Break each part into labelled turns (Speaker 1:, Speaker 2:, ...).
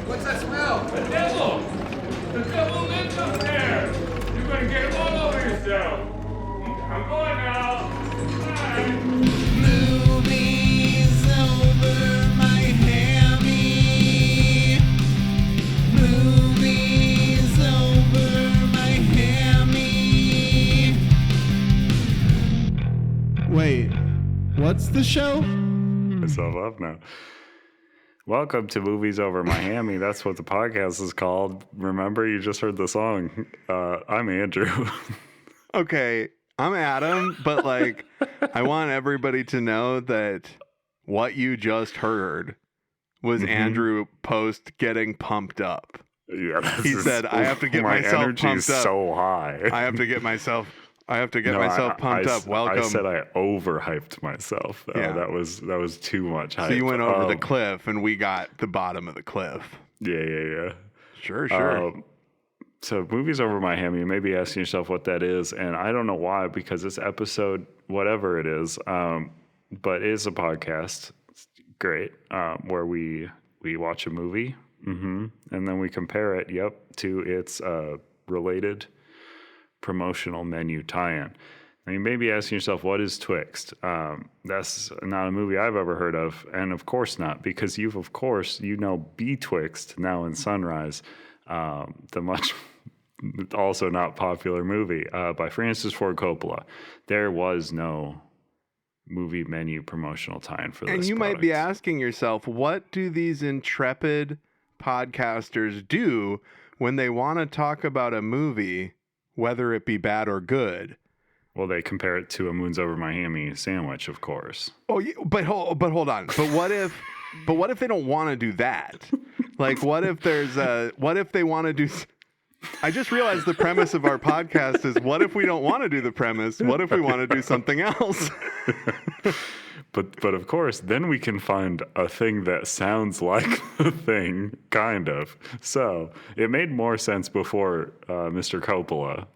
Speaker 1: What's that smell?
Speaker 2: The devil! The devil lives up there! You're gonna get him all over yourself! I'm going now! Bye!
Speaker 3: Movies over my hammy. Movies over my hammy. Wait, what's the show?
Speaker 4: Myself up now. Welcome to Movies Over Miami. That's what the podcast is called. Remember, you just heard the song. I'm Andrew.
Speaker 5: Okay, I'm Adam, but like, I want everybody to know that what you just heard was Andrew post getting pumped up.
Speaker 4: Yeah,
Speaker 5: He said, "I have to get myself
Speaker 4: energy
Speaker 5: pumped
Speaker 4: is
Speaker 5: up.
Speaker 4: so high.
Speaker 5: I have to get myself pumped up.
Speaker 4: I
Speaker 5: Welcome."
Speaker 4: said I overhyped myself.
Speaker 5: Yeah.
Speaker 4: That was too much hype.
Speaker 5: So you went over the cliff, and we got the bottom of the cliff.
Speaker 4: Yeah.
Speaker 5: Sure.
Speaker 4: So Movies Over Miami, you may be asking yourself what that is, and I don't know why, because it's episode whatever it is, but it is a podcast. It's great, where we watch a movie, and then we compare it, to its related promotional menu tie-in. Now you may be asking yourself, what is Twixt? That's not a movie I've ever heard of, and of course not, because you know Betwixt now in Sunrise, the much also not popular movie by Francis Ford Coppola. There was no movie menu promotional tie-in for this.
Speaker 5: And you might be asking yourself, what do these intrepid podcasters do when they want to talk about a movie, whether it be bad or good?
Speaker 4: Well, they compare it to a Moons Over Miami sandwich, of course.
Speaker 5: Oh, yeah, but hold on. But what if they don't want to do that? Like, what if they want to do? I just realized the premise of our podcast is, what if we don't want to do the premise? What if we want to do something else?
Speaker 4: But of course, then we can find a thing that sounds like the thing, kind of. So it made more sense before Mr. Coppola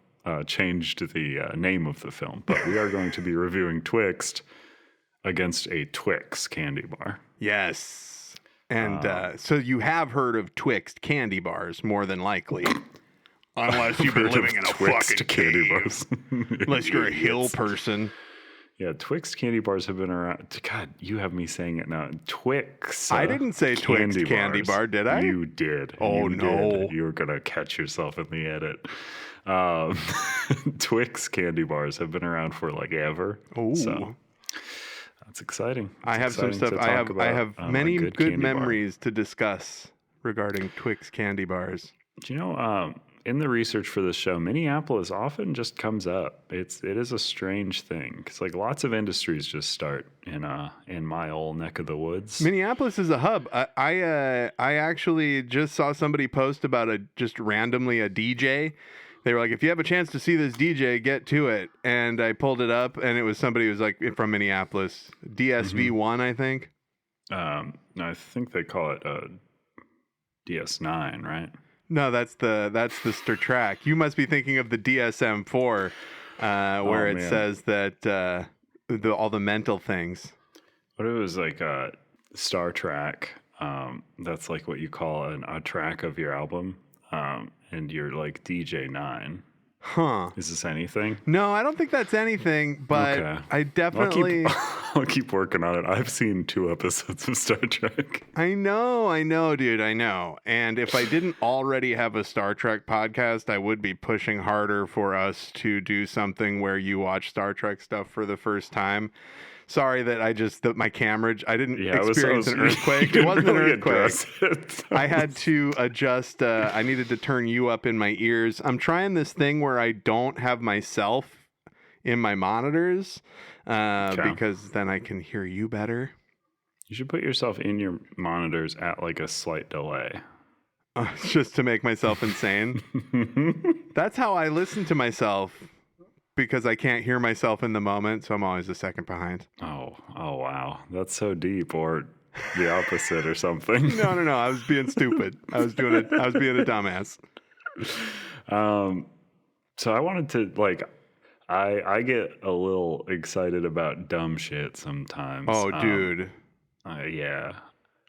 Speaker 4: changed the name of the film. But we are going to be reviewing Twixt against a Twix candy bar.
Speaker 5: Yes. And so you have heard of Twixt candy bars, more than likely. Unless you've been living in a
Speaker 4: Twixt
Speaker 5: fucking
Speaker 4: candy
Speaker 5: cave.
Speaker 4: bars.
Speaker 5: Unless you're a hill person.
Speaker 4: Yeah, Twix candy bars have been around. God, you have me saying it now. Twix.
Speaker 5: I didn't say Twixt candy bar, did I?
Speaker 4: You did.
Speaker 5: Oh, no.
Speaker 4: You were going to catch yourself in the edit. Twix candy bars have been around for like ever.
Speaker 5: Oh.
Speaker 4: So that's exciting.
Speaker 5: I have some stuff. I have many good memories to discuss regarding Twix candy bars.
Speaker 4: Do you know, in the research for this show, Minneapolis often just comes up. It is a strange thing because like lots of industries just start in my old neck of the woods.
Speaker 5: Minneapolis is a hub. I actually just saw somebody post about just randomly a DJ. They were like, if you have a chance to see this DJ, get to it. And I pulled it up, and it was somebody who was like from Minneapolis, DSV1, I think.
Speaker 4: I think they call it DS9, right?
Speaker 5: No, that's the Star Trek. You must be thinking of the DSM-4, where it says that all the mental things.
Speaker 4: What if it was like Star Trek? That's like what you call a track of your album, and you're like DJ9.
Speaker 5: Huh.
Speaker 4: Is this anything?
Speaker 5: No, I don't think that's anything, but
Speaker 4: okay.
Speaker 5: I definitely...
Speaker 4: I'll keep working on it. I've seen 2 episodes of Star Trek.
Speaker 5: I know, dude, I know. And if I didn't already have a Star Trek podcast, I would be pushing harder for us to do something where you watch Star Trek stuff for the first time. Sorry that my camera, I didn't experience an earthquake. It wasn't really an earthquake. I had to adjust. I needed to turn you up in my ears. I'm trying this thing where I don't have myself in my monitors because then I can hear you better.
Speaker 4: You should put yourself in your monitors at like a slight delay.
Speaker 5: Just to make myself insane. That's how I listen to myself. Because I can't hear myself in the moment, so I'm always a second behind.
Speaker 4: Oh, wow. That's so deep, or the opposite or something.
Speaker 5: No. I was being stupid. I was being a dumbass.
Speaker 4: So I wanted to I get a little excited about dumb shit sometimes.
Speaker 5: Oh, dude.
Speaker 4: Yeah.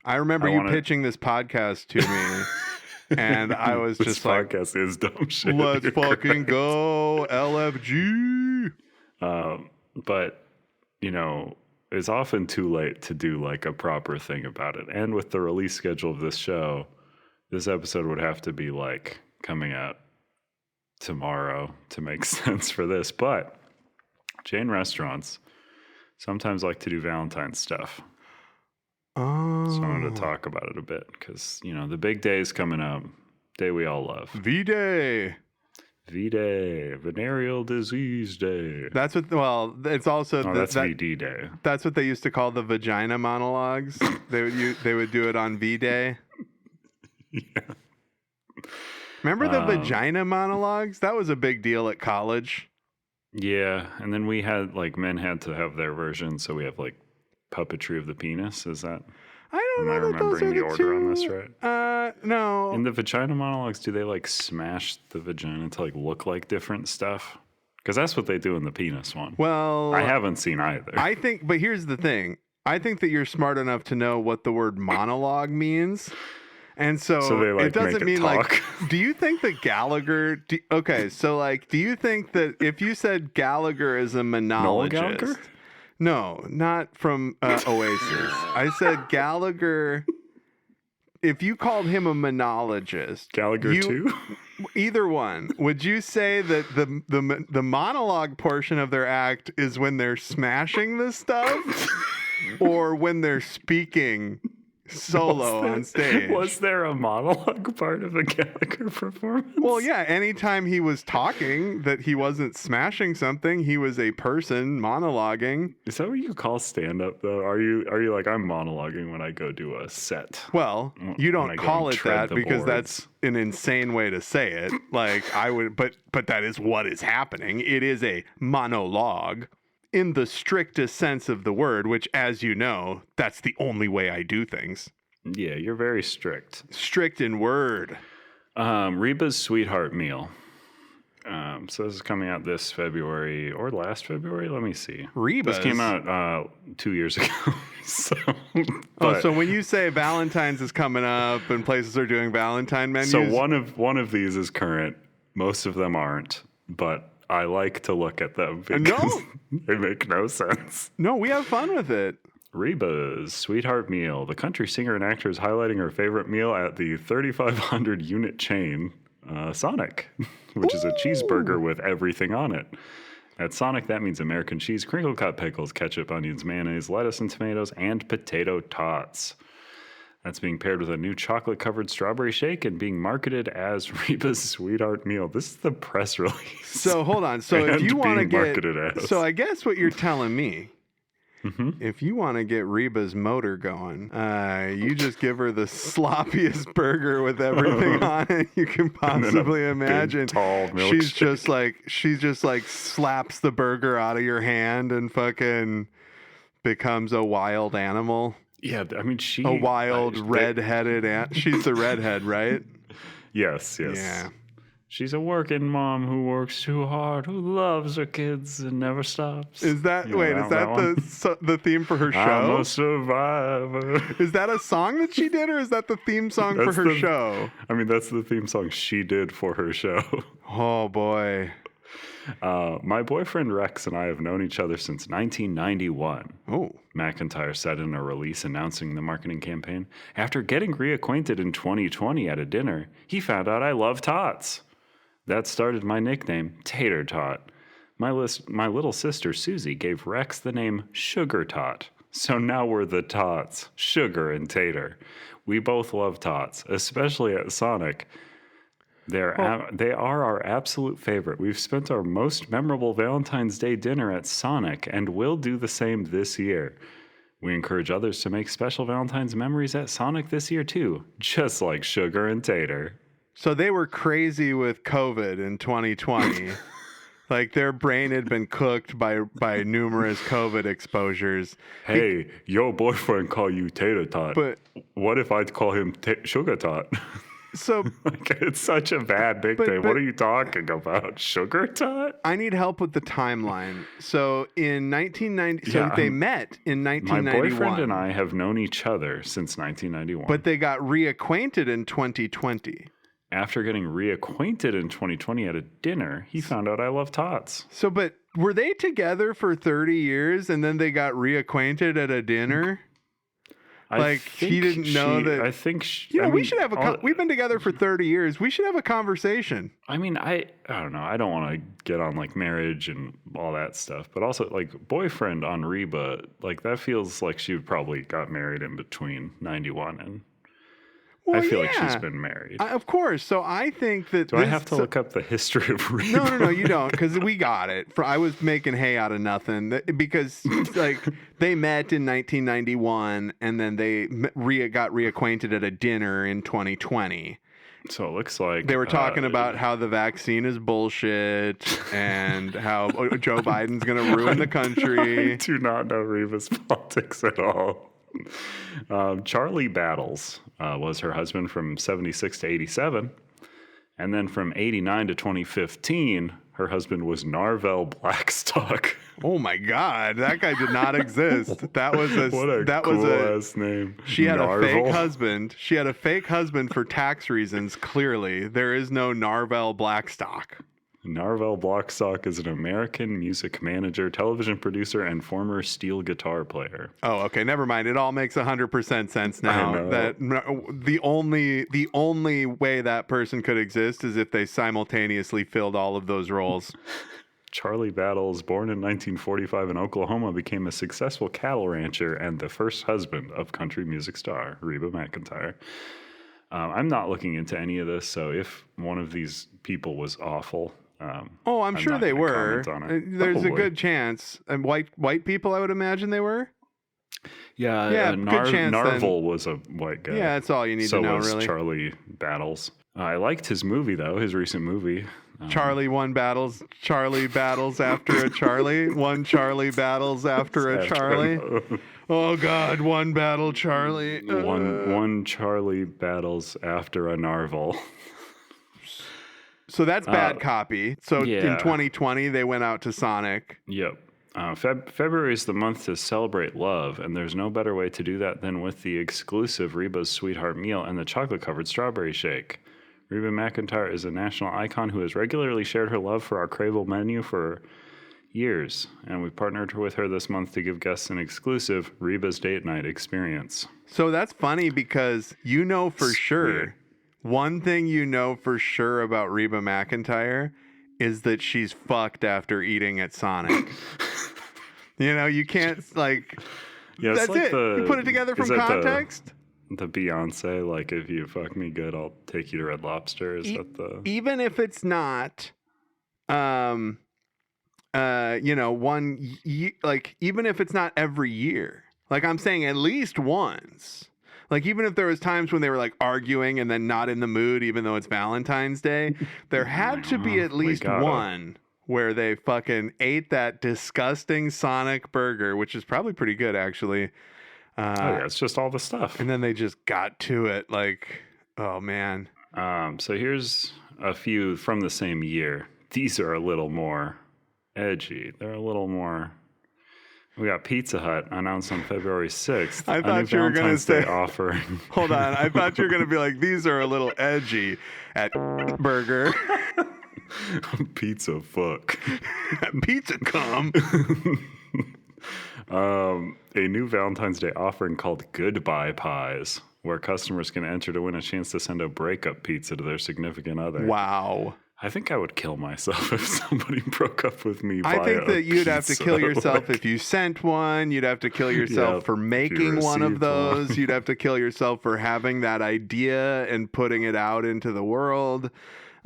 Speaker 5: I remember
Speaker 4: I
Speaker 5: you
Speaker 4: wanna-
Speaker 5: pitching this podcast to me, and I was
Speaker 4: This
Speaker 5: just like,
Speaker 4: podcast is dumb shit.
Speaker 5: let's
Speaker 4: You're
Speaker 5: fucking
Speaker 4: correct.
Speaker 5: go, LFG.
Speaker 4: But, you know, it's often too late to do like a proper thing about it. And with the release schedule of this show, this episode would have to be like coming out tomorrow to make sense for this. But chain restaurants sometimes like to do Valentine's stuff.
Speaker 5: Oh.
Speaker 4: So I wanted to talk about it a bit because, you know, the big day is coming up. Day we all love.
Speaker 5: V-Day.
Speaker 4: V-Day, Venereal Disease Day.
Speaker 5: That's what, well, it's also,
Speaker 4: Oh, that's VD Day.
Speaker 5: that's what they used to call the vagina monologues. They would do it on V-Day.
Speaker 4: Yeah.
Speaker 5: Remember the vagina monologues? That was a big deal at college.
Speaker 4: Yeah, and then we had, like, men had to have their version, so we have, like, puppetry of the penis. Is that?
Speaker 5: I don't
Speaker 4: Am I
Speaker 5: know that those are
Speaker 4: remembering the
Speaker 5: the
Speaker 4: order on this
Speaker 5: two.
Speaker 4: right?
Speaker 5: No.
Speaker 4: In the vagina monologues, do they, like, smash the vagina to, like, look like different stuff? Because that's what they do in the penis one.
Speaker 5: Well,
Speaker 4: I haven't seen either.
Speaker 5: I think, but here's the thing. I think that you're smart enough to know what the word monologue means. And so,
Speaker 4: they, like,
Speaker 5: it doesn't
Speaker 4: make it
Speaker 5: mean
Speaker 4: talk.
Speaker 5: like, do you think that Gallagher, okay, so like, do you think that if you said Gallagher is a monologist?
Speaker 4: Gallagher?
Speaker 5: No, not from Oasis. I said Gallagher, if you called him a monologist.
Speaker 4: Gallagher too?
Speaker 5: Either one. Would you say that the monologue portion of their act is when they're smashing this stuff, or when they're speaking solo on stage?
Speaker 4: Was there a monologue part of a Gallagher performance?
Speaker 5: Well, yeah. Anytime he was talking, that he wasn't smashing something, he was a person monologuing.
Speaker 4: Is that what you call stand-up, though? Are you like, I'm monologuing when I go do a set?
Speaker 5: Well, you
Speaker 4: When I
Speaker 5: don't
Speaker 4: go
Speaker 5: call
Speaker 4: and
Speaker 5: it
Speaker 4: tread
Speaker 5: that
Speaker 4: the
Speaker 5: because
Speaker 4: boards.
Speaker 5: that's an insane way to say it. Like I would, but that is what is happening. It is a monologue in the strictest sense of the word, which, as you know, that's the only way I do things.
Speaker 4: Yeah, you're very strict.
Speaker 5: Strict in word.
Speaker 4: Reba's Sweetheart Meal. So this is coming out this February or last February. Let me see.
Speaker 5: Reba's?
Speaker 4: This came out 2 years ago. So,
Speaker 5: Oh,
Speaker 4: but-
Speaker 5: so when you say Valentine's is coming up and places are doing Valentine menus,
Speaker 4: so one of these is current. Most of them aren't, but I like to look at them because
Speaker 5: No.
Speaker 4: they make no sense.
Speaker 5: no, we have fun with it.
Speaker 4: Reba's Sweetheart Meal. The country singer and actor is highlighting her favorite meal at the 3,500 unit chain Sonic, which is a cheeseburger with everything on it. At Sonic, that means American cheese, crinkle cut pickles, ketchup, onions, mayonnaise, lettuce and tomatoes, and potato tots. That's being paired with a new chocolate-covered strawberry shake and being marketed as Reba's Sweetheart Meal. This is the press release.
Speaker 5: So hold on. So if
Speaker 4: And
Speaker 5: you want to
Speaker 4: being
Speaker 5: get,
Speaker 4: marketed as.
Speaker 5: so I guess what you're telling me,
Speaker 4: Mhm.
Speaker 5: if you want to get Reba's motor going, you just give her the sloppiest burger with everything on it you can
Speaker 4: And then a
Speaker 5: possibly
Speaker 4: big,
Speaker 5: imagine.
Speaker 4: tall
Speaker 5: She's
Speaker 4: milkshake.
Speaker 5: just like slaps the burger out of your hand and fucking becomes a wild animal.
Speaker 4: Yeah, I mean,
Speaker 5: A wild red-headed ant. She's the redhead, right?
Speaker 4: Yes.
Speaker 5: Yeah.
Speaker 4: She's a working mom who works too hard, who loves her kids and never stops.
Speaker 5: Is that
Speaker 4: You know
Speaker 5: wait? Is that
Speaker 4: one?
Speaker 5: the theme for her
Speaker 4: I'm
Speaker 5: show?
Speaker 4: a survivor.
Speaker 5: Is that a song that she did, or is that the theme song for
Speaker 4: That's
Speaker 5: her
Speaker 4: the-
Speaker 5: show?
Speaker 4: I mean, that's the theme song she did for her show.
Speaker 5: Oh boy.
Speaker 4: My boyfriend Rex and I have known each other since 1991.
Speaker 5: Oh.
Speaker 4: McIntyre said in a release announcing the marketing campaign. After getting reacquainted in 2020 at a dinner, he found out I love tots. That started my nickname, Tater Tot. My little sister Susie gave Rex the name Sugar Tot. So now we're the Tots, Sugar and Tater. We both love tots, especially at Sonic. They are our absolute favorite. We've spent our most memorable Valentine's Day dinner at Sonic and will do the same this year. We encourage others to make special Valentine's memories at Sonic this year too, just like Sugar and Tater.
Speaker 5: So they were crazy with COVID in 2020. Like their brain had been cooked by numerous COVID exposures.
Speaker 4: Hey, your boyfriend call you Tater Tot.
Speaker 5: But
Speaker 4: what if I'd call him Sugar Tot?
Speaker 5: So
Speaker 4: Like, it's such a bad nickname. What are you talking about? Sugar Tot?
Speaker 5: I need help with the timeline. So in 1990, so
Speaker 4: Yeah,
Speaker 5: they met in
Speaker 4: My
Speaker 5: 1991.
Speaker 4: boyfriend and I have known each other since 1991.
Speaker 5: But they got reacquainted in 2020.
Speaker 4: After getting reacquainted in 2020 at a dinner, he found out I love tots.
Speaker 5: So, but were they together for 30 years and then they got reacquainted at a dinner? Like, he didn't know that.
Speaker 4: I think
Speaker 5: we should have we've been together for 30 years. We should have a conversation.
Speaker 4: I mean, I don't know. I don't want to get on like marriage and all that stuff, but also like boyfriend on Reba, like that feels like she probably got married in between 91 and I feel like she's been married.
Speaker 5: Of course. So I think that.
Speaker 4: Do I have to look up the history of Reba?
Speaker 5: No, you don't, because we got it. I was making hay out of nothing because like they met in 1991 and then they got reacquainted at a dinner in 2020.
Speaker 4: So it looks like
Speaker 5: they were talking about how the vaccine is bullshit and how Joe Biden's going to ruin the country.
Speaker 4: I do not know Reba's politics at all. Charlie Battles was her husband from 76 to 87. And then from 89 to 2015, her husband was Narvel Blackstock.
Speaker 5: Oh my God, that guy did not exist. That was a
Speaker 4: cool-ass name.
Speaker 5: She had
Speaker 4: Narvel.
Speaker 5: a fake husband. She had a fake husband for tax reasons, clearly. There is no Narvel Blackstock.
Speaker 4: Narvel Blackstock is an American music manager, television producer, and former steel guitar player.
Speaker 5: Oh, okay. Never mind. It all makes 100% sense now.
Speaker 4: I know.
Speaker 5: That the only way that person could exist is if they simultaneously filled all of those roles.
Speaker 4: Charlie Battles, born in 1945 in Oklahoma, became a successful cattle rancher and the first husband of country music star Reba McEntire. I'm not looking into any of this, so if one of these people was awful,
Speaker 5: I'm sure
Speaker 4: not
Speaker 5: they
Speaker 4: gonna
Speaker 5: were.
Speaker 4: comment on it.
Speaker 5: There's a
Speaker 4: Probably.
Speaker 5: good chance. And white people, I would imagine they were.
Speaker 4: Yeah,
Speaker 5: good chance
Speaker 4: Narvel was a white guy.
Speaker 5: Yeah, that's all you need
Speaker 4: so
Speaker 5: to know,
Speaker 4: was
Speaker 5: really.
Speaker 4: Charlie Battles. I liked his movie, though, his recent movie.
Speaker 5: Charlie battles after a Charlie. One Charlie battles after a Charlie. Oh God, one battle Charlie.
Speaker 4: One Charlie battles after a Narvel.
Speaker 5: So that's bad copy. So
Speaker 4: yeah.
Speaker 5: in 2020, they went out to Sonic.
Speaker 4: Yep. February is the month to celebrate love, and there's no better way to do that than with the exclusive Reba's Sweetheart Meal and the chocolate-covered strawberry shake. Reba McEntire is a national icon who has regularly shared her love for our Crable menu for years, and we partnered with her this month to give guests an exclusive Reba's Date Night experience.
Speaker 5: So that's funny because you know for sure, one thing you know for sure about Reba McEntire is that she's fucked after eating at Sonic. You know, you can't like.
Speaker 4: Yeah,
Speaker 5: that's
Speaker 4: like
Speaker 5: it. You put it together from context.
Speaker 4: The Beyonce, like, if you fuck me good, I'll take you to Red Lobster. Is that the...
Speaker 5: Even if it's not, even if it's not every year, like I'm saying at least once. Like, even if there was times when they were like arguing and then not in the mood, even though it's Valentine's Day, there had to be at least one where they fucking ate that disgusting Sonic burger, which is probably pretty good, actually.
Speaker 4: it's just all the stuff.
Speaker 5: And then they just got to it. Like, oh man.
Speaker 4: So here's a few from the same year. These are a little more edgy. They're a little more. We got Pizza Hut announced on February 6th.
Speaker 5: I thought you were going to say
Speaker 4: offering.
Speaker 5: Hold on. I thought you were going to be like, these are a little edgy at Burger.
Speaker 4: Pizza fuck.
Speaker 5: Pizza cum.
Speaker 4: A new Valentine's Day offering called Goodbye Pies, where customers can enter to win a chance to send a breakup pizza to their significant other.
Speaker 5: Wow.
Speaker 4: I think I would kill myself if somebody broke up with me.
Speaker 5: I think that you'd have to kill yourself
Speaker 4: like,
Speaker 5: if you sent one. You'd have to kill yourself for making one of those. You'd have to kill yourself for having that idea and putting it out into the world.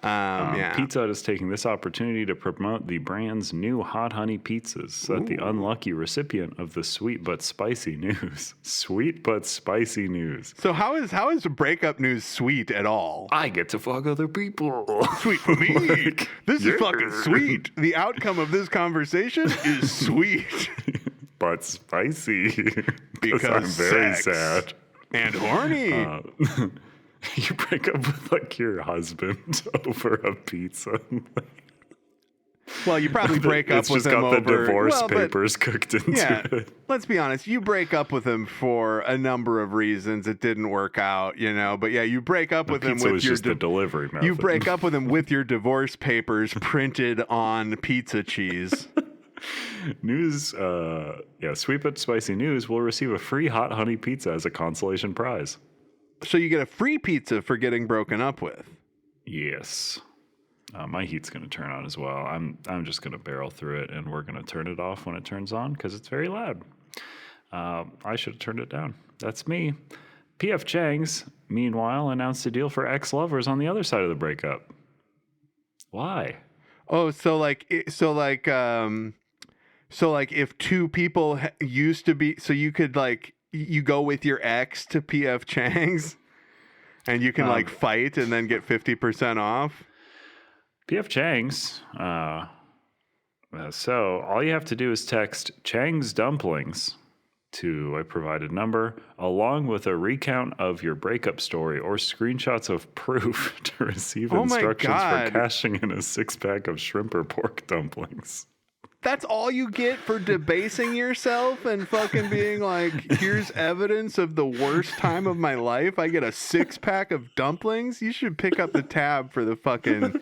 Speaker 5: Pizza Hut is taking this opportunity to promote the brand's new hot honey pizzas so that the unlucky recipient of the sweet but spicy news. Sweet but spicy news. So how is breakup news sweet at all?
Speaker 4: I get to fuck other people.
Speaker 5: Sweet for me.
Speaker 4: Like,
Speaker 5: this is fucking sweet. The outcome of this conversation is sweet.
Speaker 4: But spicy.
Speaker 5: Because
Speaker 4: I'm very
Speaker 5: sex
Speaker 4: sad.
Speaker 5: and horny.
Speaker 4: You break up with like your husband over a pizza.
Speaker 5: Well, you probably break up
Speaker 4: It's
Speaker 5: with
Speaker 4: just
Speaker 5: him
Speaker 4: got
Speaker 5: over
Speaker 4: the divorce
Speaker 5: well, but-
Speaker 4: papers cooked into
Speaker 5: Yeah,
Speaker 4: it.
Speaker 5: let's be honest. You break up with him for a number of reasons. It didn't work out, you know. But yeah, you break up
Speaker 4: The
Speaker 5: with him
Speaker 4: pizza
Speaker 5: with
Speaker 4: was
Speaker 5: your
Speaker 4: just the delivery method.
Speaker 5: you break up with him with your divorce papers printed on pizza cheese.
Speaker 4: News, Sweet But Spicy News will receive a free hot honey pizza as a consolation prize.
Speaker 5: So you get a free pizza for getting broken up with.
Speaker 4: Yes. My heat's going to turn on as well. I'm just going to barrel through it, and we're going to turn it off when it turns on because it's very loud. I should have turned it down. That's me. P.F. Chang's, meanwhile, announced a deal for ex-lovers on the other side of the breakup. Why?
Speaker 5: Oh, so like if two people used to be, so you could like you go with your ex to P.F. Chang's, and you can like fight and then get 50% off.
Speaker 4: P.F. Chang's. So all you have to do is text Chang's Dumplings to a provided number, along with a recount of your breakup story or screenshots of proof to receive instructions for cashing in a 6-pack of shrimp or pork dumplings.
Speaker 5: That's all you get for debasing yourself and fucking being like, here's evidence of the worst time of my life. I get a 6-pack of dumplings. You should pick up the tab for the fucking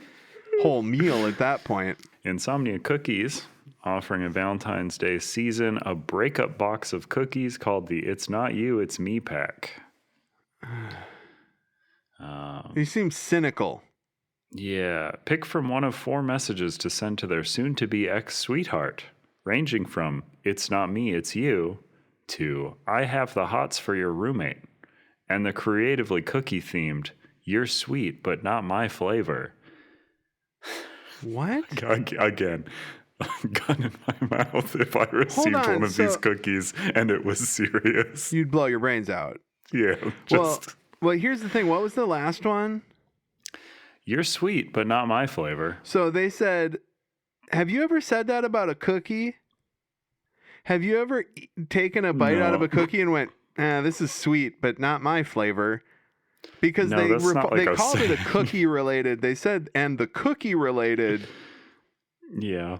Speaker 5: whole meal at that point.
Speaker 4: Insomnia Cookies offering a Valentine's Day season a breakup box of cookies called the It's Not You, It's Me pack.
Speaker 5: You seem cynical.
Speaker 4: Yeah, pick from one of 4 messages to send to their soon-to-be ex-sweetheart, ranging from "It's not me, it's you" to "I have the hots for your roommate," and the creatively cookie-themed "You're sweet, but not my flavor."
Speaker 5: What?
Speaker 4: Again, gun in my mouth if I received one of these cookies and it was serious.
Speaker 5: You'd blow your brains out.
Speaker 4: Yeah, just...
Speaker 5: Well, here's the thing. What was the last one?
Speaker 4: You're sweet, but not my flavor.
Speaker 5: So they said, have you ever said that about a cookie? Have you ever taken a bite out of a cookie and went, this is sweet, but not my flavor? Because they called it a cookie related. They said, and the cookie related.
Speaker 4: Yeah.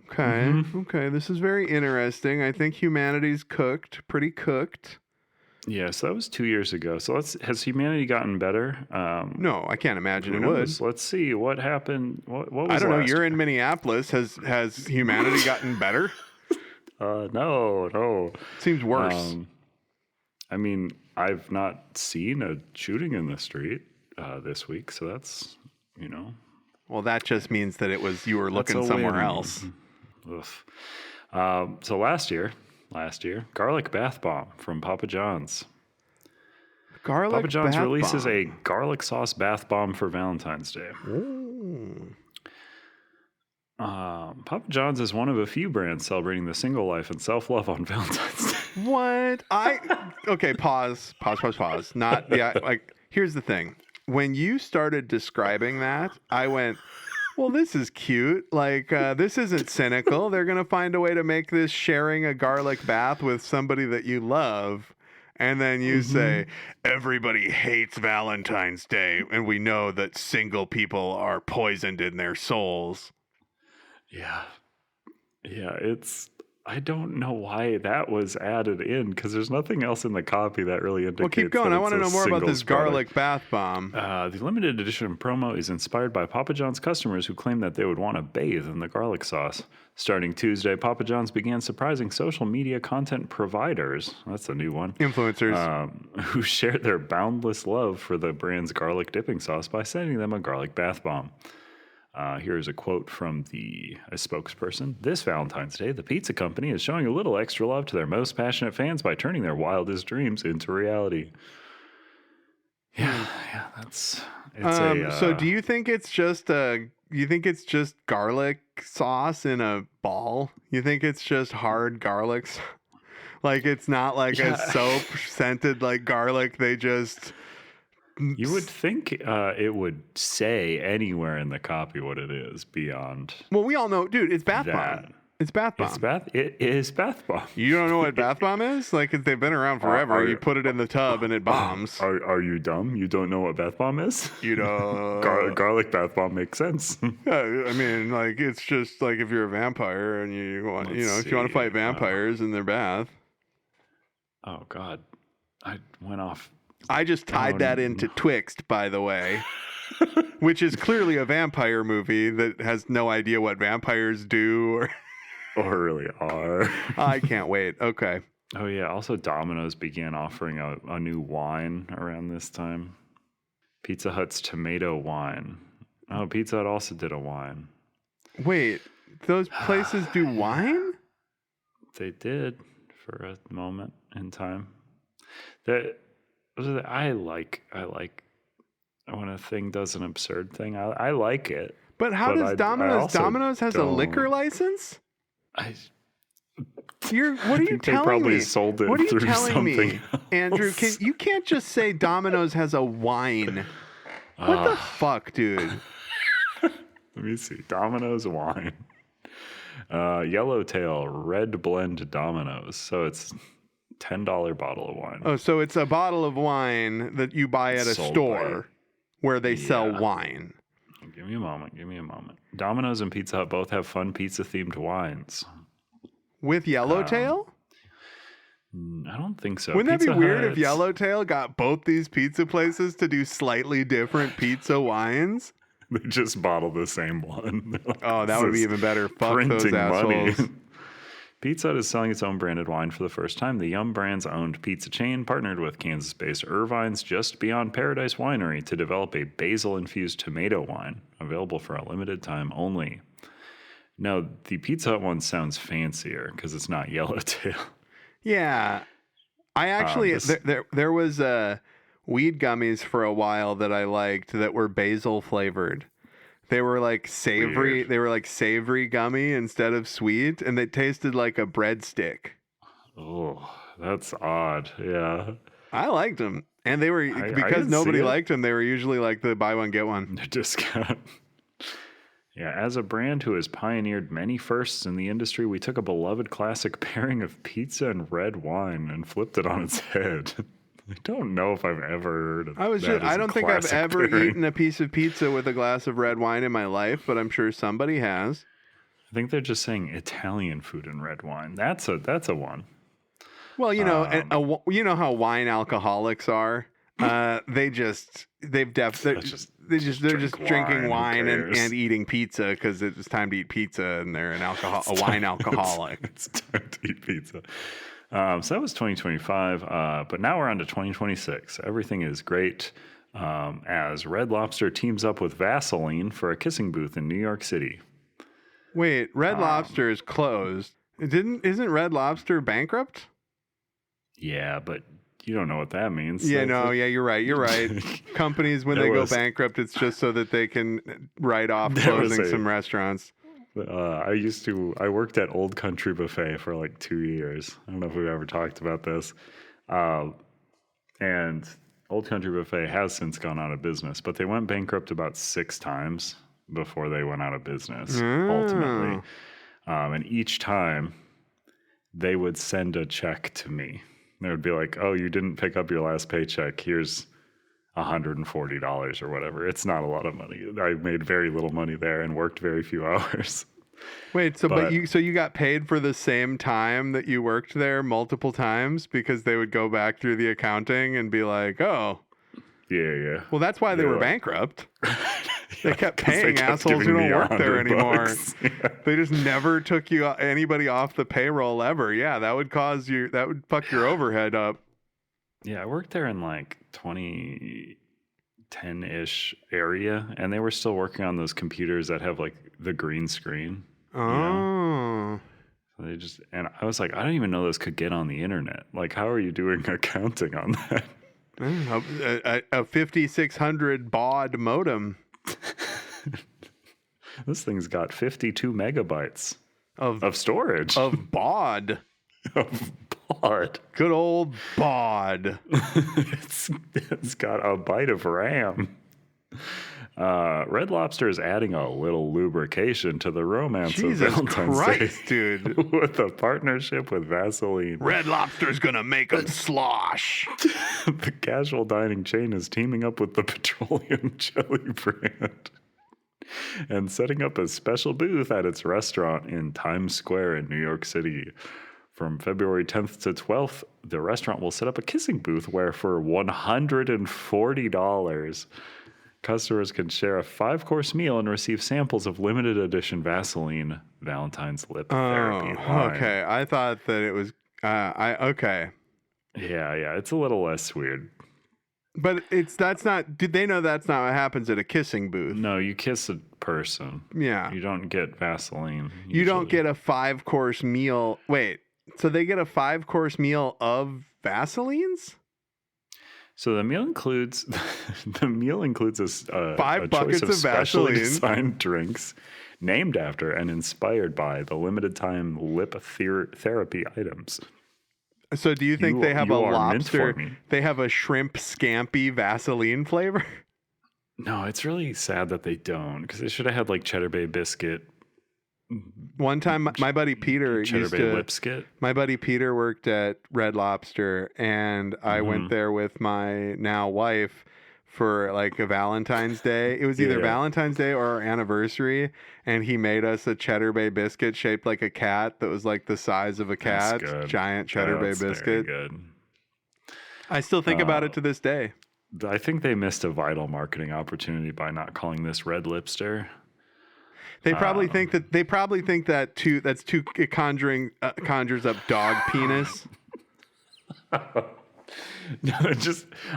Speaker 5: Okay. Mm-hmm. Okay. This is very interesting. I think humanity's pretty cooked.
Speaker 4: Yeah, so that was 2 years ago. So has humanity gotten better?
Speaker 5: No, I can't imagine it would.
Speaker 4: Let's see what happened. What was
Speaker 5: I don't know. You're
Speaker 4: year?
Speaker 5: in Minneapolis. Has humanity gotten better?
Speaker 4: No.
Speaker 5: Seems worse.
Speaker 4: I mean, I've not seen a shooting in the street this week, so that's,
Speaker 5: Well, that just means that you were looking somewhere else.
Speaker 4: So last year, garlic bath bomb from Papa John's. Papa John's releases a garlic sauce bath bomb for Valentine's Day.
Speaker 5: Ooh.
Speaker 4: Papa John's is one of a few brands celebrating the single life and self-love on Valentine's Day.
Speaker 5: What? Okay, pause. Not here's the thing. When you started describing that, I went, well, this is cute. This isn't cynical. They're going to find a way to make this sharing a garlic bath with somebody that you love. And then you say, everybody hates Valentine's Day, and we know that single people are poisoned in their souls.
Speaker 4: Yeah, I don't know why that was added in, because there's nothing else in the copy that really indicates.
Speaker 5: Well, keep going. I want to know more about this garlic bath bomb.
Speaker 4: The limited edition promo is inspired by Papa John's customers who claim that they would want to bathe in the garlic sauce. Starting Tuesday, Papa John's began surprising social media content providers, that's a new one,
Speaker 5: influencers,
Speaker 4: who shared their boundless love for the brand's garlic dipping sauce by sending them a garlic bath bomb. Here's a quote from a spokesperson. This Valentine's Day, the pizza company is showing a little extra love to their most passionate fans by turning their wildest dreams into reality. Yeah,
Speaker 5: so do you think it's just garlic sauce in a ball? You think it's just hard garlic? It's not a soap scented like garlic. They just...
Speaker 4: You would think it would say anywhere in the copy what it is beyond.
Speaker 5: Well, we all know, dude, it's bath bomb. It's bath bomb.
Speaker 4: It is bath bomb.
Speaker 5: You don't know what bath bomb is? Like, they've been around forever. You put it in the tub and it bombs.
Speaker 4: Are you dumb? You don't know what bath bomb is?
Speaker 5: You know,
Speaker 4: garlic bath bomb makes sense.
Speaker 5: Yeah, I mean, like, it's just like if you're a vampire and you want, if you want to fight vampires in their bath.
Speaker 4: Oh God, I went off.
Speaker 5: I just tied that into Twixt, by the way, which is clearly a vampire movie that has no idea what vampires do
Speaker 4: or really are.
Speaker 5: I can't wait. Okay.
Speaker 4: Oh yeah. Also, Domino's began offering a new wine around this time. Pizza Hut's tomato wine. Oh, Pizza Hut also did a wine.
Speaker 5: Wait, those places do wine?
Speaker 4: They did for a moment in time. I like when a thing does an absurd thing. I like it.
Speaker 5: But how does Domino's? Domino's has a liquor license? What are you telling me?
Speaker 4: They probably sold it
Speaker 5: what are you
Speaker 4: through
Speaker 5: telling
Speaker 4: something
Speaker 5: me,
Speaker 4: else.
Speaker 5: Andrew? You can't just say Domino's has a wine. What the fuck, dude?
Speaker 4: Let me see. Domino's wine. Yellowtail Red Blend Domino's. So it's $10 bottle of wine.
Speaker 5: Oh, so it's a bottle of wine that you buy at a store where they sell wine.
Speaker 4: Give me a moment. Domino's and Pizza Hut both have fun pizza-themed wines.
Speaker 5: With Yellowtail?
Speaker 4: I don't think so.
Speaker 5: Wouldn't that be weird if Yellowtail got both these pizza places to do slightly different pizza wines?
Speaker 4: They just bottle the same one.
Speaker 5: Oh, that would be even better. Fuck those assholes.
Speaker 4: Money. Pizza Hut is selling its own branded wine for the first time. The Yum Brands owned pizza chain partnered with Kansas-based Irvine's Just Beyond Paradise Winery to develop a basil-infused tomato wine, available for a limited time only. Now, the Pizza Hut one sounds fancier because it's not Yellowtail.
Speaker 5: Yeah. I actually, there was weed gummies for a while that I liked that were basil flavored. They were like savory.
Speaker 4: Weird.
Speaker 5: They were like savory gummy instead of sweet, and they tasted like a breadstick.
Speaker 4: Oh, that's odd. Yeah.
Speaker 5: I liked them. And they were, because nobody liked them, they were usually like the buy one, get one.
Speaker 4: Discount. Yeah, as a brand who has pioneered many firsts in the industry, we took a beloved classic pairing of pizza and red wine and flipped it on its head. I don't know if I've ever heard of that.
Speaker 5: I don't think I've ever eaten a piece of pizza with a glass of red wine in my life, but I'm sure somebody has.
Speaker 4: I think they're just saying Italian food and red wine. That's a one.
Speaker 5: Well, you know how wine alcoholics are. They're just drinking wine and eating pizza because it's time to eat pizza, and they're a wine alcoholic.
Speaker 4: It's time to eat pizza. So that was 2025, but now we're on to 2026. Everything is great as Red Lobster teams up with Vaseline for a kissing booth in New York City.
Speaker 5: Wait, Red Lobster is closed. Isn't Red Lobster bankrupt?
Speaker 4: Yeah, but you don't know what that means.
Speaker 5: Yeah, you're right. Companies, when they go bankrupt, it's just so that they can write off closing some restaurants.
Speaker 4: I worked at Old Country Buffet for like 2 years. I don't know if we've ever talked about this. And Old Country Buffet has since gone out of business, but they went bankrupt about 6 times before they went out of business, ultimately. And each time they would send a check to me. They would be like, oh, you didn't pick up your last paycheck. Here's $140 or whatever. It's not a lot of money. I made very little money there and worked very few hours.
Speaker 5: Wait, but you got paid for the same time that you worked there multiple times because they would go back through the accounting and be like, oh.
Speaker 4: Yeah.
Speaker 5: Well, that's why they were bankrupt. They kept paying assholes who don't work there anymore. Yeah. They just never took anybody off the payroll ever. Yeah, that would fuck your overhead up.
Speaker 4: Yeah, I worked there in like 2010-ish area, and they were still working on those computers that have like the green screen.
Speaker 5: Oh.
Speaker 4: So and I was like, I don't even know this could get on the internet. Like, how are you doing accounting on that?
Speaker 5: A 5600 baud modem.
Speaker 4: This thing's got 52 megabytes of storage.
Speaker 5: Of baud.
Speaker 4: Of baud.
Speaker 5: Good old baud.
Speaker 4: It's got a byte of RAM. Red Lobster is adding a little lubrication to the romance of
Speaker 5: Jesus
Speaker 4: Valentine's
Speaker 5: Christ,
Speaker 4: Day
Speaker 5: dude.
Speaker 4: with a partnership with Vaseline.
Speaker 5: Red Lobster's gonna make them slosh.
Speaker 4: The casual dining chain is teaming up with the petroleum jelly brand and setting up a special booth at its restaurant in Times Square in New York City. From February 10th to 12th, the restaurant will set up a kissing booth where for $140, customers can share a 5-course meal and receive samples of limited edition Vaseline Valentine's Lip Therapy line.
Speaker 5: Okay. I thought that it was. Okay.
Speaker 4: Yeah, it's a little less weird.
Speaker 5: But that's not. Did they know that's not what happens at a kissing booth?
Speaker 4: No, you kiss a person.
Speaker 5: Yeah.
Speaker 4: You don't get Vaseline.
Speaker 5: You don't
Speaker 4: usually.
Speaker 5: get a 5-course meal. Wait. So they get a 5-course meal of Vaselines?
Speaker 4: So the meal includes a
Speaker 5: 5
Speaker 4: a
Speaker 5: buckets
Speaker 4: choice
Speaker 5: of
Speaker 4: specially
Speaker 5: Vaseline.
Speaker 4: designed drinks named after and inspired by the limited time lip therapy items.
Speaker 5: So do you think they have a
Speaker 4: you are meant for
Speaker 5: lobster?
Speaker 4: me.
Speaker 5: They have a shrimp scampi Vaseline flavor?
Speaker 4: No, it's really sad that they don't, because they should have had like Cheddar Bay biscuit,
Speaker 5: One time, my buddy Peter
Speaker 4: Cheddar
Speaker 5: used
Speaker 4: Bay
Speaker 5: to.
Speaker 4: lipskit.
Speaker 5: My buddy Peter worked at Red Lobster, and I
Speaker 4: Mm-hmm.
Speaker 5: went there with my now wife for like a Valentine's Day. It was either
Speaker 4: Yeah.
Speaker 5: Valentine's Day or our anniversary, and he made us a Cheddar Bay biscuit shaped like a cat that was like the size of a cat.
Speaker 4: That's good.
Speaker 5: Giant Cheddar Bay
Speaker 4: That's very
Speaker 5: biscuit.
Speaker 4: good.
Speaker 5: I still think about it to this day.
Speaker 4: I think they missed a vital marketing opportunity by not calling this Red Lipster.
Speaker 5: They probably think that too. That's too conjures up dog penis.
Speaker 4: No,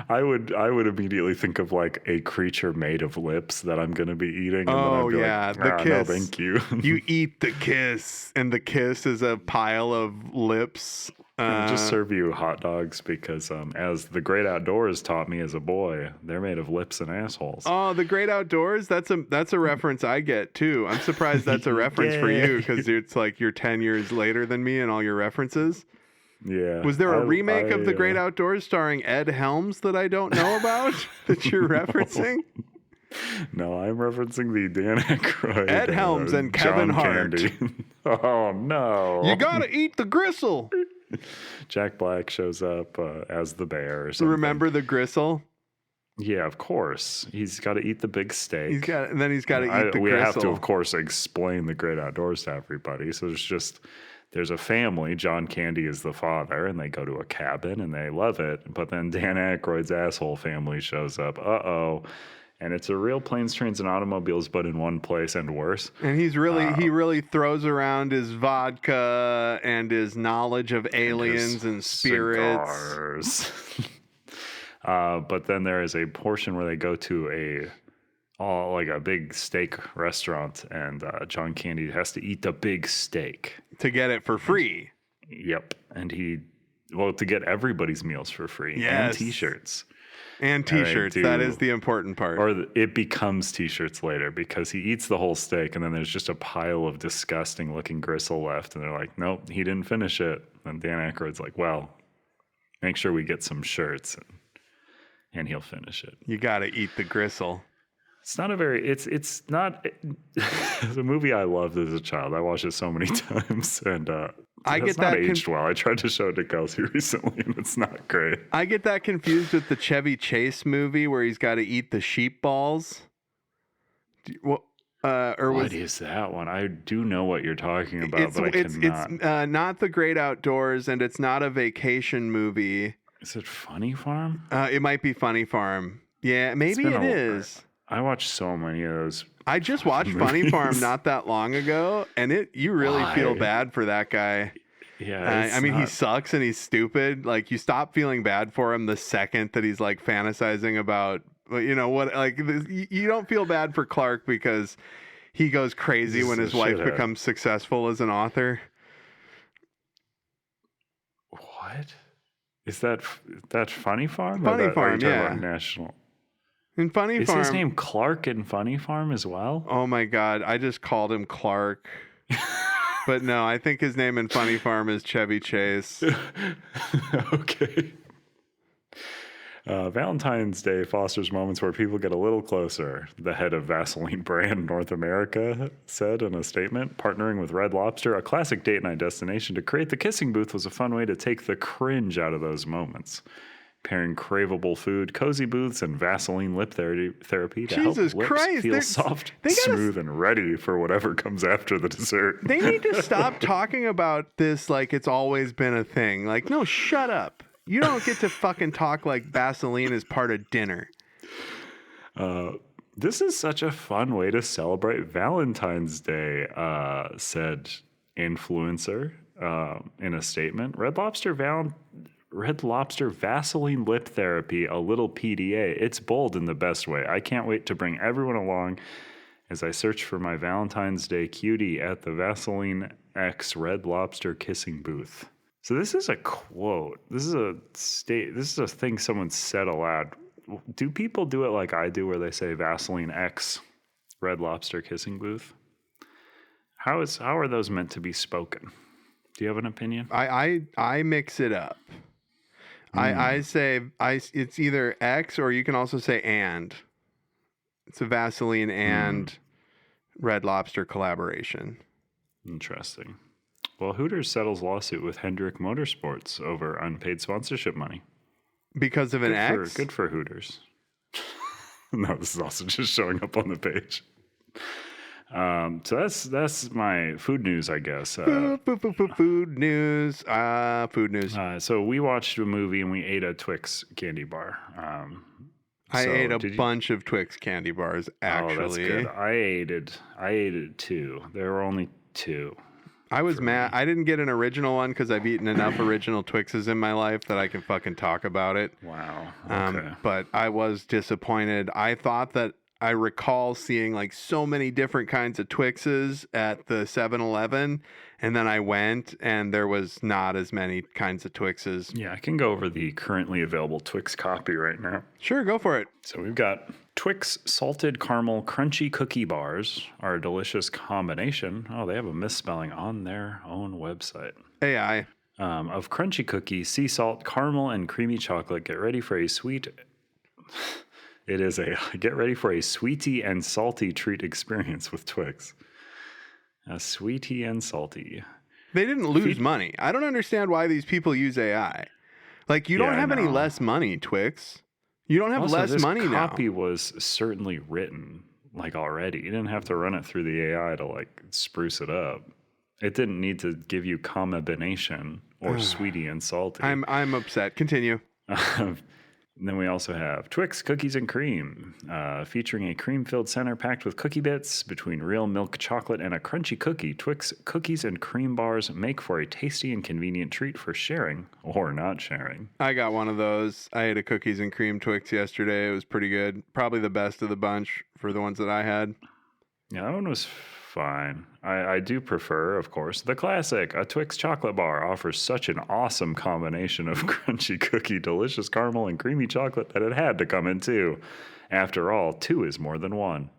Speaker 4: I would immediately think of like a creature made of lips that I'm gonna be eating. And
Speaker 5: Oh,
Speaker 4: then I'd be
Speaker 5: yeah,
Speaker 4: like,
Speaker 5: the
Speaker 4: No,
Speaker 5: kiss.
Speaker 4: thank you.
Speaker 5: You eat the kiss, and the kiss is a pile of lips.
Speaker 4: I'll just serve you hot dogs because, as the great outdoors taught me as a boy, they're made of lips and assholes.
Speaker 5: Oh, the great outdoors. That's a reference I get too. I'm surprised that's a reference for you because it's like you're 10 years later than me and all your references.
Speaker 4: Yeah.
Speaker 5: Was there a remake of The Great Outdoors starring Ed Helms that I don't know about that you're referencing?
Speaker 4: No, I'm referencing the Dan Aykroyd.
Speaker 5: Ed Helms and Kevin
Speaker 4: John
Speaker 5: Hart.
Speaker 4: Candy. Oh no!
Speaker 5: You gotta eat the gristle.
Speaker 4: Jack Black shows up as the bear. Or something.
Speaker 5: Remember the gristle?
Speaker 4: Yeah, of course. He's got to eat the big steak.
Speaker 5: He's got to eat the
Speaker 4: we
Speaker 5: gristle.
Speaker 4: have to, of course, explain the Great Outdoors to everybody. So there's a family. John Candy is the father, and they go to a cabin, and they love it. But then Dan Aykroyd's asshole family shows up. And it's a real planes, trains, and automobiles, but in one place and worse.
Speaker 5: And he really throws around his vodka and his knowledge of aliens and spirits.
Speaker 4: Cigars. But then there is a portion where they go to a big steak restaurant, and John Candy has to eat the big steak
Speaker 5: To get it for free.
Speaker 4: Yep, and to get everybody's meals for free and
Speaker 5: Yes.
Speaker 4: T-shirts.
Speaker 5: And T-shirts. That is the important part.
Speaker 4: Or it becomes T-shirts later because he eats the whole steak, and then there's just a pile of disgusting looking gristle left, and they're like, nope, he didn't finish it. And Dan Aykroyd's like, well, make sure we get some shirts, and he'll finish it.
Speaker 5: You got to eat the gristle.
Speaker 4: It's not it's not it's a movie I loved as a child. I watched it so many times, and it's not aged well. I tried to show it to Kelsey recently, and it's not great.
Speaker 5: I get that confused with the Chevy Chase movie where he's got to eat the sheep balls. What
Speaker 4: is that one? I do know what you're talking about, but I cannot.
Speaker 5: It's not The Great Outdoors, and it's not a vacation movie.
Speaker 4: Is it Funny Farm?
Speaker 5: It might be Funny Farm. Yeah, maybe it is.
Speaker 4: I watched so many of those.
Speaker 5: I just watched Funny Farm not that long ago, and you really feel bad for that guy.
Speaker 4: Yeah,
Speaker 5: I mean, he sucks and he's stupid. Like, you stop feeling bad for him the second that he's like fantasizing about, you know what? Like, you don't feel bad for Clark because he goes crazy when his wife becomes successful as an author.
Speaker 4: What is that? Funny Farm?
Speaker 5: Funny Farm, yeah.
Speaker 4: National.
Speaker 5: In Funny Farm,
Speaker 4: is his name Clark in Funny Farm as well?
Speaker 5: Oh my God, I just called him Clark. But no, I think his name in Funny Farm is Chevy Chase.
Speaker 4: Okay. Valentine's Day fosters moments where people get a little closer, the head of Vaseline brand North America said in a statement. Partnering with Red Lobster, a classic date night destination, to create the kissing booth was a fun way to take the cringe out of those moments. Pairing craveable food, cozy booths, and Vaseline lip therapy to help lips feel soft, smooth, and ready for whatever comes after the dessert.
Speaker 5: They need to stop talking about this like it's always been a thing. Like, no, shut up. You don't get to fucking talk like Vaseline is part of dinner.
Speaker 4: This is such a fun way to celebrate Valentine's Day, said influencer in a statement. Red Lobster Vaseline lip therapy, a little PDA. It's bold in the best way. I can't wait to bring everyone along as I search for my Valentine's Day cutie at the Vaseline X Red Lobster kissing booth. So this is a quote. This is a thing someone said aloud. Do people do it like I do, where they say Vaseline X Red Lobster kissing booth? How are those meant to be spoken? Do you have an opinion?
Speaker 5: I mix it up. I say it's either X, or you can also say and. It's a Vaseline and Red Lobster collaboration.
Speaker 4: Interesting. Well, Hooters settles lawsuit with Hendrick Motorsports over unpaid sponsorship money.
Speaker 5: Because of an X?
Speaker 4: Good for Hooters. No, this is also just showing up on the page. So that's my food news, I guess.
Speaker 5: Food news. Food news.
Speaker 4: So we watched a movie and we ate a Twix candy bar.
Speaker 5: I ate a bunch of Twix candy bars, actually.
Speaker 4: Oh, that's good. I ate it too. There were only 2.
Speaker 5: I was mad. I didn't get an original one because I've eaten enough original Twixes in my life that I can fucking talk about it.
Speaker 4: Wow. Okay.
Speaker 5: But I was disappointed. I thought that I recall seeing like so many different kinds of Twixes at the 7-Eleven, and then I went and there was not as many kinds of Twixes.
Speaker 4: Yeah, I can go over the currently available Twix copy right now.
Speaker 5: Sure, go for it.
Speaker 4: So we've got Twix salted caramel crunchy cookie bars are a delicious combination. Oh, they have a misspelling on their own website.
Speaker 5: AI.
Speaker 4: Of crunchy cookies, sea salt, caramel, and creamy chocolate. Get ready for a sweet... Get ready for a sweetie and salty treat experience with Twix. A sweetie and salty.
Speaker 5: They didn't lose money. I don't understand why these people use AI. Like, you don't have any less money, Twix. You don't have
Speaker 4: also,
Speaker 5: less money now.
Speaker 4: This copy was certainly written, like, already. You didn't have to run it through the AI to, like, spruce it up. It didn't need to give you combination or sweetie and salty.
Speaker 5: I'm upset. Continue.
Speaker 4: And then we also have Twix Cookies and Cream, featuring a cream-filled center packed with cookie bits between real milk chocolate and a crunchy cookie. Twix Cookies and Cream bars make for a tasty and convenient treat for sharing or not sharing.
Speaker 5: I got one of those. I ate a cookies and cream Twix yesterday. It was pretty good. Probably the best of the bunch for the ones that I had.
Speaker 4: Yeah, that one was fine. I do prefer, of course, the classic. A Twix chocolate bar offers such an awesome combination of crunchy cookie, delicious caramel, and creamy chocolate that it had to come in 2. After all, 2 is more than 1.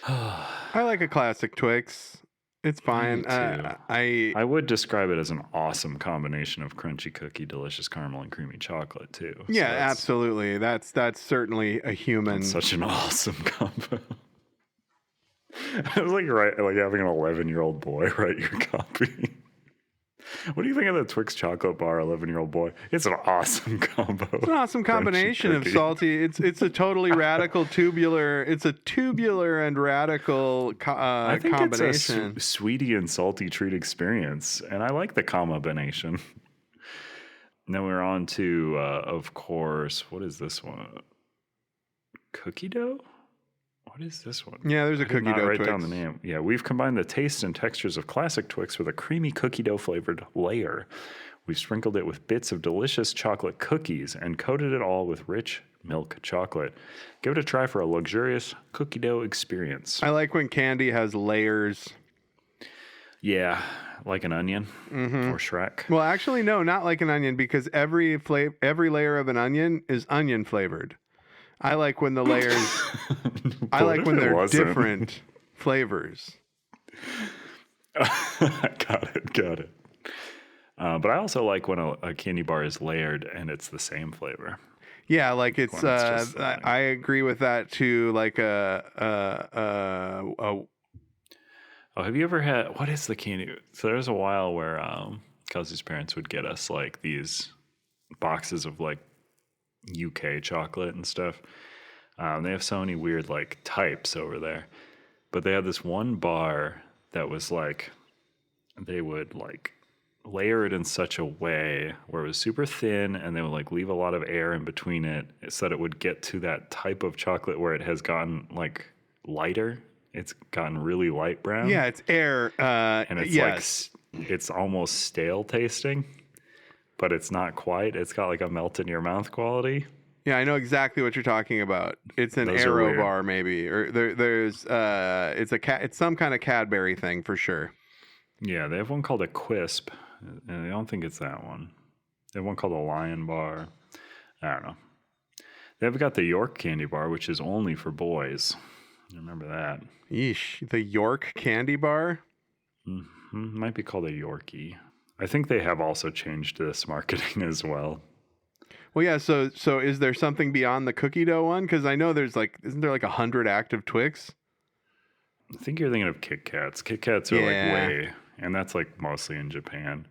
Speaker 5: I like a classic Twix. It's fine.
Speaker 4: I would describe it as an awesome combination of crunchy cookie, delicious caramel, and creamy chocolate too.
Speaker 5: Yeah, so absolutely. That's certainly a human.
Speaker 4: Such an awesome combo. I was like having an 11-year-old boy write your copy. What do you think of the Twix chocolate bar, 11-year-old boy? It's an awesome combo.
Speaker 5: It's an awesome combination of salty. It's a totally radical tubular. It's a tubular and radical
Speaker 4: I think
Speaker 5: combination.
Speaker 4: It's a sweetie and salty treat experience, and I like the combination. Then we're on to, of course, what is this one? Cookie dough? What is this one?
Speaker 5: Yeah, there's a cookie dough
Speaker 4: write
Speaker 5: Twix.
Speaker 4: down the name. Yeah, we've combined the tastes and textures of classic Twix with a creamy cookie dough flavored layer. We've sprinkled it with bits of delicious chocolate cookies and coated it all with rich milk chocolate. Give it a try for a luxurious cookie dough experience.
Speaker 5: I like when candy has layers.
Speaker 4: Yeah, like an onion or Shrek.
Speaker 5: Well, actually, no, not like an onion, because every layer of an onion is onion flavored. I like when the layers. I like when they're different flavors.
Speaker 4: Got it. But I also like when a candy bar is layered and it's the same flavor.
Speaker 5: Yeah, like it's
Speaker 4: When it's just
Speaker 5: I agree with that too. Like
Speaker 4: Oh, have you ever had, what is the candy? So there was a while where Kelsey's parents would get us like these boxes of like UK chocolate and stuff. They have so many weird like types over there, but they had this one bar that was like, they would like layer it in such a way where it was super thin, and they would like leave a lot of air in between it so that it would get to that type of chocolate where it has gotten like lighter. It's gotten really light brown.
Speaker 5: yeah, it's air.
Speaker 4: And it's
Speaker 5: yes.
Speaker 4: like, it's almost stale tasting, but it's not quite. It's got like a melt in your mouth quality.
Speaker 5: Yeah, I know exactly what you're talking about. It's an
Speaker 4: Those are
Speaker 5: Aero
Speaker 4: weird.
Speaker 5: bar, maybe, or there's it's some kind of Cadbury thing for sure.
Speaker 4: Yeah, they have one called a Quisp, and I don't think it's that one. They have one called a Lion Bar. I don't know. They've got the York candy bar, which is only for boys. Remember that.
Speaker 5: Yeesh, the York candy bar.
Speaker 4: Might be called a Yorkie. I think they have also changed this marketing as well.
Speaker 5: Well, yeah. So is there something beyond the cookie dough one? Because I know there's like, isn't there like 100 active Twix?
Speaker 4: I think you're thinking of Kit Kats. Kit Kats are
Speaker 5: Yeah.
Speaker 4: like way, and that's like mostly in Japan.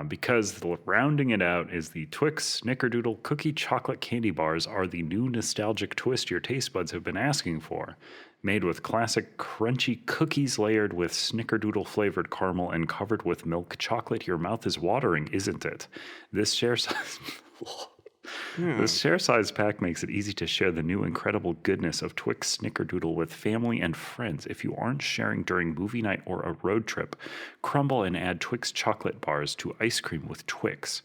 Speaker 4: Because rounding it out is the Twix Snickerdoodle Cookie Chocolate Candy Bars are the new nostalgic twist your taste buds have been asking for. Made with classic crunchy cookies layered with Snickerdoodle flavored caramel and covered with milk chocolate. Your mouth is watering, isn't it? This share size... This share-size pack makes it easy to share the new incredible goodness of Twix Snickerdoodle with family and friends. If you aren't sharing during movie night or a road trip, crumble and add Twix chocolate bars to ice cream with Twix.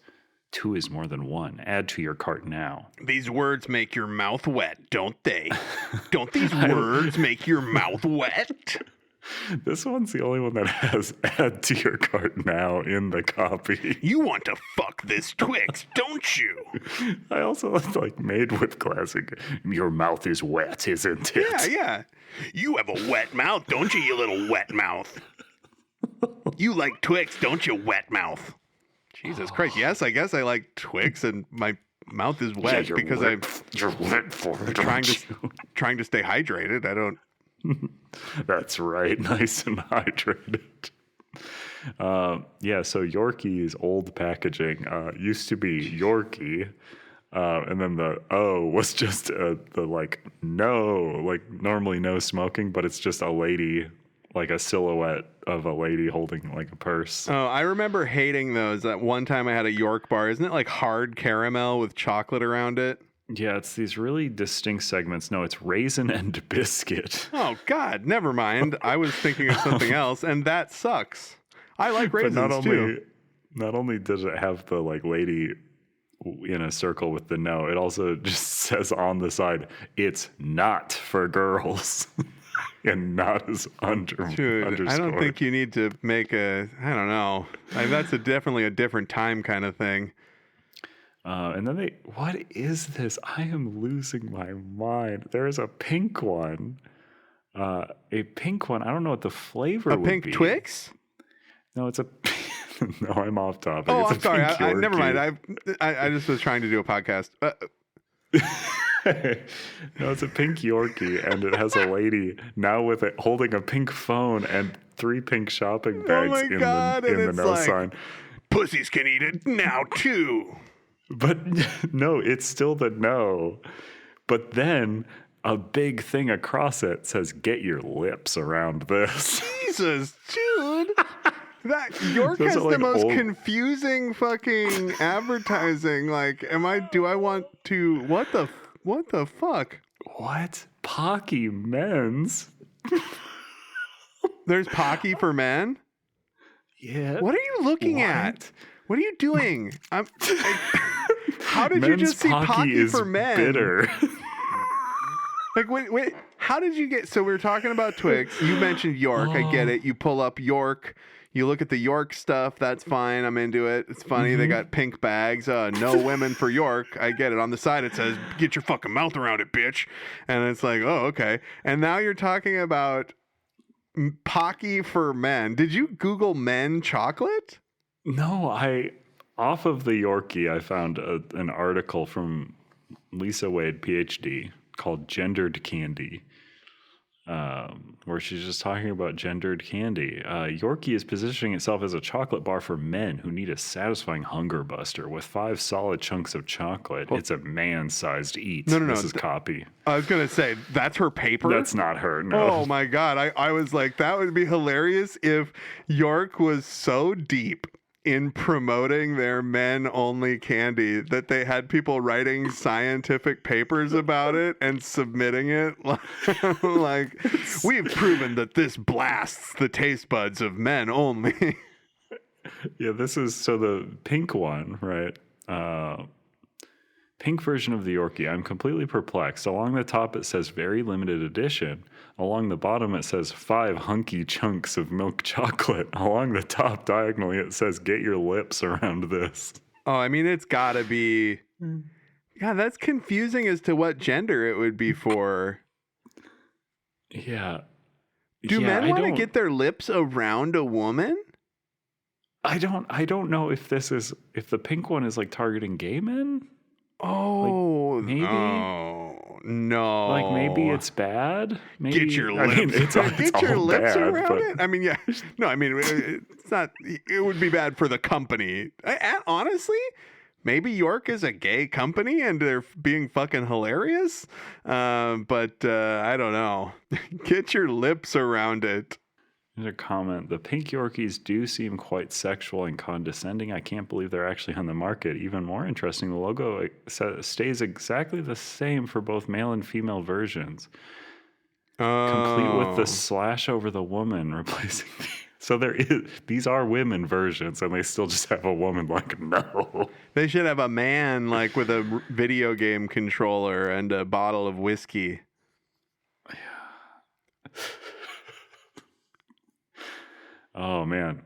Speaker 4: 2 is more than 1. Add to your cart now.
Speaker 5: These words make your mouth wet, don't they? Don't these words make your mouth wet?
Speaker 4: This one's the only one that has add to your cart now in the copy.
Speaker 5: You want to fuck this Twix, don't you?
Speaker 4: I also like made with classic. Your mouth is wet, isn't it?
Speaker 5: Yeah, yeah. You have a wet mouth, don't you, you little wet mouth? You like Twix, don't you, wet mouth? Jesus Christ, yes, I guess I like Twix and my mouth is wet
Speaker 4: you're
Speaker 5: because
Speaker 4: wet. You're wet for it,
Speaker 5: trying
Speaker 4: aren't
Speaker 5: to trying to stay hydrated. I don't.
Speaker 4: That's right, nice and hydrated. Yeah, so Yorkie's old packaging used to be Yorkie, and then the O was just the like no, like normally no smoking, but it's just a lady, like a silhouette of a lady holding like a purse.
Speaker 5: Oh, I remember hating those. That one time I had a York bar. Isn't it like hard caramel with chocolate around it?
Speaker 4: Yeah, it's these really distinct segments. No, it's raisin and biscuit.
Speaker 5: Oh God, never mind. I was thinking of something else, and that sucks. I like raisins too.
Speaker 4: Not only does it have the like lady in a circle with the no, it also just says on the side, it's not for girls. And not as
Speaker 5: Dude,
Speaker 4: underscored.
Speaker 5: I don't think you need to make I don't know. That's definitely a different time kind of thing.
Speaker 4: And then what is this? I am losing my mind. There is a pink one. A pink one. I don't know what the flavor would be.
Speaker 5: A pink Twix?
Speaker 4: No, it's a... No, I'm off topic.
Speaker 5: Oh,
Speaker 4: It's
Speaker 5: I'm sorry.
Speaker 4: pink
Speaker 5: Never mind.
Speaker 4: Yorkie.
Speaker 5: I just was trying to do a podcast.
Speaker 4: No, it's a pink Yorkie, and it has a lady now with it holding a pink phone and 3 pink shopping bags
Speaker 5: my God,
Speaker 4: in
Speaker 5: and
Speaker 4: the
Speaker 5: it's
Speaker 4: no
Speaker 5: like,
Speaker 4: sign.
Speaker 5: Pussies can eat it now too.
Speaker 4: But no, it's still the no. But then a big thing across it says, "Get your lips around this."
Speaker 5: Jesus, dude. That York
Speaker 4: Those
Speaker 5: has
Speaker 4: are
Speaker 5: the
Speaker 4: like
Speaker 5: most
Speaker 4: old-
Speaker 5: confusing fucking advertising. Like, do I want to, what the fuck?
Speaker 4: What? Pocky men's?
Speaker 5: There's Pocky for men?
Speaker 4: Yeah.
Speaker 5: What are you looking at? What are you doing? How did you
Speaker 4: Men's
Speaker 5: just see Pocky
Speaker 4: is
Speaker 5: for men?
Speaker 4: bitter.
Speaker 5: Like, wait, how did you get, so we were talking about Twix. You mentioned York. I get it. You pull up York. You look at the York stuff. That's fine. I'm into it. It's funny. They got pink bags. No women for York. I get it. On the side, it says, "Get your fucking mouth around it, bitch." And it's like, oh, okay. And now you're talking about Pocky for men. Did you Google men chocolate?
Speaker 4: No, off of the Yorkie, I found an article from Lisa Wade, PhD, called Gendered Candy, where she's just talking about gendered candy. Yorkie is positioning itself as a chocolate bar for men who need a satisfying hunger buster. With 5 solid chunks of chocolate, it's a man-sized eat.
Speaker 5: No.
Speaker 4: This is copy.
Speaker 5: I was going to say, that's her paper?
Speaker 4: That's not her, no.
Speaker 5: Oh, my God. I was like, that would be hilarious if York was so deep in promoting their men-only candy that they had people writing scientific papers about it and submitting it. Like, we've proven that this blasts the taste buds of men only.
Speaker 4: Yeah, this is, so the pink one, right? Pink version of the Yorkie. I'm completely perplexed. Along the top, it says very limited edition. Along the bottom, it says 5 hunky chunks of milk chocolate. Along the top, diagonally, it says get your lips around this.
Speaker 5: Oh, I mean, it's got to be... Yeah, that's confusing as to what gender it would be for.
Speaker 4: Yeah.
Speaker 5: Do men want to get their lips around a woman?
Speaker 4: I don't know if the pink one is like targeting gay men.
Speaker 5: Oh,
Speaker 4: like, maybe.
Speaker 5: Oh, no.
Speaker 4: Like maybe it's bad. Maybe,
Speaker 5: get your lips.
Speaker 4: I mean, it's
Speaker 5: get your
Speaker 4: all
Speaker 5: lips
Speaker 4: bad,
Speaker 5: around
Speaker 4: but...
Speaker 5: it. I mean, yeah. No, I mean it's not. It would be bad for the company. Honestly, maybe York is a gay company and they're being fucking hilarious. But I don't know. Get your lips around it.
Speaker 4: There's a comment. The pink Yorkies do seem quite sexual and condescending. I can't believe they're actually on the market. Even more interesting, the logo stays exactly the same for both male and female versions. Complete with the slash over the woman replacing the... So these are women versions, and they still just have a woman. Like, no.
Speaker 5: They should have a man like with a video game controller and a bottle of whiskey.
Speaker 4: Oh man,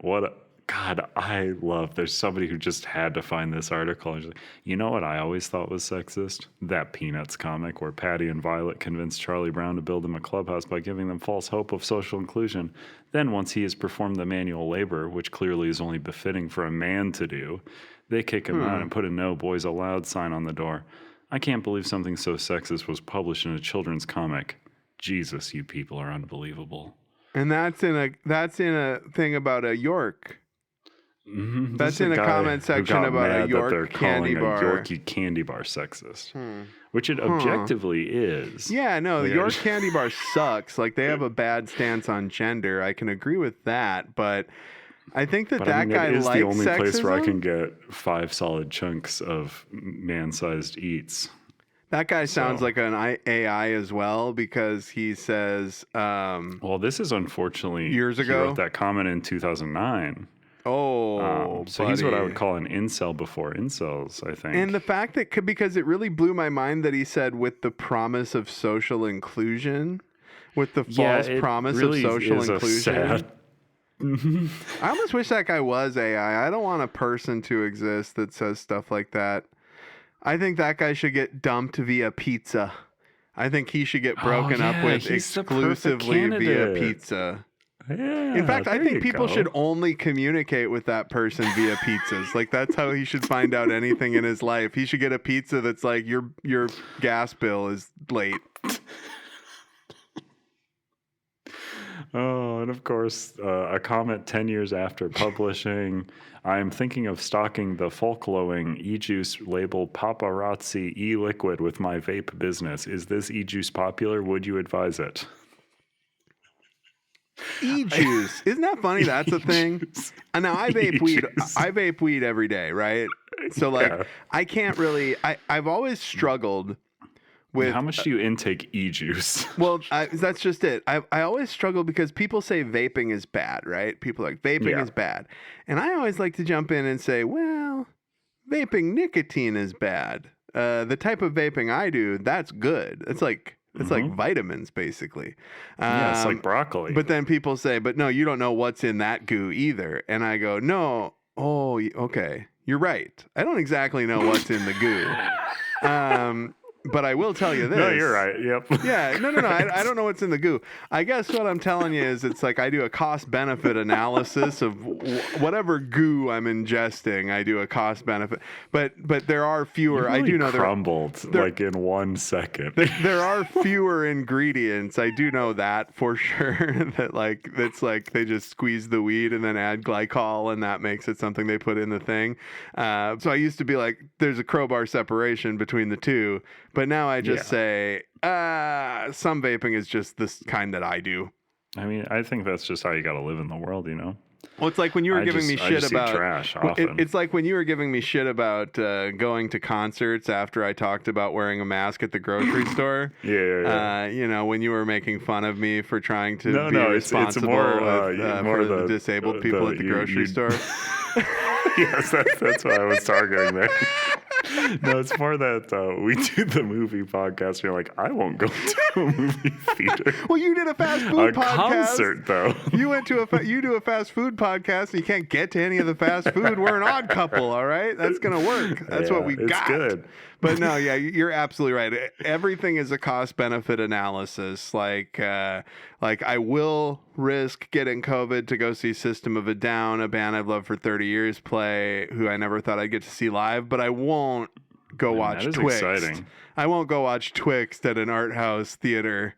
Speaker 4: God, I love, there's somebody who just had to find this article. And like, you know what I always thought was sexist? That Peanuts comic where Patty and Violet convinced Charlie Brown to build them a clubhouse by giving them false hope of social inclusion. Then once he has performed the manual labor, which clearly is only befitting for a man to do, they kick him out and put a no boys allowed sign on the door. I can't believe something so sexist was published in a children's comic. Jesus, you people are unbelievable.
Speaker 5: And that's in a thing about a York.
Speaker 4: Mm-hmm.
Speaker 5: That's in a comment section about a York candy bar.
Speaker 4: Yorkie candy bar sexist, which it objectively is.
Speaker 5: Yeah, no, the York candy bar sucks. Like they have a bad stance on gender. I can agree with that, but I think that guy likes sexism. It is the only place where I can get 5 solid chunks of man-sized eats. That guy sounds like an AI as well because he says...
Speaker 4: well, this is unfortunately...
Speaker 5: Years ago?
Speaker 4: He wrote that comment in 2009.
Speaker 5: Oh,
Speaker 4: so he's what I would call an incel before incels, I think.
Speaker 5: And the fact that... Because it really blew my mind that he said with the promise of social inclusion. With the false promise really of social inclusion. I almost wish that guy was AI. I don't want a person to exist that says stuff like that. I think that guy should get dumped via pizza. I think he should get broken up with exclusively via pizza.
Speaker 4: Yeah,
Speaker 5: in fact, I think people should only communicate with that person via pizzas. Like that's how he should find out anything in his life. He should get a pizza that's like your gas bill is late.
Speaker 4: Oh, and of course, a comment 10 years after publishing, I'm thinking of stocking the folk-glowing e-juice label paparazzi e-liquid with my vape business. Is this e-juice popular? Would you advise it?
Speaker 5: E-juice. Isn't that funny? That's a thing. And now I vape weed. I vape weed every day, right? So like, I can't really, I've always struggled with,
Speaker 4: how much do you intake e-juice?
Speaker 5: Well, that's just it. I always struggle because people say vaping is bad, right? People are like, vaping is bad. And I always like to jump in and say, well, vaping nicotine is bad. The type of vaping I do, that's good. It's like vitamins, basically.
Speaker 4: Yeah, it's like broccoli.
Speaker 5: But then people say, but no, you don't know what's in that goo either. And I go, no. Oh, okay. You're right. I don't exactly know what's in the goo. But I will tell you this.
Speaker 4: No, you're right. Yep.
Speaker 5: Yeah, no. I don't know what's in the goo. I guess what I'm telling you is it's like I do a cost-benefit analysis of whatever goo I'm ingesting. I do a cost-benefit. But there are fewer.
Speaker 4: Really
Speaker 5: I do know
Speaker 4: crumbled like in 1 second.
Speaker 5: there are fewer ingredients. I do know that for sure. That's like they just squeeze the weed and then add glycol, and that makes it something they put in the thing. So I used to be like, there's a crowbar separation between the two. But now I just say, some vaping is just this kind that I do.
Speaker 4: I mean, I think that's just how you got to live in the world, you know?
Speaker 5: Well, it's like when you were giving me shit about
Speaker 4: trash often.
Speaker 5: It's like when you were giving me shit about going to concerts after I talked about wearing a mask at the grocery store.
Speaker 4: Yeah.
Speaker 5: You know, when you were making fun of me for trying to be responsible
Speaker 4: more
Speaker 5: for the disabled people at the grocery store.
Speaker 4: Yes, that's what I was targeting there. No, it's more that we do the movie podcast. And you're like, I won't go to a movie theater.
Speaker 5: Well, you did a fast food podcast.
Speaker 4: Concert, though.
Speaker 5: You went to you do a fast food podcast, and you can't get to any of the fast food. We're an odd couple, all right? That's gonna work. That's what we got.
Speaker 4: It's good.
Speaker 5: But no, yeah, you're absolutely right. Everything is a cost-benefit analysis. Like I will risk getting COVID to go see System of a Down, a band I've loved for 30 years, play, who I never thought I'd get to see live, but I won't go watch Twixt.
Speaker 4: Exciting.
Speaker 5: I won't go watch Twixt at an art house theater.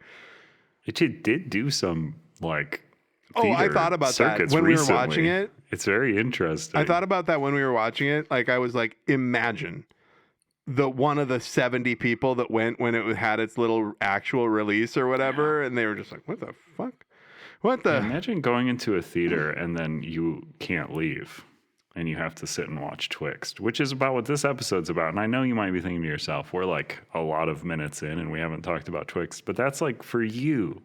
Speaker 4: It did do some, like,
Speaker 5: I thought about that when we were watching it.
Speaker 4: It's very interesting.
Speaker 5: I thought about that when we were watching it. Like, I was like, imagine one of the 70 people that went when it had its little actual release or whatever, and they were just like, what the fuck?
Speaker 4: Imagine going into a theater and then you can't leave and you have to sit and watch Twixt, which is about what this episode's about. And I know you might be thinking to yourself, we're like a lot of minutes in and we haven't talked about Twixt, but that's like for you.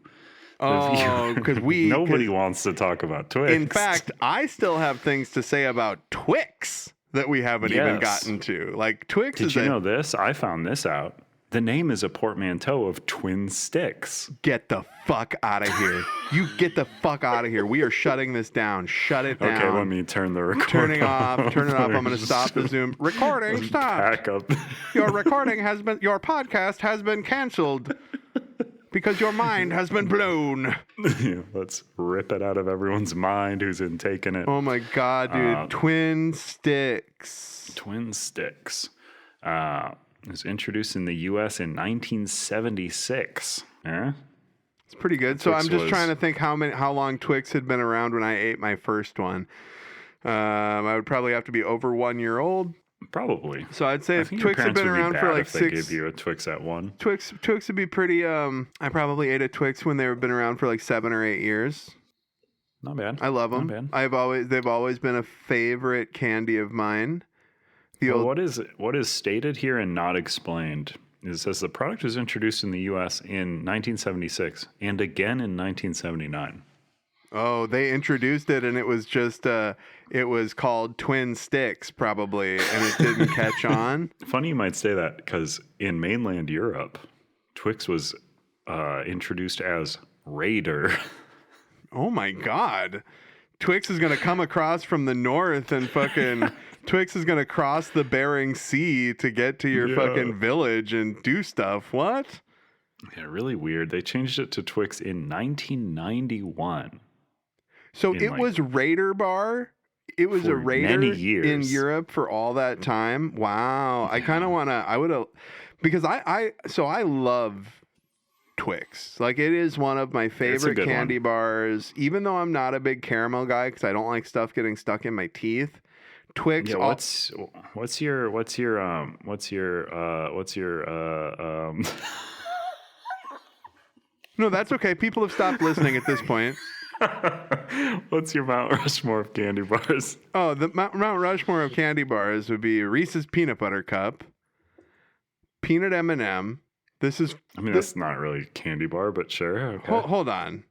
Speaker 5: Oh, because
Speaker 4: nobody wants to talk about Twixt.
Speaker 5: In fact, I still have things to say about Twix that we haven't even gotten to. Like, Twix
Speaker 4: Did you know this? I found this out. The name is a portmanteau of twin sticks.
Speaker 5: Get the fuck out of here. You get the fuck out of here. We are shutting this down. Shut it down.
Speaker 4: Okay, let me turn the recording
Speaker 5: Turn it off. I'm going to stop the Zoom. Recording, stop.
Speaker 4: Back up.
Speaker 5: Your podcast has been canceled because your mind has been blown.
Speaker 4: Let's rip it out of everyone's mind who's taking it.
Speaker 5: Oh my God, dude. Twin sticks.
Speaker 4: Twin sticks. It was introduced in the U.S. in 1976. Yeah?
Speaker 5: It's pretty good. So I'm just trying to think how long Twix had been around when I ate my first one. I would probably have to be over 1 year old.
Speaker 4: Probably.
Speaker 5: So I'd say if Twix had been around for like
Speaker 4: if they gave you a Twix at 1.
Speaker 5: Twix would be pretty. I probably ate a Twix when they've been around for like 7 or 8 years.
Speaker 4: Not bad.
Speaker 5: I love them.
Speaker 4: Not bad.
Speaker 5: They've always been a favorite candy of mine.
Speaker 4: What is stated here and not explained? It says the product was introduced in the U.S. in 1976 and again in 1979.
Speaker 5: Oh, they introduced it and it was just it was called Twin Sticks probably, and it didn't catch on.
Speaker 4: Funny you might say that, because in mainland Europe, Twix was introduced as Raider.
Speaker 5: Oh my God. Twix is going to come across from the north and fucking Twix is going to cross the Bering Sea to get to your fucking village and do stuff. What?
Speaker 4: Yeah, really weird. They changed it to Twix in 1991.
Speaker 5: So it was Raider Bar? It was a Raider
Speaker 4: many years
Speaker 5: in Europe for all that time? Wow. I kind of want to, because I love Twix. Like, it is one of my favorite candy bars, even though I'm not a big caramel guy because I don't like stuff getting stuck in my teeth. Twix.
Speaker 4: Yeah, what's your
Speaker 5: No, that's okay. People have stopped listening at this point.
Speaker 4: What's your Mount Rushmore of candy bars?
Speaker 5: Oh, the Mount Rushmore of candy bars would be Reese's Peanut Butter Cup, Peanut M&M.
Speaker 4: That's not really a candy bar, but sure. Okay.
Speaker 5: Hold on.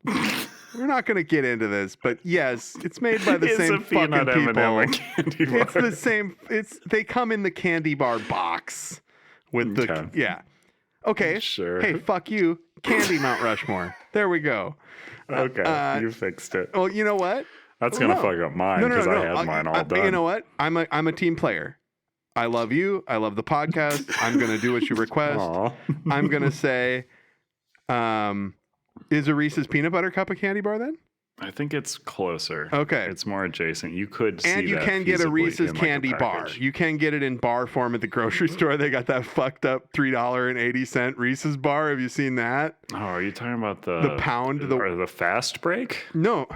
Speaker 5: We're not going to get into this, but yes, it's made by the same fucking people.
Speaker 4: Candy bar.
Speaker 5: It's the same. They come in the candy bar box with the yeah. Okay.
Speaker 4: Sure.
Speaker 5: Hey, fuck you. Candy Mount Rushmore. There we go.
Speaker 4: Okay, you fixed it.
Speaker 5: Well, you know what?
Speaker 4: That's gonna fuck up mine because I had mine all done.
Speaker 5: You know what? I'm a team player. I love you. I love the podcast. I'm going to do what you request.
Speaker 4: Aw.
Speaker 5: I'm going to say, is a Reese's peanut butter cup a candy bar then?
Speaker 4: I think it's closer.
Speaker 5: Okay.
Speaker 4: It's more adjacent. You could see
Speaker 5: And you
Speaker 4: that
Speaker 5: can get a
Speaker 4: feasibly
Speaker 5: Reese's
Speaker 4: in, like, a
Speaker 5: candy bar.
Speaker 4: package.
Speaker 5: You can get it in bar form at the grocery store. They got that fucked up $3.80 Reese's bar. Have you seen that?
Speaker 4: Oh, are you talking about the
Speaker 5: pound,
Speaker 4: or the fast break?
Speaker 5: No.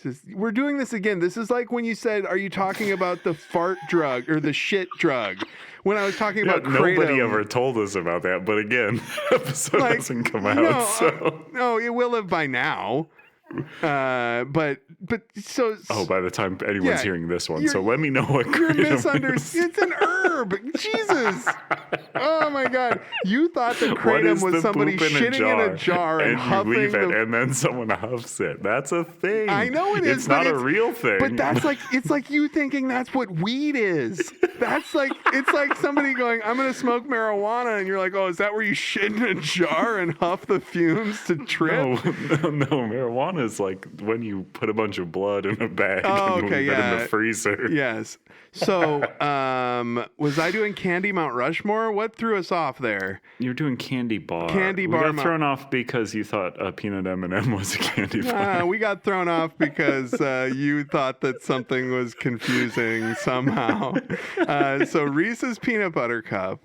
Speaker 5: Jesus. We're doing this again. This is like when you said, are you talking about the fart drug or the shit drug? When I was talking about
Speaker 4: Nobody
Speaker 5: Kratom.
Speaker 4: ever told us about that, but again, the episode
Speaker 5: Like,
Speaker 4: hasn't come out,
Speaker 5: no,
Speaker 4: so.
Speaker 5: no, it will have by now. But so.
Speaker 4: Oh, by the time anyone's
Speaker 5: Yeah,
Speaker 4: hearing this one,
Speaker 5: you're-
Speaker 4: so let me know what
Speaker 5: You're
Speaker 4: kratom
Speaker 5: misunderstanding. It's an herb. Jesus. Oh my God. You thought the
Speaker 4: is. What is
Speaker 5: kratom was
Speaker 4: the
Speaker 5: somebody
Speaker 4: poop
Speaker 5: shitting in a jar and
Speaker 4: you
Speaker 5: huffing
Speaker 4: leave it,
Speaker 5: the.
Speaker 4: and then someone huffs it. That's a thing.
Speaker 5: I know it is,
Speaker 4: It's
Speaker 5: but
Speaker 4: not a real thing.
Speaker 5: But that's like it's like you thinking that's what weed is. That's like it's like somebody going, I'm gonna smoke marijuana, and you're like, oh, is that where you shit in a jar and huff the fumes to trip?
Speaker 4: No, marijuana is like when you put a bunch of blood in a bag
Speaker 5: Oh,
Speaker 4: and
Speaker 5: okay,
Speaker 4: leave it in
Speaker 5: yeah.
Speaker 4: the freezer.
Speaker 5: Yes. So, was I doing Candy Mount Rushmore? What threw us off there?
Speaker 4: You're doing candy bar.
Speaker 5: Candy
Speaker 4: we
Speaker 5: bar
Speaker 4: got thrown off because you thought a peanut M&M was a candy bar.
Speaker 5: We got thrown off because you thought that something was confusing somehow. So Reese's Peanut Butter Cup,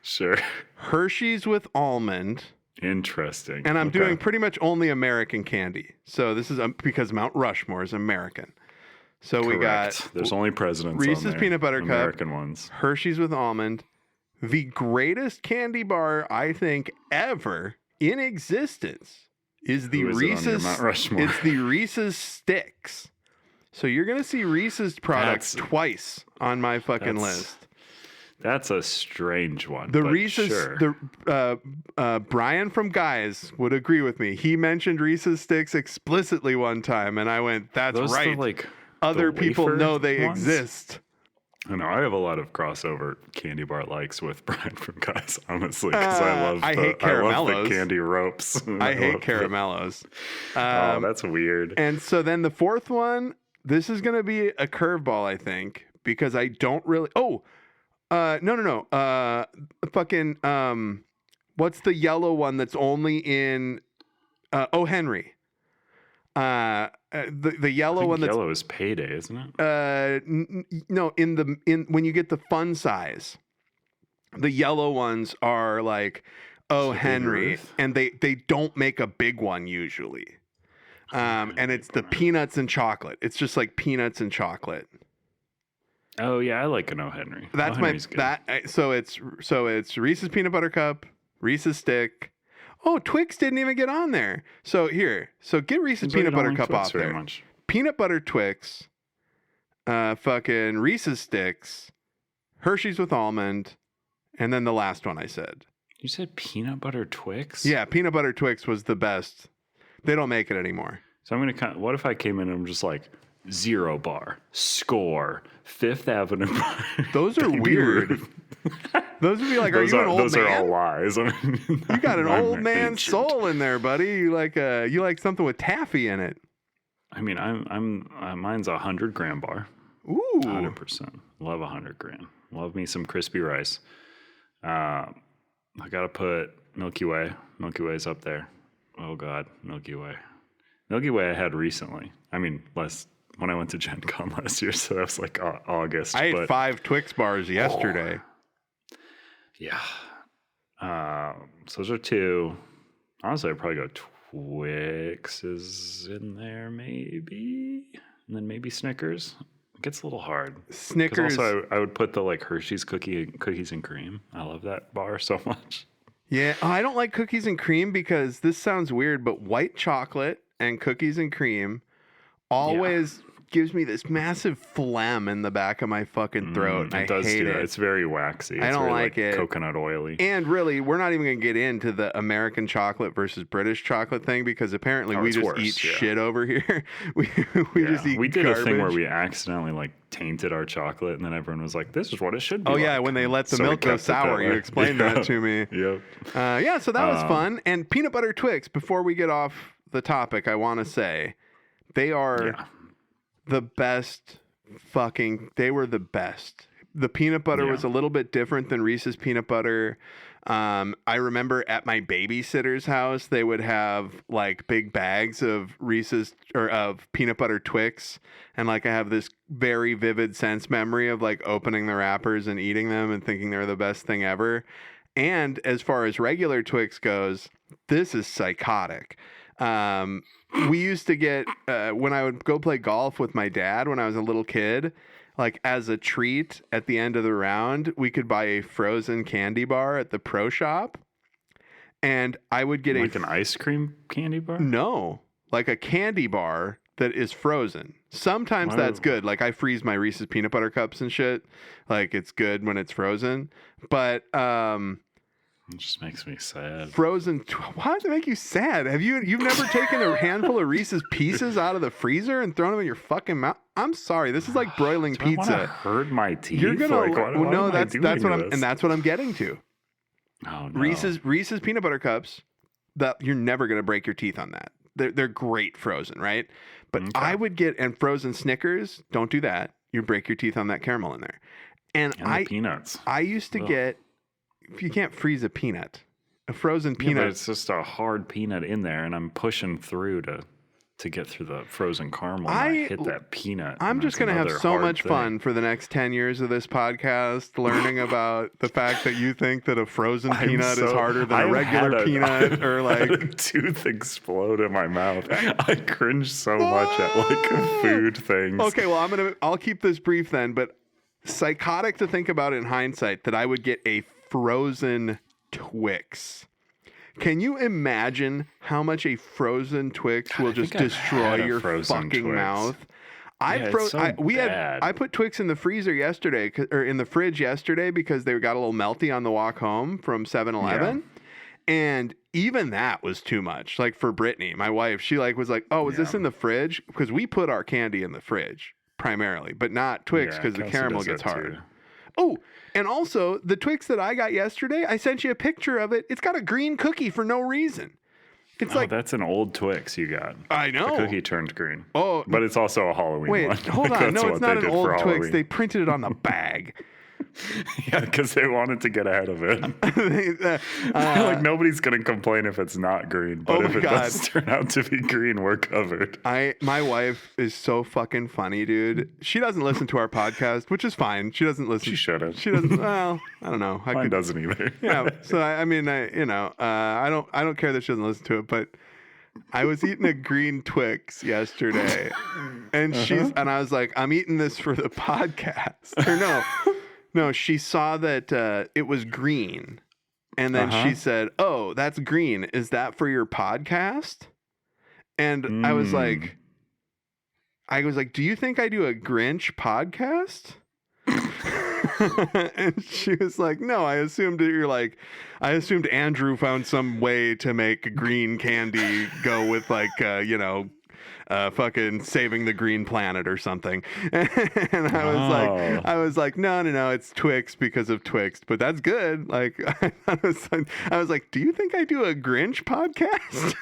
Speaker 4: Sure.
Speaker 5: Hershey's with almond,
Speaker 4: Interesting.
Speaker 5: and I'm
Speaker 4: Okay.
Speaker 5: doing pretty much only American candy. So this is because Mount Rushmore is American. So we got
Speaker 4: Correct. There's only presidents
Speaker 5: Reese's
Speaker 4: on there.
Speaker 5: Peanut Butter Cup.
Speaker 4: American ones.
Speaker 5: Hershey's with almond, the greatest candy bar I think ever in existence is the
Speaker 4: Who is it on your
Speaker 5: Reese's.
Speaker 4: Mount Rushmore?
Speaker 5: It's the Reese's Sticks. So you're gonna see Reese's products twice on my fucking list.
Speaker 4: That's a strange one.
Speaker 5: The
Speaker 4: but
Speaker 5: Reese's,
Speaker 4: sure.
Speaker 5: Brian from Guys would agree with me. He mentioned Reese's Sticks explicitly one time, and I went, "That's
Speaker 4: Those
Speaker 5: right."
Speaker 4: the, like
Speaker 5: Other
Speaker 4: the
Speaker 5: people
Speaker 4: wafer
Speaker 5: know they
Speaker 4: ones?
Speaker 5: exist.
Speaker 4: I know. I have a lot of crossover candy bar likes with Brian from Guys, honestly, because I love
Speaker 5: I hate
Speaker 4: I love
Speaker 5: caramellos.
Speaker 4: the candy ropes.
Speaker 5: I hate
Speaker 4: love
Speaker 5: caramellos.
Speaker 4: Oh, that's weird.
Speaker 5: And so then the fourth one, this is going to be a curveball, I think, because I don't really. Oh, no. Fucking, what's the yellow one that's only in O. Henry? The yellow one that's
Speaker 4: yellow is Payday, isn't it?
Speaker 5: no, in when you get the fun size, the yellow ones are like O.
Speaker 4: Baby
Speaker 5: Henry,
Speaker 4: Ruth?
Speaker 5: and they don't make a big one usually. And it's the peanuts and chocolate. It's just like peanuts and chocolate.
Speaker 4: Oh yeah, I like an O. Henry.
Speaker 5: That's
Speaker 4: O. Henry's good.
Speaker 5: so it's Reese's Peanut Butter Cup, Reese's Stick. Oh, Twix didn't even get on there. So get Reese's
Speaker 4: But I
Speaker 5: Peanut
Speaker 4: don't
Speaker 5: Butter
Speaker 4: like
Speaker 5: Cup
Speaker 4: Twix
Speaker 5: off
Speaker 4: very
Speaker 5: there.
Speaker 4: much.
Speaker 5: Peanut butter Twix, fucking Reese's Sticks, Hershey's with almond, and then the last one I said.
Speaker 4: You said peanut butter Twix?
Speaker 5: Yeah, peanut butter Twix was the best. They don't make it anymore.
Speaker 4: So I'm gonna. What if I came in and I'm just like 0 bar, score, Fifth Avenue bar.
Speaker 5: Those are
Speaker 4: Baby
Speaker 5: weird.
Speaker 4: Ruth.
Speaker 5: Those would be like, are you an old
Speaker 4: those
Speaker 5: man?
Speaker 4: are all lies. I mean,
Speaker 5: You got an
Speaker 4: I'm
Speaker 5: old man
Speaker 4: ancient.
Speaker 5: soul in there, buddy. You like something with taffy in it.
Speaker 4: I mean, mine's a 100-gram bar.
Speaker 5: Ooh.
Speaker 4: 100%. Love 100-gram. Love me some crispy rice. I gotta put Milky Way. Milky Way's up there. Oh God, Milky Way. Milky Way I had recently. I mean, when I went to Gen Con last year, so that was like August.
Speaker 5: I ate
Speaker 4: but
Speaker 5: 5 Twix bars yesterday.
Speaker 4: yeah. So those are 2. Honestly, I'd probably go Twix is in there, maybe, and then maybe Snickers. It gets a little hard. 'Cause
Speaker 5: Snickers.
Speaker 4: also, I would put the like Hershey's cookies and cream. I love that bar so much.
Speaker 5: Yeah. Oh, I don't like cookies and cream because this sounds weird, but white chocolate and cookies and cream always gives me this massive phlegm in the back of my fucking throat. And
Speaker 4: It does
Speaker 5: I hate
Speaker 4: do
Speaker 5: it.
Speaker 4: that. It's very waxy. It's
Speaker 5: I don't
Speaker 4: very,
Speaker 5: like it.
Speaker 4: Coconut oily.
Speaker 5: And really, we're not even going to get into the American chocolate versus British chocolate thing because apparently we
Speaker 4: it's
Speaker 5: just
Speaker 4: worse,
Speaker 5: eat
Speaker 4: yeah.
Speaker 5: shit over here. we just eat
Speaker 4: We did
Speaker 5: garbage.
Speaker 4: a thing where we accidentally like tainted our chocolate, and then everyone was like, "This is what it should be."
Speaker 5: Oh yeah,
Speaker 4: like."
Speaker 5: when they let the
Speaker 4: So we
Speaker 5: milk go
Speaker 4: kept it that
Speaker 5: sour, you
Speaker 4: way.
Speaker 5: explained
Speaker 4: Yeah.
Speaker 5: that to me.
Speaker 4: Yep.
Speaker 5: Yeah, so that was fun. And peanut butter Twix. Before we get off the topic, I want to say they are
Speaker 4: Yeah.
Speaker 5: the best. They were the best. The peanut butter
Speaker 4: Yeah.
Speaker 5: was a little bit different than Reese's peanut butter. I remember at my babysitter's house, they would have like big bags of Reese's or of peanut butter Twix. And like I have this very vivid sense memory of like opening the wrappers and eating them and thinking they're the best thing ever. And as far as regular Twix goes, this is psychotic. We used to get, when I would go play golf with my dad when I was a little kid, like as a treat at the end of the round, we could buy a frozen candy bar at the pro shop. And I would get
Speaker 4: like an ice cream candy bar?
Speaker 5: No, like a candy bar that is frozen. Sometimes that's good. Like I freeze my Reese's peanut butter cups and shit. Like it's good when it's frozen. But
Speaker 4: it just makes me sad.
Speaker 5: Frozen. Why does it make you sad? You've never taken a handful of Reese's Pieces out of the freezer and thrown them in your fucking mouth? I'm sorry. This is like broiling
Speaker 4: Do I
Speaker 5: pizza.
Speaker 4: wanna hurt my teeth.
Speaker 5: You're gonna.
Speaker 4: Like, what
Speaker 5: no,
Speaker 4: am I
Speaker 5: that's
Speaker 4: doing
Speaker 5: what
Speaker 4: to this?
Speaker 5: that's what I'm getting to.
Speaker 4: Oh, no.
Speaker 5: Reese's peanut butter cups. That you're never gonna break your teeth on that. They're great frozen, right? But
Speaker 4: Okay.
Speaker 5: I would get and frozen Snickers. Don't do that. You break your teeth on that caramel in there. And
Speaker 4: the peanuts.
Speaker 5: I used to get. If you can't freeze a peanut. A frozen
Speaker 4: Yeah,
Speaker 5: peanut.
Speaker 4: but it's just a hard peanut in there, and I'm pushing through to get through the frozen caramel. And I hit that peanut.
Speaker 5: I'm
Speaker 4: and
Speaker 5: just
Speaker 4: that's
Speaker 5: going to have
Speaker 4: another
Speaker 5: so
Speaker 4: hard
Speaker 5: much
Speaker 4: thing.
Speaker 5: fun for the next 10 years of this podcast, learning about the fact that you think that a frozen peanut is harder than a
Speaker 4: I've
Speaker 5: regular
Speaker 4: had
Speaker 5: peanut, or
Speaker 4: I had
Speaker 5: like
Speaker 4: a tooth explode in my mouth. I cringe so much at like food things.
Speaker 5: Okay, well, I'll keep this brief then, but psychotic to think about in hindsight that I would get a frozen Twix. Can you imagine how much a frozen Twix will just
Speaker 4: think I've
Speaker 5: destroy
Speaker 4: had a
Speaker 5: your
Speaker 4: frozen
Speaker 5: fucking
Speaker 4: Twix.
Speaker 5: mouth?
Speaker 4: It's so bad.
Speaker 5: I put Twix in the freezer yesterday, or in the fridge yesterday, because they got a little melty on the walk home from 7-Eleven. And even that was too much. Like for Brittany, my wife, she like was like, "Oh, was this in the fridge?" Because we put our candy in the fridge primarily, but not Twix because the
Speaker 4: Kelsey
Speaker 5: caramel
Speaker 4: does
Speaker 5: gets
Speaker 4: that
Speaker 5: hard.
Speaker 4: too.
Speaker 5: Oh, and also the Twix that I got yesterday, I sent you a picture of it. It's got a green cookie for no reason. It's like,
Speaker 4: that's an old Twix you got.
Speaker 5: I know.
Speaker 4: The cookie turned green.
Speaker 5: Oh,
Speaker 4: But it's also a Halloween
Speaker 5: wait,
Speaker 4: one.
Speaker 5: hold
Speaker 4: Like,
Speaker 5: on.
Speaker 4: that's
Speaker 5: No,
Speaker 4: what
Speaker 5: it's
Speaker 4: they
Speaker 5: not an
Speaker 4: did
Speaker 5: old
Speaker 4: for
Speaker 5: Twix.
Speaker 4: Halloween.
Speaker 5: They printed it on the bag.
Speaker 4: Yeah, because they wanted to get ahead of it. Like nobody's gonna complain if it's not green, but
Speaker 5: Oh
Speaker 4: if
Speaker 5: my
Speaker 4: it
Speaker 5: God.
Speaker 4: does turn out to be green, we're covered.
Speaker 5: My wife is so fucking funny, dude. She doesn't listen to our podcast, which is fine. She doesn't listen.
Speaker 4: She shouldn't.
Speaker 5: She doesn't. Well, I don't know.
Speaker 4: Mine doesn't either.
Speaker 5: Yeah. So I don't care that she doesn't listen to it, but I was eating a green Twix yesterday, and I was like, I'm eating this for the podcast. Or no, she saw that it was green, and then she said, "Oh, that's green. Is that for your podcast?" And I was like, "Do you think I do a Grinch podcast?" And she was like, "No, I assumed Andrew found some way to make green candy go with like, fucking saving the green planet or something." And I was like, no, it's Twix because of Twixt, but that's good. Like, I was like, do you think I do a Grinch podcast?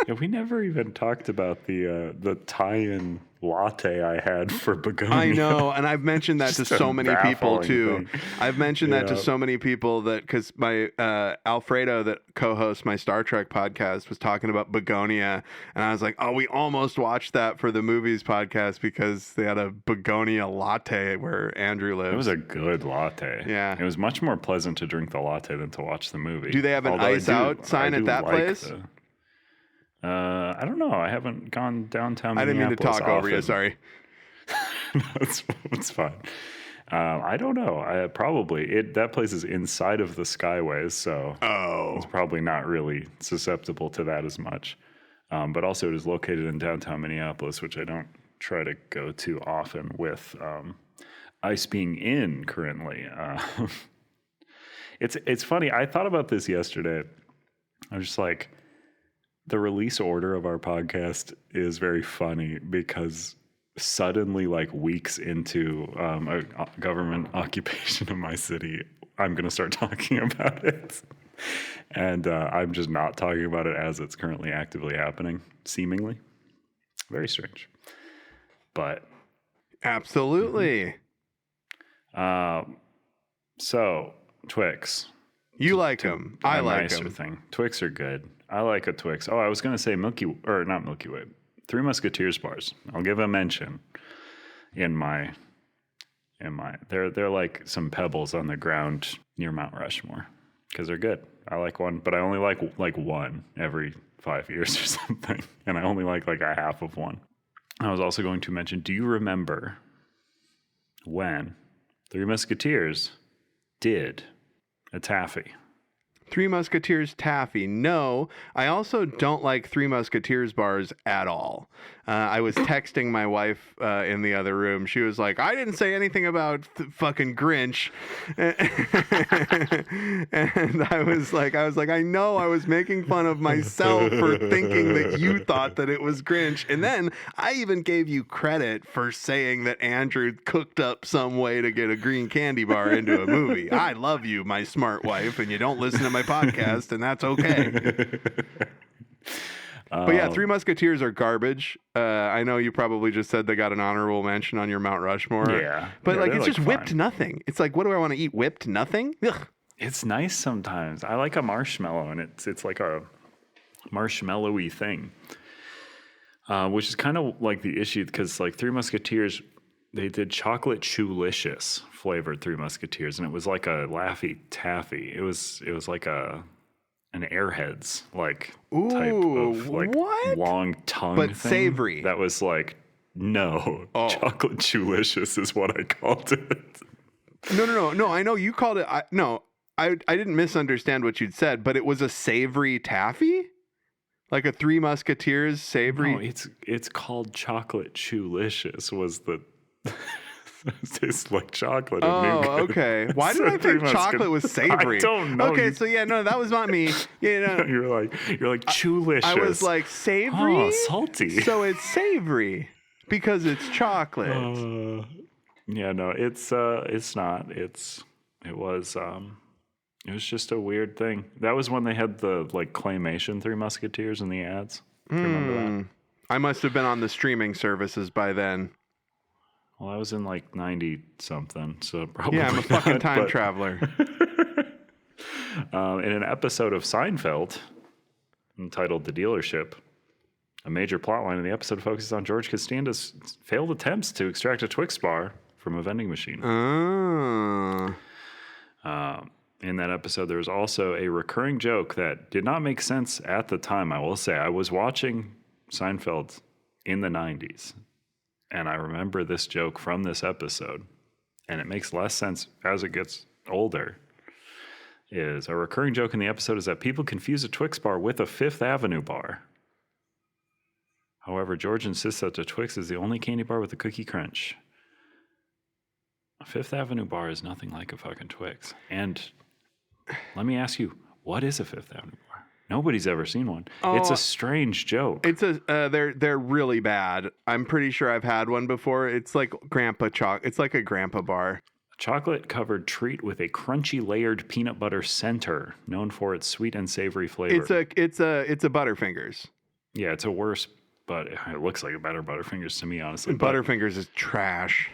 Speaker 4: Yeah, we never even talked about the tie-in latte I had for begonia.
Speaker 5: I know, and I've mentioned that to
Speaker 4: Just a
Speaker 5: so many people
Speaker 4: baffling
Speaker 5: too.
Speaker 4: thing.
Speaker 5: I've mentioned that to
Speaker 4: Yeah.
Speaker 5: so many people that because my Alfredo that co-hosts my Star Trek podcast was talking about begonia, and I was like, oh, we almost watched that for the movies podcast because they had a begonia latte where Andrew lives.
Speaker 4: It was a good latte.
Speaker 5: Yeah.
Speaker 4: It was much more pleasant to drink the latte than to watch the movie.
Speaker 5: Do they have an
Speaker 4: Although I
Speaker 5: ice
Speaker 4: do-
Speaker 5: out sign
Speaker 4: I
Speaker 5: at
Speaker 4: do
Speaker 5: that
Speaker 4: like
Speaker 5: place?
Speaker 4: I don't know. I haven't gone downtown.
Speaker 5: I didn't mean to talk over you.
Speaker 4: often.
Speaker 5: Sorry.
Speaker 4: No, it's fine. I don't know. That place is inside of the Skyways, so it's probably not really susceptible to that as much. But also, it is located in downtown Minneapolis, which I don't try to go too often with ice being in currently. It's funny. I thought about this yesterday. I was just like, the release order of our podcast is very funny because suddenly, like weeks into a government occupation of my city, I'm going to start talking about it. And I'm just not talking about it as it's currently actively happening, seemingly. Very strange. But
Speaker 5: Absolutely.
Speaker 4: So Twix.
Speaker 5: You like them. I
Speaker 4: A
Speaker 5: like
Speaker 4: nicer
Speaker 5: them.
Speaker 4: thing. Twix are good. I like a Twix. Oh, I was going to say not Milky Way. Three Musketeers bars. I'll give a mention in my. They're like some pebbles on the ground near Mount Rushmore because they're good. I like one, but I only like one every 5 years or something, and I only like a half of one. I was also going to mention, do you remember when Three Musketeers did a taffy?
Speaker 5: Three Musketeers taffy. No, I also don't like Three Musketeers bars at all. I was texting my wife in the other room. She was like, I didn't say anything about fucking Grinch. And I was like, I know I was making fun of myself for thinking that you thought that it was Grinch. And then I even gave you credit for saying that Andrew cooked up some way to get a green candy bar into a movie. I love you, my smart wife, and you don't listen to my podcast, and that's okay. But yeah, Three Musketeers are garbage. I know you probably just said they got an honorable mention on your Mount Rushmore.
Speaker 4: Yeah.
Speaker 5: But
Speaker 4: Yeah,
Speaker 5: like,
Speaker 4: they're,
Speaker 5: it's just
Speaker 4: fine.
Speaker 5: whipped nothing. It's like, what do I want to eat? Whipped nothing? Ugh.
Speaker 4: It's nice sometimes. I like a marshmallow, and it's like a marshmallowy thing, which is kind of like the issue because like Three Musketeers, they did chocolate chewlicious flavored Three Musketeers, and it was like a Laffy Taffy. It was like an Airheads like type of like
Speaker 5: what?
Speaker 4: long tongue,
Speaker 5: But
Speaker 4: thing
Speaker 5: savory.
Speaker 4: That was like chocolate chewlicious is what I called it.
Speaker 5: No. I know you called it. I didn't misunderstand what you'd said, but it was a savory taffy, like a Three Musketeers savory.
Speaker 4: No, it's called chocolate chewlicious. Was the it tastes like chocolate. And
Speaker 5: Oh,
Speaker 4: nougat.
Speaker 5: okay. Why did I
Speaker 4: Three
Speaker 5: think chocolate was savory?
Speaker 4: I don't know.
Speaker 5: Okay, so yeah, no, that was not me. Yeah, no.
Speaker 4: You're like chewlicious.
Speaker 5: I was like savory.
Speaker 4: Oh, salty.
Speaker 5: So it's savory because it's chocolate.
Speaker 4: Yeah, no, it's not. It was just a weird thing. That was when they had the like claymation Three Musketeers in the ads. Do you remember that?
Speaker 5: I must have been on the streaming services by then.
Speaker 4: Well, I was in like 90 something, so probably.
Speaker 5: Yeah, I'm a fucking
Speaker 4: not,
Speaker 5: time
Speaker 4: but,
Speaker 5: traveler.
Speaker 4: In an episode of Seinfeld entitled "The Dealership," a major plotline in the episode focuses on George Costanza's failed attempts to extract a Twix bar from a vending machine.
Speaker 5: Oh.
Speaker 4: In that episode, there was also a recurring joke that did not make sense at the time. I will say, I was watching Seinfeld in the 90s, and I remember this joke from this episode, and it makes less sense as it gets older. Is a recurring joke in the episode is that people confuse a Twix bar with a Fifth Avenue bar. However, George insists that the Twix is the only candy bar with a cookie crunch. A Fifth Avenue bar is nothing like a fucking Twix. And let me ask you, what is a Fifth Avenue bar? Nobody's ever seen one. It's a strange joke.
Speaker 5: It's they're really bad. I'm pretty sure I've had one before. It's like It's like a grandpa bar.
Speaker 4: Chocolate-covered treat with a crunchy layered peanut butter center, known for its sweet and savory flavor.
Speaker 5: It's a Butterfingers.
Speaker 4: Yeah, it's a worse, but it looks like a better Butterfingers to me, honestly.
Speaker 5: Butterfingers is trash.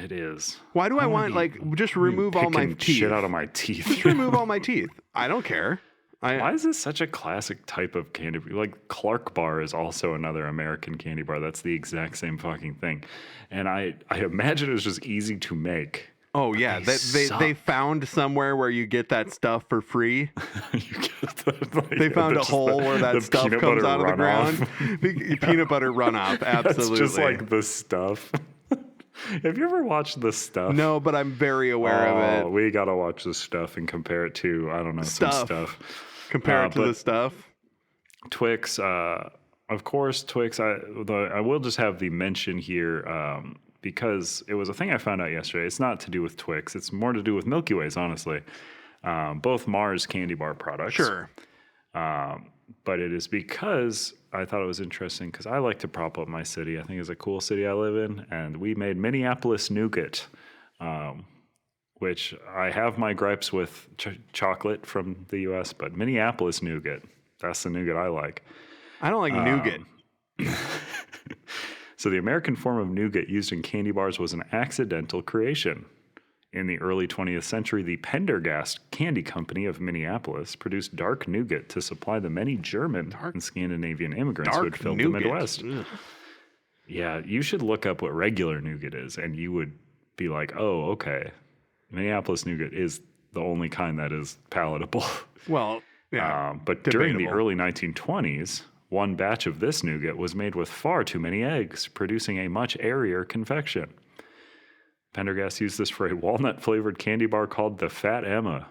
Speaker 4: It is.
Speaker 5: Why do I want just remove all my
Speaker 4: Picking
Speaker 5: teeth?
Speaker 4: shit out of my teeth.
Speaker 5: Just remove all my teeth. I don't care.
Speaker 4: Why is this such a classic type of candy bar? Like Clark Bar is also another American candy bar. That's the exact same fucking thing. And I imagine it was just easy to make.
Speaker 5: Oh yeah, they found somewhere where you get that stuff for free. They found a hole where that stuff comes out of the ground. Peanut butter runoff, absolutely.
Speaker 4: That's just like the stuff. Have you ever watched The Stuff?
Speaker 5: No, but I'm very aware of it.
Speaker 4: We gotta watch The Stuff and compare it to some stuff.
Speaker 5: Compare it to the stuff.
Speaker 4: Twix, of course, Twix. I will just have the mention here because it was a thing I found out yesterday. It's not to do with Twix. It's more to do with Milky Ways, honestly. Both Mars candy bar products.
Speaker 5: Sure.
Speaker 4: But it is because I thought it was interesting because I like to prop up my city. I think it's a cool city I live in. And we made Minneapolis nougat, which I have my gripes with chocolate from the U.S., but Minneapolis nougat, that's the nougat I like.
Speaker 5: I don't like nougat.
Speaker 4: So the American form of nougat used in candy bars was an accidental creation. In the early 20th century, the Pendergast Candy Company of Minneapolis produced dark nougat to supply the many German and Scandinavian immigrants who had filled the Midwest.
Speaker 5: Ugh.
Speaker 4: Yeah, you should look up what regular nougat is, and you would be like, oh, okay. Minneapolis nougat is the only kind that is palatable.
Speaker 5: Well, yeah.
Speaker 4: But during the early 1920s, one batch of this nougat was made with far too many eggs, producing a much airier confection. Pendergast used this for a walnut-flavored candy bar called the Fat Emma.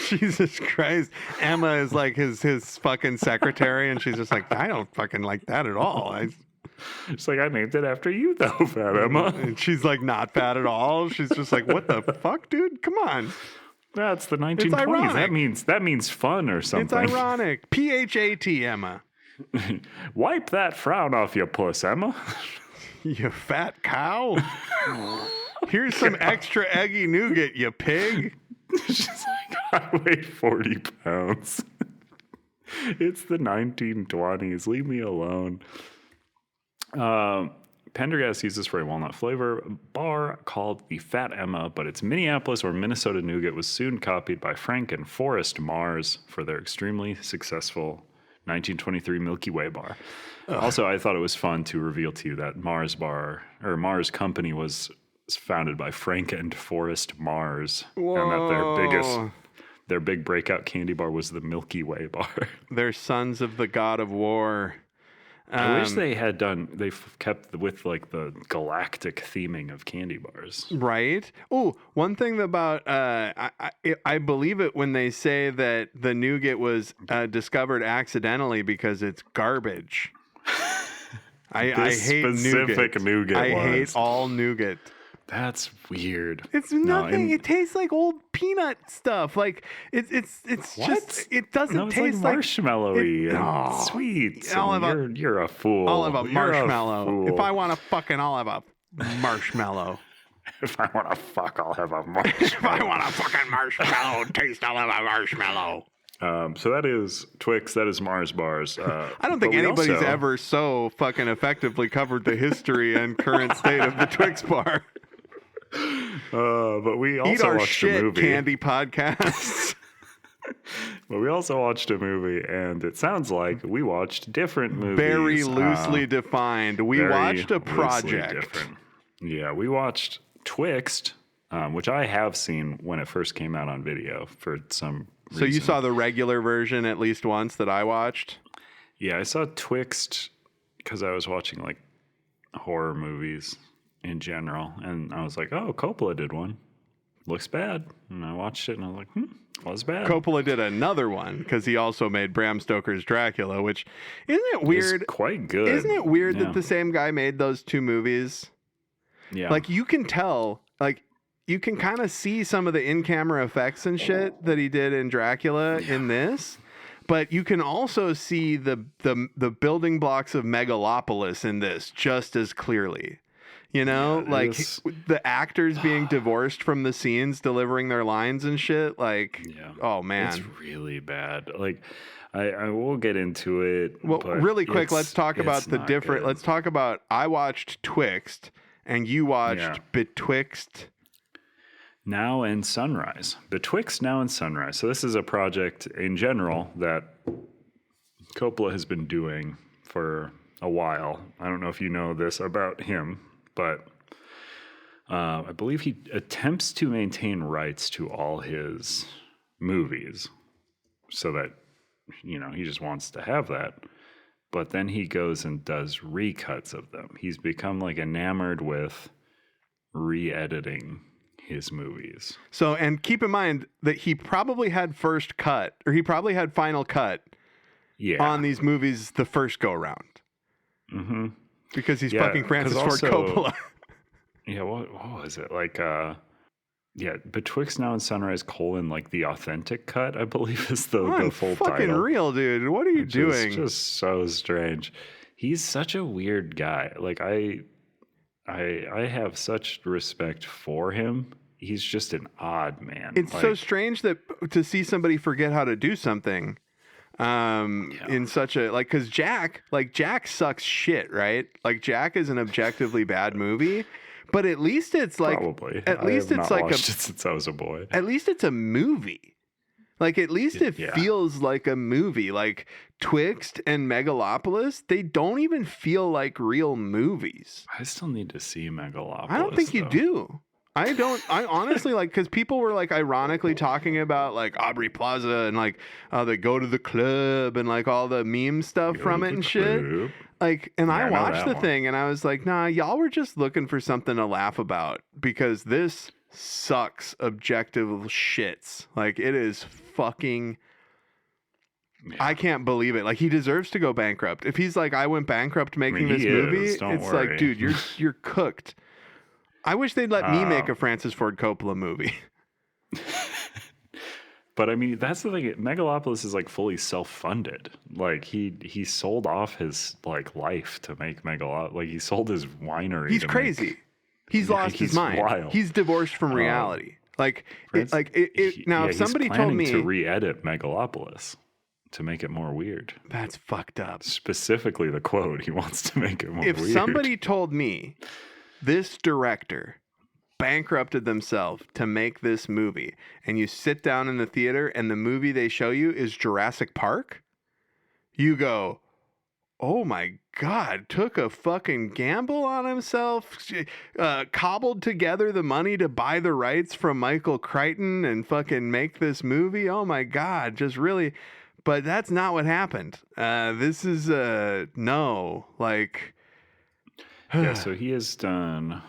Speaker 5: Jesus Christ. Emma is like his fucking secretary, and she's just like, I don't fucking like that at all.
Speaker 4: It's like, I named it after you, though, Fat Emma.
Speaker 5: And she's like, not fat at all. She's just like, what the fuck, dude? Come on.
Speaker 4: That's the 1920s. That means fun or something.
Speaker 5: It's ironic. P-H-A-T, Emma.
Speaker 4: Wipe that frown off your puss, Emma.
Speaker 5: You fat cow. Here's some extra eggy nougat, you pig.
Speaker 4: She's like, I weigh 40 pounds. It's the 1920s. Leave me alone. Pendergast uses for a walnut flavor bar called the Fat Emma, but its Minneapolis or Minnesota nougat was soon copied by Frank and Forrest Mars for their extremely successful 1923 Milky Way bar. Also, I thought it was fun to reveal to you that Mars Company was founded by Frank and Forrest Mars.
Speaker 5: Whoa.
Speaker 4: And that their big breakout candy bar was the Milky Way bar.
Speaker 5: They're sons of the god of war.
Speaker 4: I wish they've kept with like the galactic theming of candy bars.
Speaker 5: Right. Oh, one thing about, I believe it when they say that the nougat was discovered accidentally because it's garbage. I hate nougat. I hate all nougat.
Speaker 4: That's weird.
Speaker 5: It's nothing. It tastes like old peanut stuff. Like it's
Speaker 4: what?
Speaker 5: just it doesn't taste
Speaker 4: like marshmallowy and sweet. You're a fool.
Speaker 5: I'll have a marshmallow. If I want to fucking, I'll have a marshmallow.
Speaker 4: If I want to fuck, I'll have a marshmallow.
Speaker 5: If I want a fucking marshmallow taste, I'll have a marshmallow.
Speaker 4: So that is Twix. That is Mars bars.
Speaker 5: I don't think anybody's ever so fucking effectively covered the history and current state of the Twix bar.
Speaker 4: But we also
Speaker 5: Eat our
Speaker 4: watched
Speaker 5: shit,
Speaker 4: a movie.
Speaker 5: Candy podcasts.
Speaker 4: But we also watched a movie, and it sounds like we watched different movies.
Speaker 5: Very loosely defined. We watched a project.
Speaker 4: Yeah, we watched Twixt, which I have seen when it first came out on video for some reason.
Speaker 5: So you saw the regular version at least once that I watched?
Speaker 4: Yeah, I saw Twixt because I was watching like horror movies in general, and I was like, oh, Coppola did one. Looks bad. And I watched it, and I was like, was bad.
Speaker 5: Coppola did another one because he also made Bram Stoker's Dracula, which, isn't it weird?
Speaker 4: It's quite good.
Speaker 5: Isn't it weird that the same guy made those two movies?
Speaker 4: Yeah.
Speaker 5: Like, you can tell, like, you can kind of see some of the in-camera effects and shit that he did in Dracula in this, but you can also see the building blocks of Megalopolis in this just as clearly. You know, like the actors being divorced from the scenes, delivering their lines and shit. Like, oh man,
Speaker 4: it's really bad. Like, I will get into it.
Speaker 5: Well, really quick, let's talk about the different.
Speaker 4: Good.
Speaker 5: Let's talk about. I watched Twixt, and you watched Betwixt.
Speaker 4: Now and Sunrise. Betwixt Now and Sunrise. So this is a project in general that Coppola has been doing for a while. I don't know if you know this about him, but I believe he attempts to maintain rights to all his movies so that, you know, he just wants to have that. But then he goes and does recuts of them. He's become like enamored with re-editing his movies.
Speaker 5: So, and keep in mind that he probably had first cut, or he probably had final cut on these movies the first go round. Mm-hmm. Because he's fucking Francis Ford Coppola.
Speaker 4: Yeah, what was it? Like, Betwixt Now and Sunrise, like the authentic cut, I believe is the full title.
Speaker 5: Fucking real, dude. What are you doing?
Speaker 4: It's just so strange. He's such a weird guy. Like, I have such respect for him. He's just an odd man.
Speaker 5: It's so strange that to see somebody forget how to do something in such a, like, because Jack sucks shit, right? Like, Jack is an objectively bad movie, But at least it's like
Speaker 4: Probably.
Speaker 5: At least
Speaker 4: I have
Speaker 5: it's
Speaker 4: not
Speaker 5: like
Speaker 4: watched it since I was a boy.
Speaker 5: At least it's a movie. Like at least it
Speaker 4: Yeah.
Speaker 5: feels like a movie. Like Twixt and Megalopolis, they don't even feel like real movies.
Speaker 4: I still need to see Megalopolis.
Speaker 5: I don't think you
Speaker 4: though.
Speaker 5: do. I honestly like, because people were like ironically talking about like Aubrey Plaza and like they go to the club and like all the meme stuff from it and shit.
Speaker 4: Club.
Speaker 5: Like, and
Speaker 4: Yeah,
Speaker 5: I
Speaker 4: I know
Speaker 5: watched
Speaker 4: that
Speaker 5: the
Speaker 4: one.
Speaker 5: thing and I was like, nah, y'all were just looking for something to laugh about because this sucks objective shits. Like, it is fucking.
Speaker 4: Yeah.
Speaker 5: I can't believe it. Like, he deserves to go bankrupt. If he's like, I went bankrupt making
Speaker 4: he
Speaker 5: this movie,
Speaker 4: is, don't
Speaker 5: it's
Speaker 4: worry.
Speaker 5: like, dude, you're cooked. I wish they'd let me make a Francis Ford Coppola movie.
Speaker 4: But I mean, that's the thing. Megalopolis is like fully self-funded. Like he sold off his like life to make Megalopolis. Like he sold his winery.
Speaker 5: He's
Speaker 4: to
Speaker 5: crazy.
Speaker 4: Make,
Speaker 5: He's lost his
Speaker 4: he's
Speaker 5: mind.
Speaker 4: wild.
Speaker 5: He's divorced from reality. Like, now if
Speaker 4: he's
Speaker 5: somebody told
Speaker 4: planning
Speaker 5: me
Speaker 4: to re-edit Megalopolis to make it more weird.
Speaker 5: that's fucked up.
Speaker 4: Specifically, the quote he wants to make it more
Speaker 5: If
Speaker 4: weird.
Speaker 5: somebody told me this director bankrupted themselves to make this movie, and you sit down in the theater and the movie they show you is Jurassic Park, you go, oh my God, took a fucking gamble on himself, cobbled together the money to buy the rights from Michael Crichton and fucking make this movie. Oh my God, just really. But that's not what happened. This is no, like.
Speaker 4: Yeah, so he has done.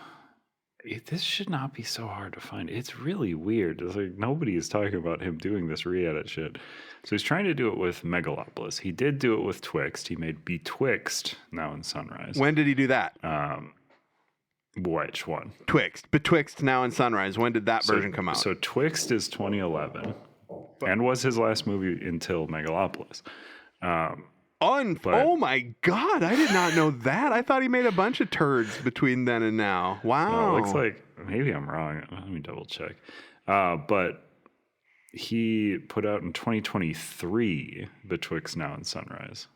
Speaker 4: This should not be so hard to find. It's really weird. It's like nobody is talking about him doing this re-edit shit. So he's trying to do it with Megalopolis. He did do it with Twixt. He made Betwixt Now in Sunrise.
Speaker 5: When did he do that?
Speaker 4: Which one?
Speaker 5: Twixt. Betwixt Now and Sunrise. When did that version come out?
Speaker 4: So Twixt is 2011, and was his last movie until Megalopolis.
Speaker 5: Oh my God, I did not know that. I thought he made a bunch of turds between then and now. Wow.
Speaker 4: It looks like maybe I'm wrong. Let me double check. But he put out in 2023 Betwixt Now and Sunrise.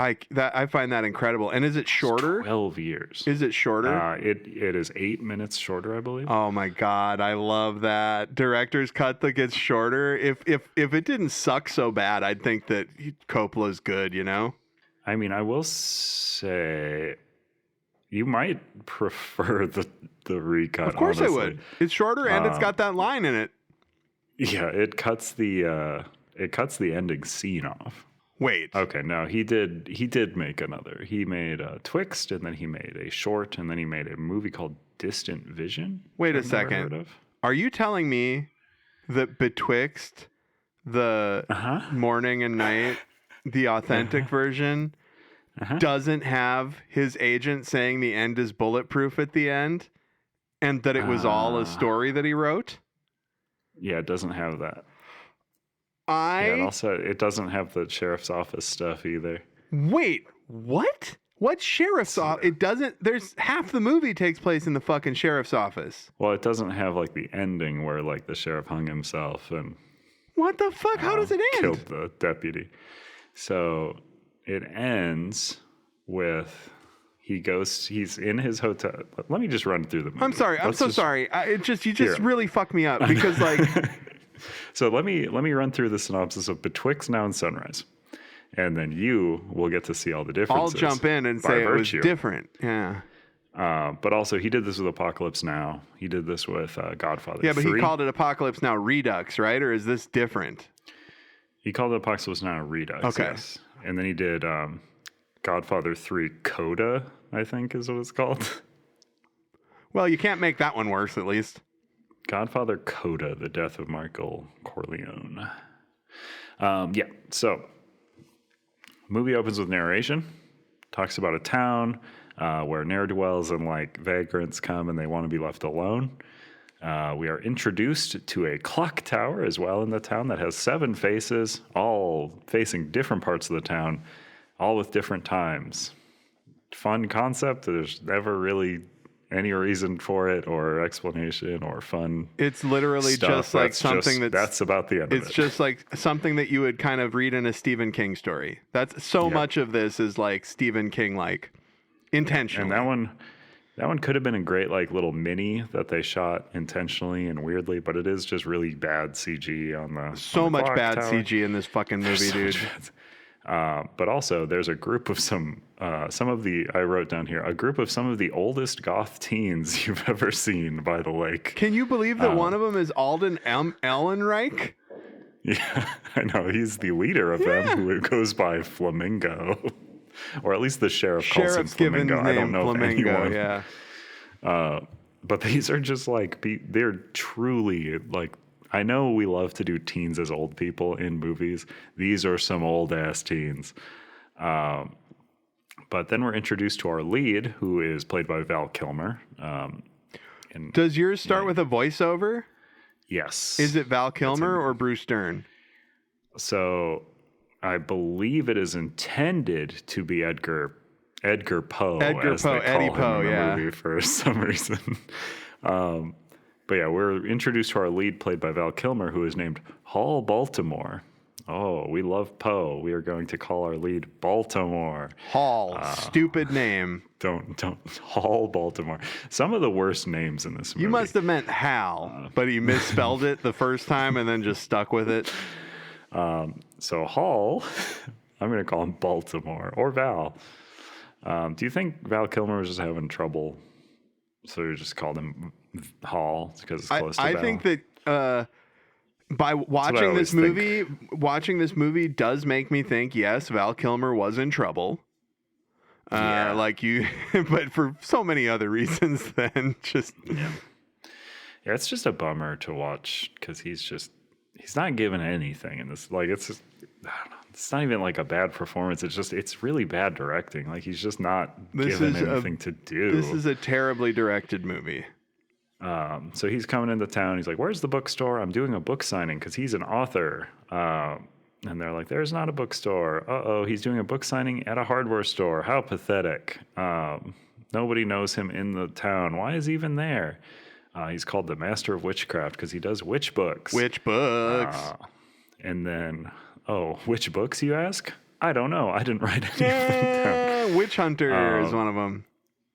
Speaker 5: I find that incredible. And is it shorter?
Speaker 4: 12 years.
Speaker 5: Is it shorter?
Speaker 4: It is 8 minutes shorter, I believe.
Speaker 5: Oh my God, I love that. Director's cut that gets shorter. If it didn't suck so bad, I'd think that Coppola's good, you know?
Speaker 4: I mean, I will say you might prefer the recut.
Speaker 5: Of course
Speaker 4: honestly.
Speaker 5: I would. It's shorter and it's got that line in it.
Speaker 4: Yeah, it cuts the ending scene off.
Speaker 5: Wait.
Speaker 4: Okay, no, he did make another. He made Twixt, and then he made a short, and then he made a movie called Distant Vision.
Speaker 5: Wait a
Speaker 4: I've never
Speaker 5: second.
Speaker 4: heard of.
Speaker 5: Are you telling me that Betwixt the morning and night, the authentic version, doesn't have his agent saying the end is bulletproof at the end, and that it was all a story that he wrote?
Speaker 4: Yeah, it doesn't have that. Yeah, and also it doesn't have the sheriff's office stuff either.
Speaker 5: Wait, what? What sheriff's office? It doesn't. There's half the movie takes place in the fucking sheriff's office.
Speaker 4: Well, it doesn't have like the ending where like the sheriff hung himself and
Speaker 5: What the fuck? How does it end?
Speaker 4: killed the deputy. So it ends with he's in his hotel. Let me just run through the movie.
Speaker 5: I'm sorry. I'm so sorry. You just really fucked me up because like.
Speaker 4: So let me run through the synopsis of Betwixt Now and Sunrise, and then you will get to see all the differences.
Speaker 5: I'll jump in and say it was different. Yeah.
Speaker 4: But also, he did this with Apocalypse Now. He did this with Godfather.
Speaker 5: Yeah, but
Speaker 4: 3.
Speaker 5: he called it Apocalypse Now Redux, right? Or is this different?
Speaker 4: He called it Apocalypse Now Redux.
Speaker 5: Okay.
Speaker 4: Yes. And then he did Godfather 3 Coda, I think is what it's called.
Speaker 5: Well, you can't make that one worse, at least.
Speaker 4: Godfather Coda, The Death of Michael Corleone. Yeah, so movie opens with narration. Talks about a town where ne'er-do-wells and like vagrants come and they want to be left alone. We are introduced to a clock tower as well in the town that has 7 faces, all facing different parts of the town, all with different times. Fun concept. There's never really any reason for it or explanation or fun.
Speaker 5: It's literally
Speaker 4: stuff.
Speaker 5: just like something
Speaker 4: that's about the end of it.
Speaker 5: It's just like something that you would kind of read in a Stephen King story. That's so much of this is like Stephen King, like intentionally.
Speaker 4: And That one could have been a great like little mini that they shot intentionally and weirdly, but it is just really bad CG on the
Speaker 5: So
Speaker 4: on the
Speaker 5: much
Speaker 4: clock
Speaker 5: bad
Speaker 4: tower.
Speaker 5: CG in this fucking movie,
Speaker 4: So
Speaker 5: dude.
Speaker 4: much bad- but also, there's a group of some of the I wrote down here a group of some of the oldest goth teens you've ever seen by the lake.
Speaker 5: Can you believe that one of them is Alden Ehrenreich?
Speaker 4: Yeah, I know he's the leader of them, who goes by Flamingo, or at least the sheriff calls him
Speaker 5: Sheriff's given
Speaker 4: Flamingo.
Speaker 5: his
Speaker 4: I
Speaker 5: name
Speaker 4: don't know
Speaker 5: Flamingo,
Speaker 4: if anyone.
Speaker 5: yeah.
Speaker 4: But these are just like they're truly like. I know we love to do teens as old people in movies. These are some old ass teens. But then we're introduced to our lead, who is played by Val Kilmer. And
Speaker 5: Does yours start with a voiceover?
Speaker 4: yes,
Speaker 5: Is it Val Kilmer or Bruce Dern?
Speaker 4: so I believe it is intended to be Edgar Poe.
Speaker 5: Edgar
Speaker 4: as they
Speaker 5: Poe,
Speaker 4: call
Speaker 5: Eddie
Speaker 4: him
Speaker 5: Poe,
Speaker 4: in the
Speaker 5: yeah.
Speaker 4: movie for some reason. But yeah, we're introduced to our lead, played by Val Kilmer, who is named Hall Baltimore. Oh, we love Poe. We are going to call our lead Baltimore.
Speaker 5: Hall, stupid name.
Speaker 4: Don't Hall Baltimore. Some of the worst names in this movie.
Speaker 5: You must have meant Hal, but he misspelled it the first time and then just stuck with it.
Speaker 4: So Hall, I'm going to call him Baltimore or Val. Do you think Val Kilmer was just having trouble, so you just called him Hall because it's close to
Speaker 5: I
Speaker 4: Val?
Speaker 5: think that by watching this movie does make me think, yes, Val Kilmer was in trouble.
Speaker 4: Yeah.
Speaker 5: Like you, but for so many other reasons than just.
Speaker 4: Yeah, it's just a bummer to watch because he's not given anything in this. Like, it's just, I don't know. It's not even like a bad performance. It's really bad directing. Like, he's just not given anything to do.
Speaker 5: This is a terribly directed movie.
Speaker 4: So he's coming into town. He's like, "Where's the bookstore? I'm doing a book signing," because he's an author. And they're like, "There's not a bookstore." Uh-oh, he's doing a book signing at a hardware store. How pathetic. Nobody knows him in the town. Why is he even there? He's called the Master of Witchcraft because he does witch books.
Speaker 5: Which books?
Speaker 4: And then, which books, you ask? I don't know. I didn't write any of them down.
Speaker 5: Witch Hunter is one of them.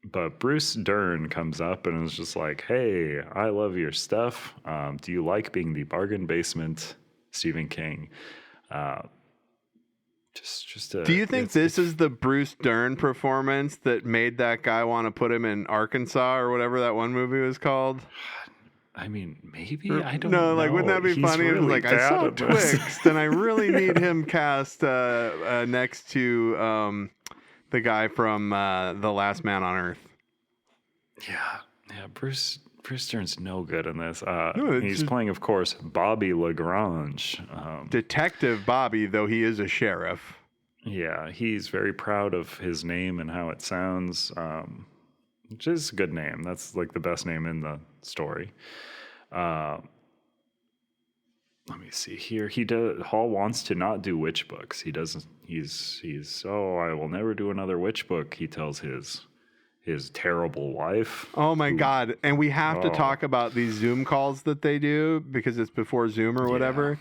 Speaker 4: But Bruce Dern comes up and is just like, "Hey, I love your stuff. Do you like being the bargain basement Stephen King?"
Speaker 5: Do you think this is the Bruce Dern performance that made that guy want to put him in Arkansas or whatever that one movie was called?
Speaker 4: I mean, maybe. I don't know.
Speaker 5: No, like, wouldn't that be
Speaker 4: He's
Speaker 5: funny? It was
Speaker 4: really
Speaker 5: like, I
Speaker 4: bad
Speaker 5: saw
Speaker 4: at this.
Speaker 5: Twixt, and I really need him cast next to the guy from The Last Man on Earth.
Speaker 4: Yeah. Bruce Dern's no good in this.
Speaker 5: it's
Speaker 4: He's
Speaker 5: just-
Speaker 4: playing, of course, Bobby Lagrange.
Speaker 5: Detective Bobby, though he is a sheriff.
Speaker 4: Yeah, he's very proud of his name and how it sounds, which is a good name. That's like the best name in the story. Let me see here. Hall wants to not do witch books. He doesn't. He's I will never do another witch book. He tells his terrible wife.
Speaker 5: Oh my God. And we have to talk about these Zoom calls that they do because it's before Zoom or whatever.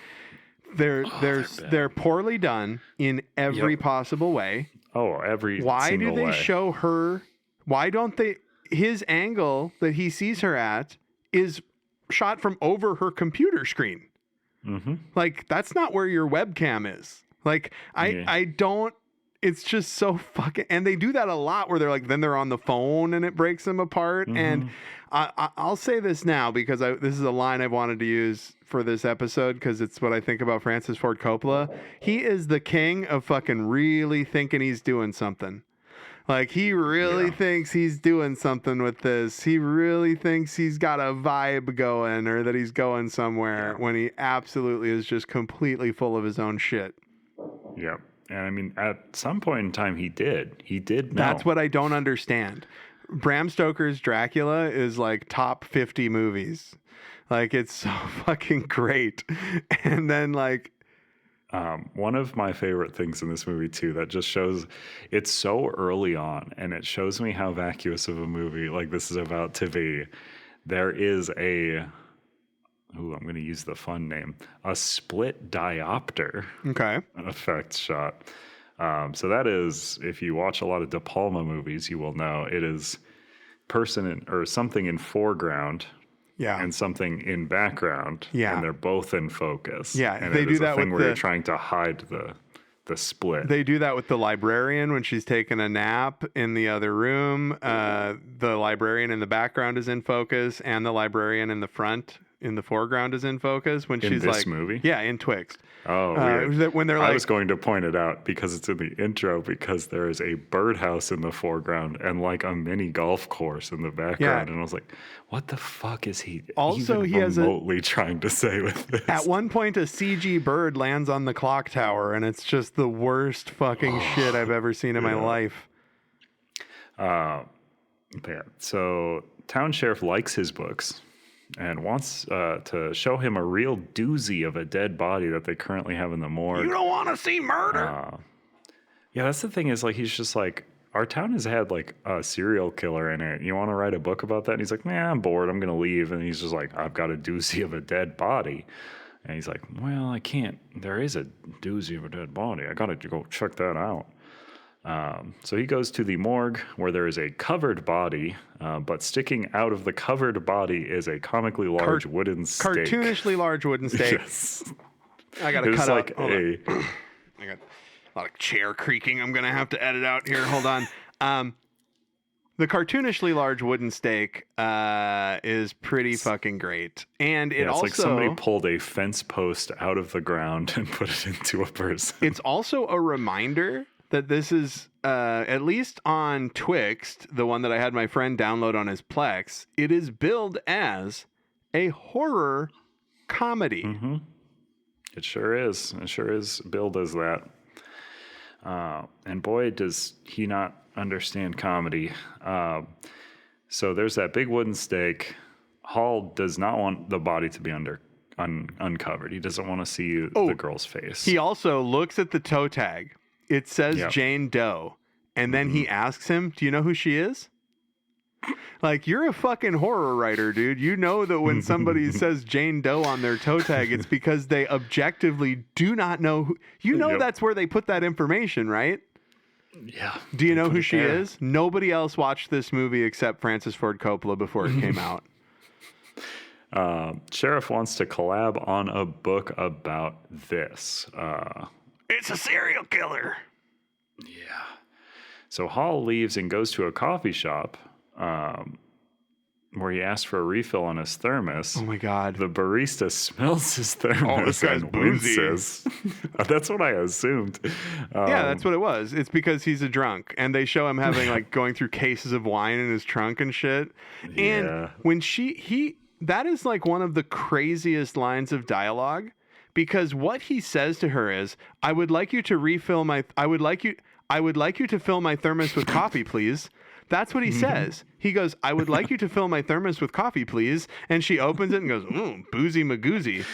Speaker 5: They're poorly done in every possible way.
Speaker 4: Oh, every
Speaker 5: Why do
Speaker 4: single
Speaker 5: they
Speaker 4: way.
Speaker 5: show her? Why don't they? His angle that he sees her at is shot from over her computer screen.
Speaker 4: Mm-hmm.
Speaker 5: Like, that's not where your webcam is. Like, I don't. It's just so fucking. And they do that a lot where they're like, then they're on the phone and it breaks them apart.
Speaker 4: Mm-hmm.
Speaker 5: And I'll say this now because this is a line I've wanted to use for this episode because it's what I think about Francis Ford Coppola. He is the king of fucking really thinking he's doing something. Like, he really thinks he's doing something with this. He really thinks he's got a vibe going or that he's going somewhere when he absolutely is just completely full of his own shit.
Speaker 4: Yeah. And I mean, at some point in time, he did. He did know.
Speaker 5: That's what I don't understand. Bram Stoker's Dracula is like top 50 movies. Like, it's so fucking great. And then, like,
Speaker 4: one of my favorite things in this movie too that just shows it's so early on and it shows me how vacuous of a movie like this is about to be. There is I'm going to use the fun name, a split diopter effect shot. So that is, if you watch a lot of De Palma movies, you will know it is person or something in foreground
Speaker 5: Yeah.
Speaker 4: and something in background.
Speaker 5: Yeah.
Speaker 4: And they're both in focus.
Speaker 5: Yeah,
Speaker 4: And
Speaker 5: they
Speaker 4: it
Speaker 5: do
Speaker 4: is a
Speaker 5: that
Speaker 4: thing
Speaker 5: with
Speaker 4: where you're
Speaker 5: the-
Speaker 4: trying to hide the split.
Speaker 5: They do that with the librarian when she's taking a nap in the other room. The librarian in the background is in focus, and the librarian in the foreground is in focus. When
Speaker 4: In
Speaker 5: she's
Speaker 4: this
Speaker 5: like,
Speaker 4: movie?
Speaker 5: yeah, in Twixt.
Speaker 4: Oh, weird.
Speaker 5: When they're
Speaker 4: I
Speaker 5: like,
Speaker 4: was going to point it out because it's in the intro because there is a birdhouse in the foreground and like a mini golf course in the background. And I was like, what the fuck is he
Speaker 5: Also,
Speaker 4: even
Speaker 5: he has
Speaker 4: remotely trying to say with this?
Speaker 5: at one point, a CG bird lands on the clock tower, and it's just the worst fucking shit I've ever seen in my life.
Speaker 4: Yeah. So town sheriff likes his books and wants to show him a real doozy of a dead body that they currently have in the morgue.
Speaker 5: You don't want to see murder.
Speaker 4: Yeah, that's the thing is like, he's just like, our town has had like a serial killer in it. You want to write a book about that? And he's like, nah, I'm bored. I'm going to leave. And he's just like, I've got a doozy of a dead body. And he's like, well, I can't. There is a doozy of a dead body. I got to go check that out. So he goes to the morgue where there is a covered body, but sticking out of the covered body is a comically large wooden stake.
Speaker 5: Cartoonishly large wooden stake.
Speaker 4: Yes.
Speaker 5: I got to
Speaker 4: It's
Speaker 5: cut
Speaker 4: like
Speaker 5: out. Hold on. I got a lot of chair creaking. I'm going to have to edit out here. Hold on. The cartoonishly large wooden stake is pretty fucking great. And it
Speaker 4: it's
Speaker 5: also...
Speaker 4: like somebody pulled a fence post out of the ground and put it into a person.
Speaker 5: It's also a reminder that this is, at least on Twixt, the one that I had my friend download on his Plex, it is billed as a horror comedy.
Speaker 4: Mm-hmm. It sure is. It sure is billed as that. And boy, does he not understand comedy. So there's that big wooden stake. Hall does not want the body to be uncovered. He doesn't want to see the girl's face.
Speaker 5: He also looks at the toe tag. It says
Speaker 4: Yep.
Speaker 5: Jane Doe. And then he asks him, do you know who she is? Like, you're a fucking horror writer, dude. You know that when somebody says Jane Doe on their toe tag, it's because they objectively do not know who. You know
Speaker 4: Yep.
Speaker 5: that's where they put that information, right?
Speaker 4: Yeah.
Speaker 5: Do you know
Speaker 4: Put
Speaker 5: who
Speaker 4: it
Speaker 5: she
Speaker 4: there.
Speaker 5: is? Nobody else watched this movie except Francis Ford Coppola before it came out.
Speaker 4: Sheriff wants to collab on a book about this.
Speaker 5: It's a serial killer.
Speaker 4: Yeah. So Hall leaves and goes to a coffee shop where he asks for a refill on his thermos.
Speaker 5: Oh my God.
Speaker 4: The barista smells his thermos
Speaker 5: Oh, this guy's
Speaker 4: and
Speaker 5: boozy.
Speaker 4: winces. That's what I assumed.
Speaker 5: Yeah, that's what it was. It's because he's a drunk, and they show him having like going through cases of wine in his trunk and shit. And
Speaker 4: Yeah.
Speaker 5: when that is like one of the craziest lines of dialogue, because what he says to her is, I would like you to fill my thermos with coffee, please. That's what he says. He goes, I would like you to fill my thermos with coffee, please. And she opens it and goes, ooh, boozy magoozy.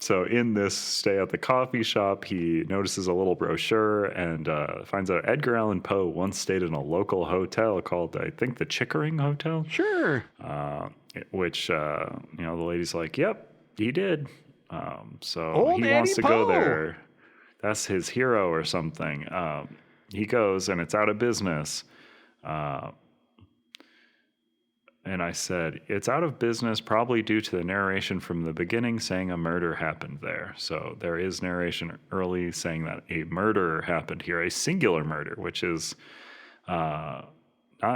Speaker 4: So in this stay at the coffee shop, he notices a little brochure and finds out Edgar Allan Poe once stayed in a local hotel called, I think, the Chickering Hotel.
Speaker 5: Sure.
Speaker 4: Which, the lady's like, yep, he did. So
Speaker 5: Old
Speaker 4: he wants
Speaker 5: Eddie
Speaker 4: to go
Speaker 5: Poe.
Speaker 4: there. That's his hero or something. He goes and it's out of business. And I said, it's out of business probably due to the narration from the beginning saying a murder happened there. So there is narration early saying that a murder happened here, a singular murder, which is not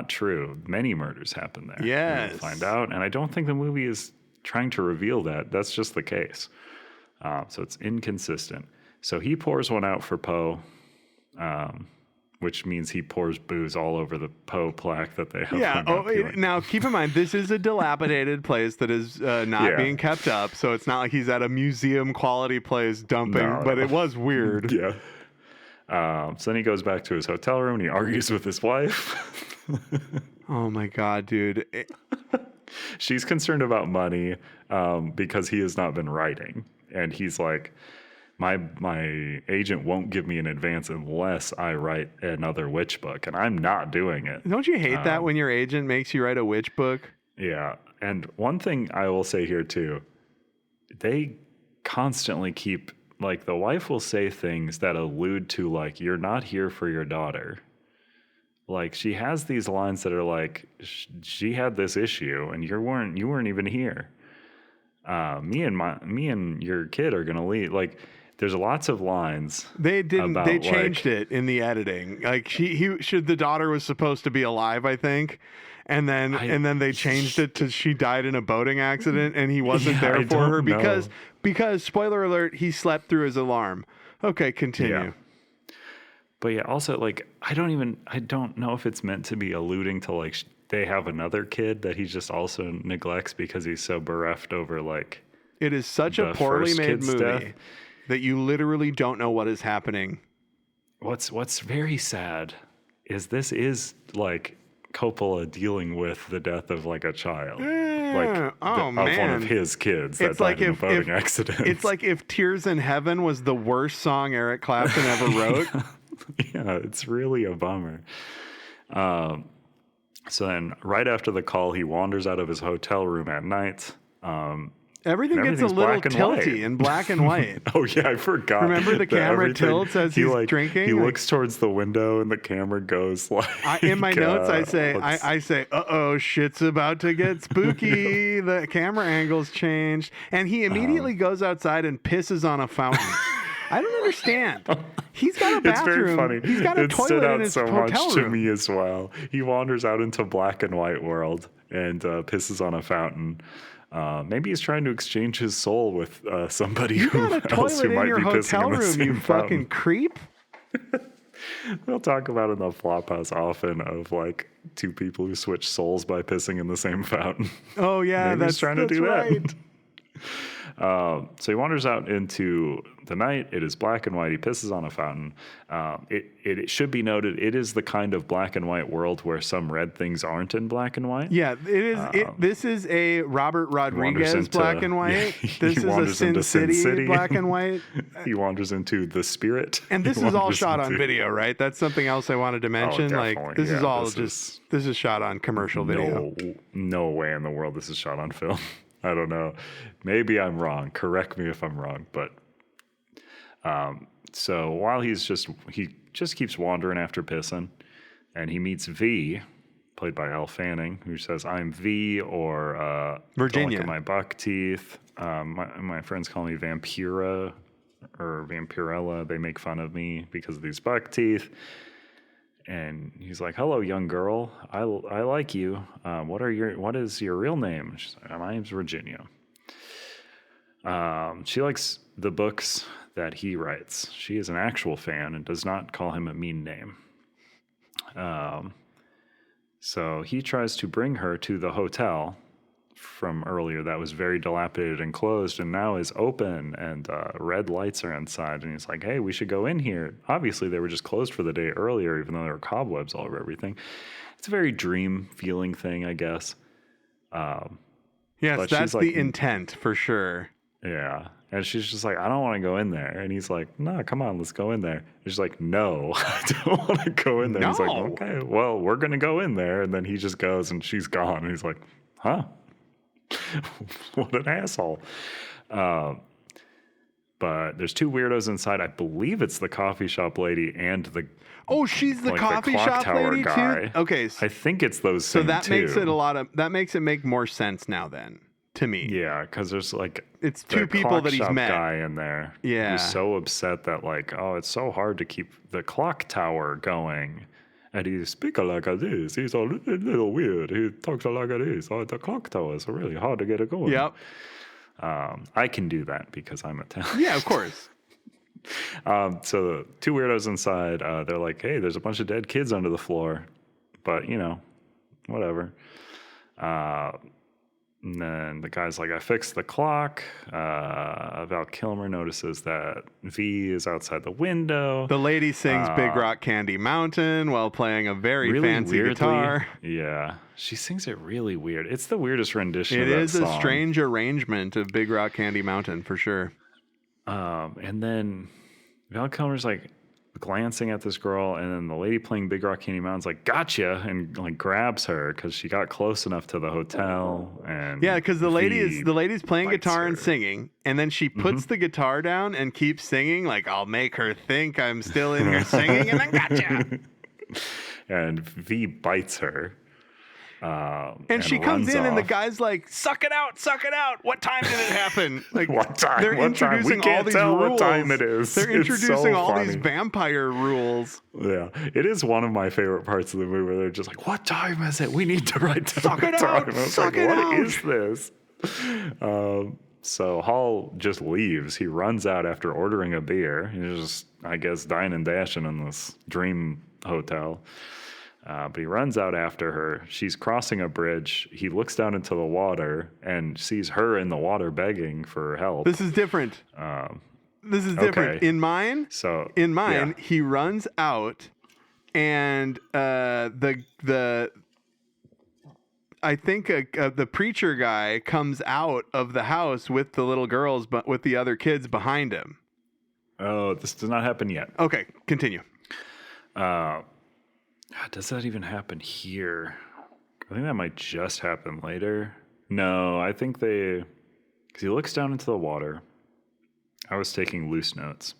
Speaker 4: true. Many murders happened there.
Speaker 5: Yes.
Speaker 4: We'll find out. And I don't think the movie is trying to reveal that. That's just the case. So it's inconsistent. So he pours one out for Poe, which means he pours booze all over the Poe plaque that they have.
Speaker 5: Yeah.
Speaker 4: hung up. He,
Speaker 5: Now, keep in mind, this is a dilapidated place that is not
Speaker 4: Yeah.
Speaker 5: being kept up. So it's not like he's at a museum quality place dumping,
Speaker 4: No,
Speaker 5: but
Speaker 4: no.
Speaker 5: it was weird.
Speaker 4: Yeah. So then he goes back to his hotel room and he argues with his wife.
Speaker 5: Oh my God, dude.
Speaker 4: She's concerned about money because he has not been writing. And he's like, my agent won't give me an advance unless I write another witch book. And I'm not doing it.
Speaker 5: Don't you hate that when your agent makes you write a witch book?
Speaker 4: Yeah. And one thing I will say here too, they constantly keep, like, the wife will say things that allude to, like, you're not here for your daughter. Like, she has these lines that are like, she had this issue and you weren't even here. Me and your kid are gonna leave. Like, there's lots of lines.
Speaker 5: They didn't.
Speaker 4: About,
Speaker 5: they changed it in the editing. Like the daughter was supposed to be alive, I think, and then they changed it to she died in a boating accident and he wasn't there for her because spoiler alert, he slept through his alarm. Okay, continue.
Speaker 4: Yeah. But yeah, also, like, I don't know if it's meant to be alluding to, like, they have another kid that he just also neglects because he's so bereft over, like,
Speaker 5: it is such a poorly made movie that you literally don't know what is happening.
Speaker 4: What's very sad is this is, like, Coppola dealing with the death of, like, a child. Of one of his kids that died in a boating accident.
Speaker 5: It's like if Tears in Heaven was the worst song Eric Clapton ever wrote.
Speaker 4: Yeah, it's really a bummer. So then right after the call, he wanders out of his hotel room at night.
Speaker 5: Everything gets a little tilty in black and white.
Speaker 4: Oh, yeah, I forgot.
Speaker 5: Remember the camera tilts as he's drinking?
Speaker 4: He looks towards the window and the camera goes like...
Speaker 5: in my notes, I say, uh-oh, shit's about to get spooky. The camera angle's changed. And he immediately goes outside and pisses on a fountain. I don't understand. He's got a bathroom.
Speaker 4: It's very funny.
Speaker 5: He's got a toilet in his hotel room. It stood out so much to me as well. He wanders out into black and white world and pisses on a fountain. Maybe he's trying to exchange his soul with somebody else who might be pissing in the same fountain. You fucking creep.
Speaker 4: We'll talk about in the Flophouse often of like two people who switch souls by pissing in the same fountain.
Speaker 5: Oh yeah,
Speaker 4: Maybe he's trying to do
Speaker 5: right.
Speaker 4: that. So he wanders out into the night. It is black and white. He pisses on a fountain. It should be noted, it is the kind of black and white world where some red things aren't in black and white.
Speaker 5: Yeah, it is. This is a Robert Rodriguez black and white.
Speaker 4: Yeah,
Speaker 5: this is a Sin City black and white.
Speaker 4: He wanders into The Spirit.
Speaker 5: And this is all shot on video, right? That's something else I wanted to mention. This is shot on commercial video.
Speaker 4: No way in the world this is shot on film. I don't know. Maybe I'm wrong. Correct me if I'm wrong. But so while he just keeps wandering after pissing, and he meets V, played by Elle Fanning, who says, "I'm V," or
Speaker 5: Virginia.
Speaker 4: "Don't look at my buck teeth." My friends call me Vampira or Vampirella. They make fun of me because of these buck teeth. And he's like, "Hello, young girl. I like you. What is your real name?" She's like, "My name's Virginia." She likes the books that he writes. She is an actual fan and does not call him a mean name. So he tries to bring her to the hotel from earlier that was very dilapidated and closed and now is open and red lights are inside. And he's like, "Hey, we should go in here." Obviously, they were just closed for the day earlier, even though there were cobwebs all over everything. It's a very dream feeling thing, I guess.
Speaker 5: Yes, that's the intent for sure.
Speaker 4: Yeah. And she's just like, "I don't want to go in there." And he's like, "No, come on, let's go in there." And she's like, "No, I don't want to go in there."
Speaker 5: No.
Speaker 4: He's like, "Okay, well, we're going to go in there." And then he just goes and she's gone. And he's like, "Huh? What an asshole." But there's two weirdos inside. I believe it's the coffee shop lady and the
Speaker 5: she's the coffee
Speaker 4: the clock
Speaker 5: shop
Speaker 4: tower
Speaker 5: lady
Speaker 4: guy.
Speaker 5: too. Okay,
Speaker 4: I think it's those
Speaker 5: so
Speaker 4: same
Speaker 5: that
Speaker 4: two.
Speaker 5: makes it make more sense now then to me.
Speaker 4: Yeah, because there's like
Speaker 5: it's two people that he's
Speaker 4: clock shop
Speaker 5: met.
Speaker 4: Guy in there.
Speaker 5: Yeah,
Speaker 4: who's so upset that like, oh, it's so hard to keep the clock tower going. And he speaks like this. He's a little weird. He talks like this. Oh, the clock tower is really hard to get it going.
Speaker 5: Yep.
Speaker 4: I can do that because I'm Italian.
Speaker 5: Yeah, of course.
Speaker 4: So the two weirdos inside, they're like, "Hey, there's a bunch of dead kids under the floor." But, whatever. And then the guy's like, "I fixed the clock." Val Kilmer notices that V is outside the window.
Speaker 5: The lady sings Big Rock Candy Mountain while playing a very
Speaker 4: really
Speaker 5: fancy
Speaker 4: weirdly,
Speaker 5: guitar.
Speaker 4: Yeah. She sings it really weird. It's the weirdest rendition of that song.
Speaker 5: It is a strange arrangement of Big Rock Candy Mountain for sure.
Speaker 4: And then Val Kilmer's like glancing at this girl, and then the lady playing Big Rock Candy Mountain's like, "Gotcha," and like grabs her because she got close enough to the hotel. And
Speaker 5: yeah, because the lady's playing guitar and singing, and then she puts the guitar down and keeps singing like, "I'll make her think I'm still in here singing," and then gotcha.
Speaker 4: and V bites her.
Speaker 5: And she comes
Speaker 4: runs
Speaker 5: in, and the
Speaker 4: off.
Speaker 5: guy's like, "Suck it out, suck it out. What time did it happen?" Like,
Speaker 4: What time?
Speaker 5: They're
Speaker 4: What time? We
Speaker 5: introducing all
Speaker 4: can't
Speaker 5: these
Speaker 4: tell
Speaker 5: rules.
Speaker 4: what time it is.
Speaker 5: They're
Speaker 4: It's
Speaker 5: introducing
Speaker 4: so
Speaker 5: all these
Speaker 4: funny.
Speaker 5: vampire rules.
Speaker 4: Yeah, it is one of my favorite parts of the movie where they're just like, "What time is it? We need to write down
Speaker 5: Suck
Speaker 4: the
Speaker 5: it
Speaker 4: time."
Speaker 5: out,
Speaker 4: And I was
Speaker 5: suck
Speaker 4: like,
Speaker 5: it
Speaker 4: "What
Speaker 5: out."
Speaker 4: is this?" So Hall just leaves. He runs out after ordering a beer. He's just, I guess, dying and dashing in this dream hotel. But he runs out after her. She's crossing a bridge. He looks down into the water and sees her in the water begging for help.
Speaker 5: This is different. This is different.
Speaker 4: okay.
Speaker 5: In mine,
Speaker 4: Yeah.
Speaker 5: he runs out, and I think the preacher guy comes out of the house with the little girls, but with the other kids behind him.
Speaker 4: Oh, this does not happen yet.
Speaker 5: Okay, continue.
Speaker 4: Does that even happen here? I think that might just happen later. No, I think because he looks down into the water. I was taking loose notes.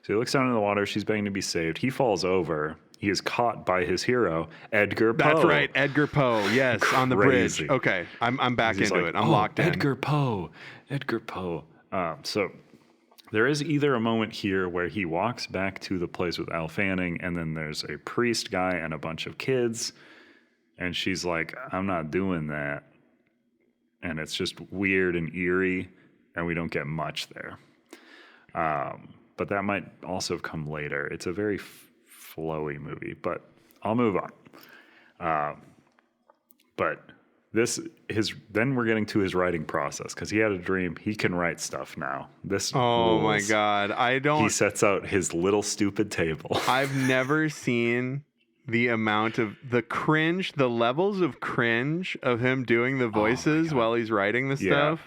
Speaker 4: So he looks down into the water. She's begging to be saved. He falls over. He is caught by his hero, Edgar Poe.
Speaker 5: That's right, Edgar Poe. Yes, on the bridge.
Speaker 4: Crazy.
Speaker 5: Okay, I'm back
Speaker 4: He's
Speaker 5: into
Speaker 4: like,
Speaker 5: it. I'm locked in.
Speaker 4: Edgar Poe. So there is either a moment here where he walks back to the place with Al Fanning, and then there's a priest guy and a bunch of kids, and she's like, "I'm not doing that," and it's just weird and eerie, and we don't get much there. But that might also have come later. It's a very flowy movie, but I'll move on. But then we're getting to his writing process, because he had a dream. He can write stuff now.
Speaker 5: Oh my
Speaker 4: rules.
Speaker 5: God,
Speaker 4: He sets out his little stupid table.
Speaker 5: I've never seen the amount of the cringe, the levels of cringe of him doing the voices while he's writing the stuff.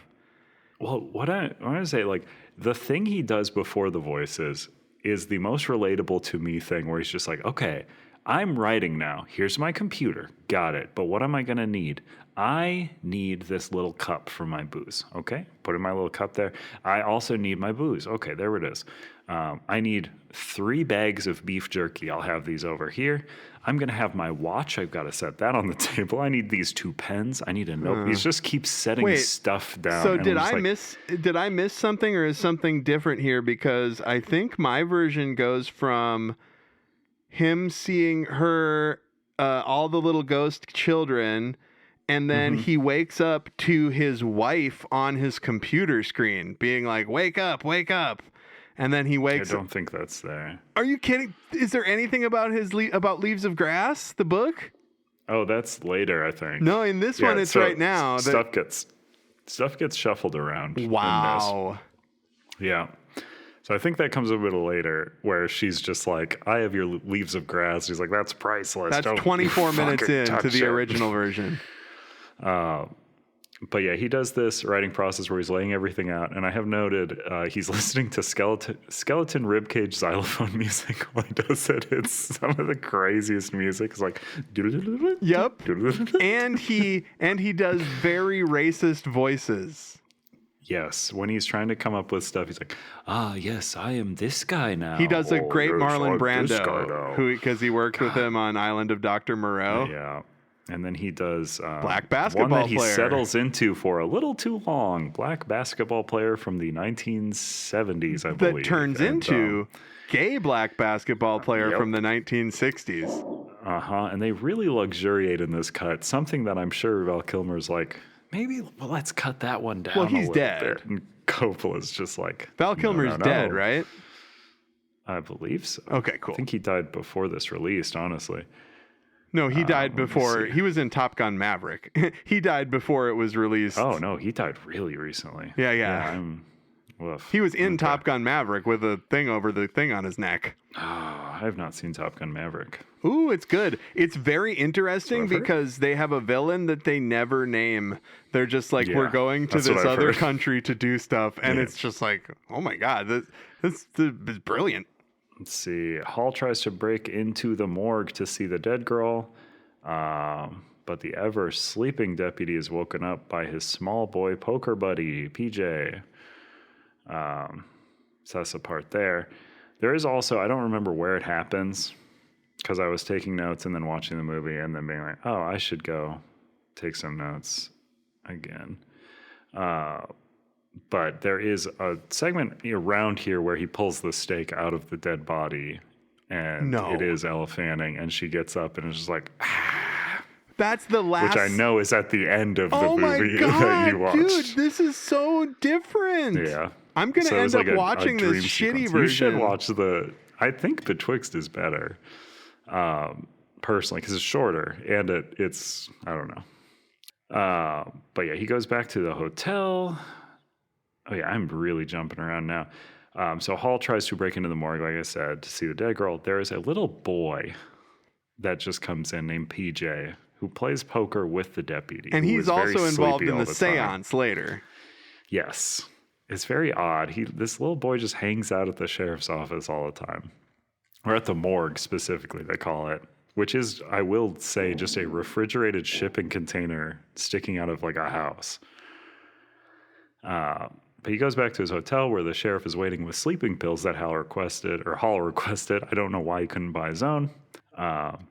Speaker 4: Well, what I want to say, like, the thing he does before the voices is the most relatable to me thing, where he's just like, okay, I'm writing now. Here's my computer. Got it. But what am I going to need? I need this little cup for my booze. Okay. Put in my little cup there. I also need my booze. Okay. There it is. I need 3 bags of beef jerky. I'll have these over here. I'm going to have my watch. I've got to set that on the table. I need these 2 pens. I need a note. He just keeps setting stuff down.
Speaker 5: So
Speaker 4: and
Speaker 5: did
Speaker 4: I'm
Speaker 5: I
Speaker 4: just
Speaker 5: did I miss something, or is something different here? Because I think my version goes from him seeing her, all the little ghost children, and then he wakes up to his wife on his computer screen being like, wake up, wake up. And then he wakes
Speaker 4: I don't think that's there.
Speaker 5: Are you kidding? Is there anything about about Leaves of Grass, the book?
Speaker 4: Oh, that's later, I think.
Speaker 5: No, in this one, it's
Speaker 4: so
Speaker 5: right now.
Speaker 4: Stuff gets shuffled around. in
Speaker 5: Wow.
Speaker 4: this. Yeah. So I think that comes a little later, where she's just like, I have your Leaves of Grass. He's like, that's priceless.
Speaker 5: That's
Speaker 4: Don't
Speaker 5: 24 minutes
Speaker 4: fucking
Speaker 5: into
Speaker 4: touch
Speaker 5: the
Speaker 4: it."
Speaker 5: original version.
Speaker 4: But yeah, he does this writing process where he's laying everything out. And I have noted he's listening to skeleton ribcage xylophone music while he does it. It's some of the craziest music. It's like,
Speaker 5: Yep. And he does very racist voices.
Speaker 4: yes, when he's trying to come up with stuff, he's like, yes, I am this guy now.
Speaker 5: He does a great
Speaker 4: yes,
Speaker 5: Marlon
Speaker 4: I'm this guy
Speaker 5: Brando,
Speaker 4: now.
Speaker 5: because he worked with him on Island of Dr. Moreau.
Speaker 4: Yeah. And then he does
Speaker 5: Black basketball
Speaker 4: one that he
Speaker 5: player.
Speaker 4: settles into for a little too long. Black basketball player from the 1970s, I believe.
Speaker 5: That turns
Speaker 4: And,
Speaker 5: into gay black basketball player
Speaker 4: Yep.
Speaker 5: from the 1960s.
Speaker 4: And they really luxuriate in this cut. Something that I'm sure Val Kilmer's like, maybe let's cut that one down.
Speaker 5: Well,
Speaker 4: a
Speaker 5: he's
Speaker 4: little
Speaker 5: dead.
Speaker 4: bit. And Coppola's just like,
Speaker 5: Val
Speaker 4: no,
Speaker 5: Kilmer's
Speaker 4: no,
Speaker 5: dead,
Speaker 4: no.
Speaker 5: right?
Speaker 4: I believe so.
Speaker 5: Okay, cool.
Speaker 4: I think he died before this released, honestly.
Speaker 5: No, he died
Speaker 4: let me
Speaker 5: before.
Speaker 4: see.
Speaker 5: He was in Top Gun Maverick. He died before it was released.
Speaker 4: Oh no, he died really recently.
Speaker 5: Yeah.
Speaker 4: Woof.
Speaker 5: He was in
Speaker 4: Okay.
Speaker 5: Top Gun Maverick with a thing over the thing on his neck.
Speaker 4: I have not seen Top Gun Maverick.
Speaker 5: Ooh, it's good. It's very interesting
Speaker 4: That's what I've heard.
Speaker 5: because they have a villain that they never name. They're just like,
Speaker 4: Yeah,
Speaker 5: we're going to
Speaker 4: that's what
Speaker 5: this
Speaker 4: I've
Speaker 5: other
Speaker 4: heard.
Speaker 5: country to do stuff. And
Speaker 4: Yeah.
Speaker 5: it's just like, oh my God, this is brilliant.
Speaker 4: Let's see. Hall tries to break into the morgue to see the dead girl, but the ever sleeping deputy is woken up by his small boy poker buddy, PJ. So that's the part there. There is also, I don't remember where it happens, because I was taking notes and then watching the movie and then being like, oh, I should go take some notes again. But there is a segment around here where he pulls the steak out of the dead body, and it is Elle Fanning, and she gets up and is just like,
Speaker 5: That's the last.
Speaker 4: which I know is at the end of the
Speaker 5: Oh my
Speaker 4: movie
Speaker 5: God,
Speaker 4: that you watched.
Speaker 5: dude, this is so different.
Speaker 4: Yeah.
Speaker 5: I'm going to
Speaker 4: So it
Speaker 5: end
Speaker 4: was
Speaker 5: up
Speaker 4: like a
Speaker 5: watching
Speaker 4: dream
Speaker 5: this shitty
Speaker 4: sequence.
Speaker 5: version.
Speaker 4: You should watch I think the Twixt is better, personally, because it's shorter, and it's, I don't know. But yeah, he goes back to the hotel. Oh yeah, I'm really jumping around now. So Hall tries to break into the morgue, like I said, to see the dead girl. There is a little boy that just comes in named PJ, who plays poker with the deputy.
Speaker 5: And
Speaker 4: who
Speaker 5: he's
Speaker 4: is very
Speaker 5: also involved
Speaker 4: sleepy
Speaker 5: in
Speaker 4: all
Speaker 5: the
Speaker 4: time.
Speaker 5: seance later.
Speaker 4: Yes. It's very odd. This little boy just hangs out at the sheriff's office all the time. Or at the morgue, specifically, they call it. Which is, I will say, just a refrigerated shipping container sticking out of like a house. But he goes back to his hotel where the sheriff is waiting with sleeping pills that Hall requested. I don't know why he couldn't buy his own.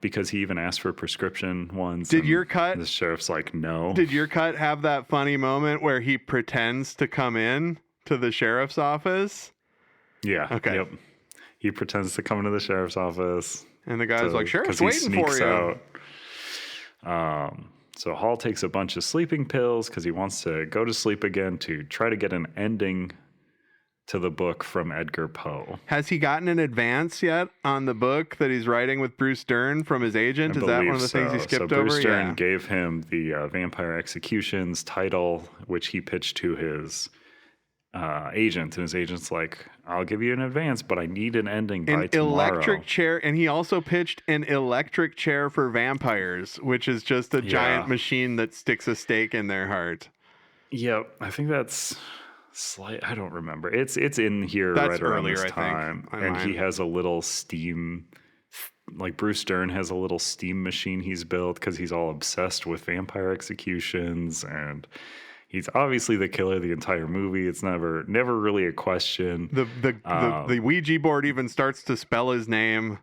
Speaker 4: Because he even asked for prescription ones.
Speaker 5: Did your cut?
Speaker 4: The sheriff's like, no.
Speaker 5: Did your cut have that funny moment where he pretends to come in to the sheriff's office?
Speaker 4: Yeah.
Speaker 5: Okay.
Speaker 4: Yep. He pretends to come into the sheriff's office.
Speaker 5: And the guy's like, sheriff's
Speaker 4: 'cause he
Speaker 5: waiting for
Speaker 4: sneaks
Speaker 5: you.
Speaker 4: out. So Hall takes a bunch of sleeping pills because he wants to go to sleep again to try to get an ending to the book from Edgar Poe.
Speaker 5: Has he gotten an advance yet on the book that he's writing with Bruce Dern from his agent?
Speaker 4: I
Speaker 5: Is that one
Speaker 4: believe
Speaker 5: of the things he
Speaker 4: so.
Speaker 5: skipped
Speaker 4: so Bruce
Speaker 5: over?
Speaker 4: Dern
Speaker 5: Yeah.
Speaker 4: gave him the Vampire Executions title, which he pitched to his agent, and his agent's like, I'll give you an advance, but I need an ending by
Speaker 5: An
Speaker 4: tomorrow.
Speaker 5: electric chair, and he also pitched an electric chair for vampires, which is just a giant machine that sticks a stake in their heart.
Speaker 4: Yep, I think that's slight. I don't remember. It's in here
Speaker 5: That's
Speaker 4: right around
Speaker 5: earlier,
Speaker 4: this
Speaker 5: I think,
Speaker 4: time,
Speaker 5: on
Speaker 4: and
Speaker 5: mine.
Speaker 4: he has a little steam. Like Bruce Dern has a little steam machine he's built because he's all obsessed with vampire executions, and he's obviously the killer the entire movie. It's never really a question.
Speaker 5: The Ouija board even starts to spell his name.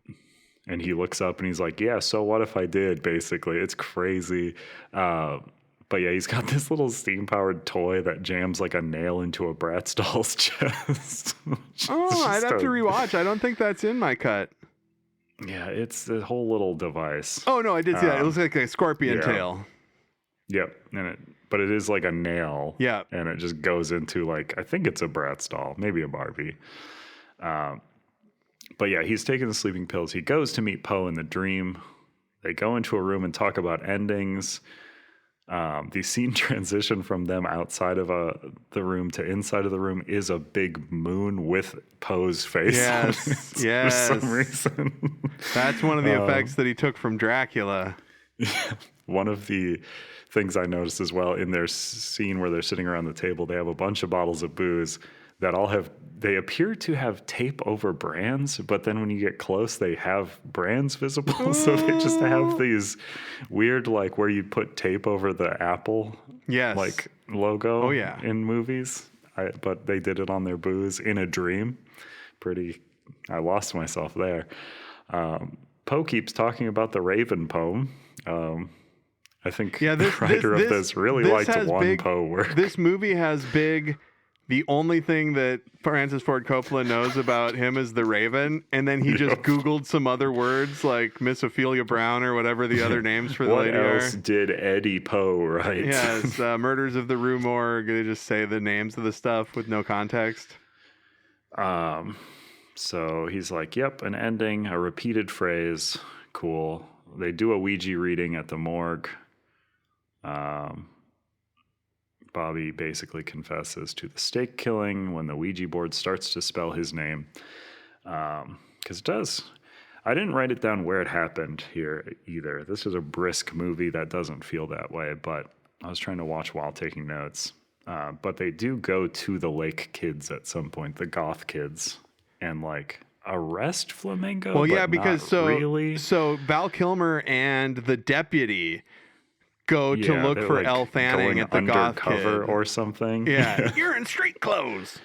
Speaker 4: And he looks up and he's like, yeah, so what if I did, basically? It's crazy. But yeah, he's got this little steam-powered toy that jams like a nail into a Bratz doll's chest.
Speaker 5: Oh, I'd have to rewatch. I don't think that's in my cut.
Speaker 4: Yeah, it's the whole little device.
Speaker 5: Oh, no, I did see that. It looks like a scorpion tail.
Speaker 4: Yep, but it is like a nail.
Speaker 5: Yeah.
Speaker 4: And it just goes into like, I think it's a Bratz doll, maybe a Barbie. But yeah, he's taking the sleeping pills. He goes to meet Poe in the dream. They go into a room and talk about endings. The scene transition from them outside of the room to inside of the room is a big moon with Poe's face on it
Speaker 5: Yes.
Speaker 4: for some reason.
Speaker 5: That's one of the effects that he took from Dracula.
Speaker 4: One of the things I noticed as well in their scene where they're sitting around the table, they have a bunch of bottles of booze that they appear to have tape over brands, but then when you get close, they have brands visible. So they just have these weird, like where you put tape over the Apple like logo in movies. But they did it on their booze in a dream. I lost myself there. Poe keeps talking about the Raven poem. I think the writer of this really liked one Poe work.
Speaker 5: This movie has the only thing that Francis Ford Coppola knows about him is the Raven, and then he just Googled some other words like Miss Ophelia Brown or whatever the other names for the lady are.
Speaker 4: What else did Eddie Poe write?
Speaker 5: Yes, Murders of the Rue Morgue. They just say the names of the stuff with no context.
Speaker 4: So he's like, yep, an ending, a repeated phrase. Cool. They do a Ouija reading at the morgue. Bobby basically confesses to the steak killing when the Ouija board starts to spell his name. Because it does. I didn't write it down where it happened here either. This is a brisk movie that doesn't feel that way, but I was trying to watch while taking notes. But they do go to the Lake kids at some point, the goth kids, and like arrest Flamingo.
Speaker 5: Well, yeah,
Speaker 4: but
Speaker 5: because
Speaker 4: not really.
Speaker 5: so Val Kilmer and the deputy go to look for
Speaker 4: like
Speaker 5: Elle Fanning at the goth kid
Speaker 4: undercover or something.
Speaker 5: Yeah, you're in street clothes.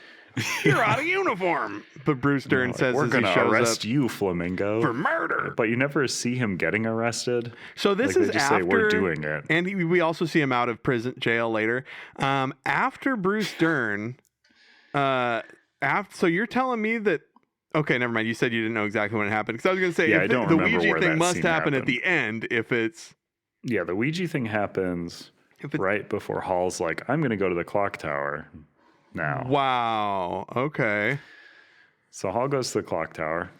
Speaker 5: You're out of uniform. But Bruce Dern says
Speaker 4: we're
Speaker 5: as he
Speaker 4: gonna
Speaker 5: shows
Speaker 4: arrest
Speaker 5: up
Speaker 4: you, Flamingo,
Speaker 5: for murder.
Speaker 4: But you never see him getting arrested.
Speaker 5: So this
Speaker 4: Like,
Speaker 5: is
Speaker 4: they just
Speaker 5: after
Speaker 4: say, we're doing it.
Speaker 5: and we also see him out of jail later. After Bruce Dern, so you're telling me that? Okay, never mind. You said you didn't know exactly when it happened. Because I was going to say,
Speaker 4: Yeah, I don't
Speaker 5: the
Speaker 4: remember
Speaker 5: Ouija
Speaker 4: where
Speaker 5: thing
Speaker 4: that
Speaker 5: must
Speaker 4: scene
Speaker 5: happen at
Speaker 4: happened.
Speaker 5: the end if it's.
Speaker 4: Yeah, the Ouija thing happens right before Hall's like, I'm going to go to the clock tower now.
Speaker 5: Wow. Okay.
Speaker 4: So Hall goes to the clock tower.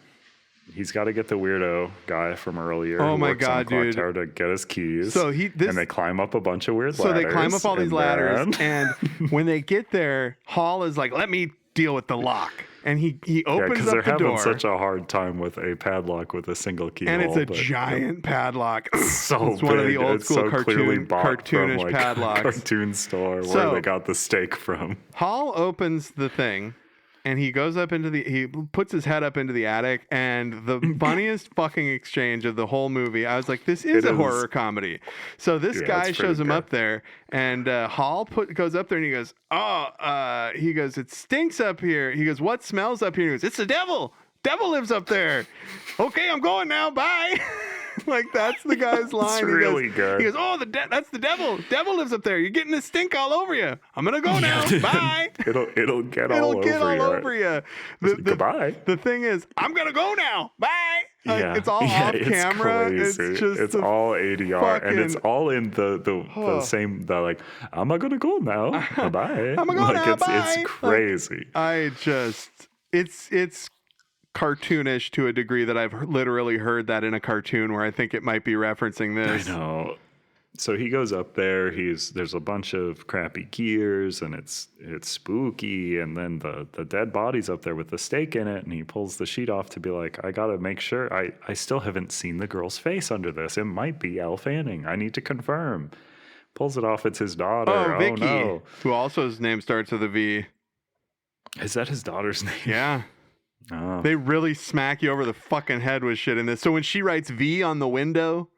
Speaker 4: He's got to get the weirdo guy from earlier.
Speaker 5: Oh
Speaker 4: who
Speaker 5: my
Speaker 4: works on
Speaker 5: God,
Speaker 4: the clock
Speaker 5: dude.
Speaker 4: tower to get his keys.
Speaker 5: So
Speaker 4: and they climb up a bunch of weird
Speaker 5: So
Speaker 4: ladders.
Speaker 5: they climb up all these
Speaker 4: and
Speaker 5: ladders,
Speaker 4: then-
Speaker 5: and when they get there, Hall is like, "Let me deal with the lock," and he
Speaker 4: yeah,
Speaker 5: opens
Speaker 4: because
Speaker 5: up
Speaker 4: they're
Speaker 5: the
Speaker 4: having
Speaker 5: door,
Speaker 4: such a hard time with a padlock with a single key.
Speaker 5: and it's a giant padlock.
Speaker 4: So
Speaker 5: it's one of the
Speaker 4: big,
Speaker 5: old
Speaker 4: it's
Speaker 5: school
Speaker 4: so clearly bought
Speaker 5: cartoonish
Speaker 4: from, like,
Speaker 5: padlocks.
Speaker 4: cartoon store
Speaker 5: So-
Speaker 4: where they got the steak from.
Speaker 5: Hall opens the thing, and he goes up he puts his head up into the attic, and the funniest fucking exchange of the whole movie. I was like, this is a horror comedy. So this guy
Speaker 4: it's
Speaker 5: shows
Speaker 4: pretty
Speaker 5: him
Speaker 4: good.
Speaker 5: up there, and Hall goes up there, and he goes, he goes, it stinks up here. He goes, what smells up here? He goes, it's the devil. Devil lives up there. Okay, I'm going now. Bye. Like, that's the guy's line.
Speaker 4: It's really good.
Speaker 5: He goes, oh, that's the devil. Devil lives up there. You're getting this stink all over you. I'm gonna go now. Bye.
Speaker 4: It'll get all over you. Goodbye.
Speaker 5: The thing is, I'm gonna go now. Bye. Like,
Speaker 4: Yeah.
Speaker 5: it's all
Speaker 4: Yeah,
Speaker 5: off camera.
Speaker 4: Crazy.
Speaker 5: It's just
Speaker 4: it's all ADR, and it's
Speaker 5: fucking-
Speaker 4: all in the same. The like, I'm not gonna go now. Bye.
Speaker 5: I'm gonna go
Speaker 4: like,
Speaker 5: now.
Speaker 4: It's
Speaker 5: Bye.
Speaker 4: crazy.
Speaker 5: It's cartoonish to a degree that I've literally heard that in a cartoon where I think it might be referencing this.
Speaker 4: I know. So he goes up there. There's a bunch of crappy gears, and it's spooky. And then the dead body's up there with the steak in it, and he pulls the sheet off to be like, I gotta make sure. I still haven't seen the girl's face under this. It might be Elle Fanning. I need to confirm. Pulls it off. It's his daughter.
Speaker 5: Oh, Vicky,
Speaker 4: no.
Speaker 5: who also his name starts with a V.
Speaker 4: Is that his daughter's name?
Speaker 5: Yeah.
Speaker 4: Oh.
Speaker 5: They really smack you over the fucking head with shit in this. So when she writes V on the window,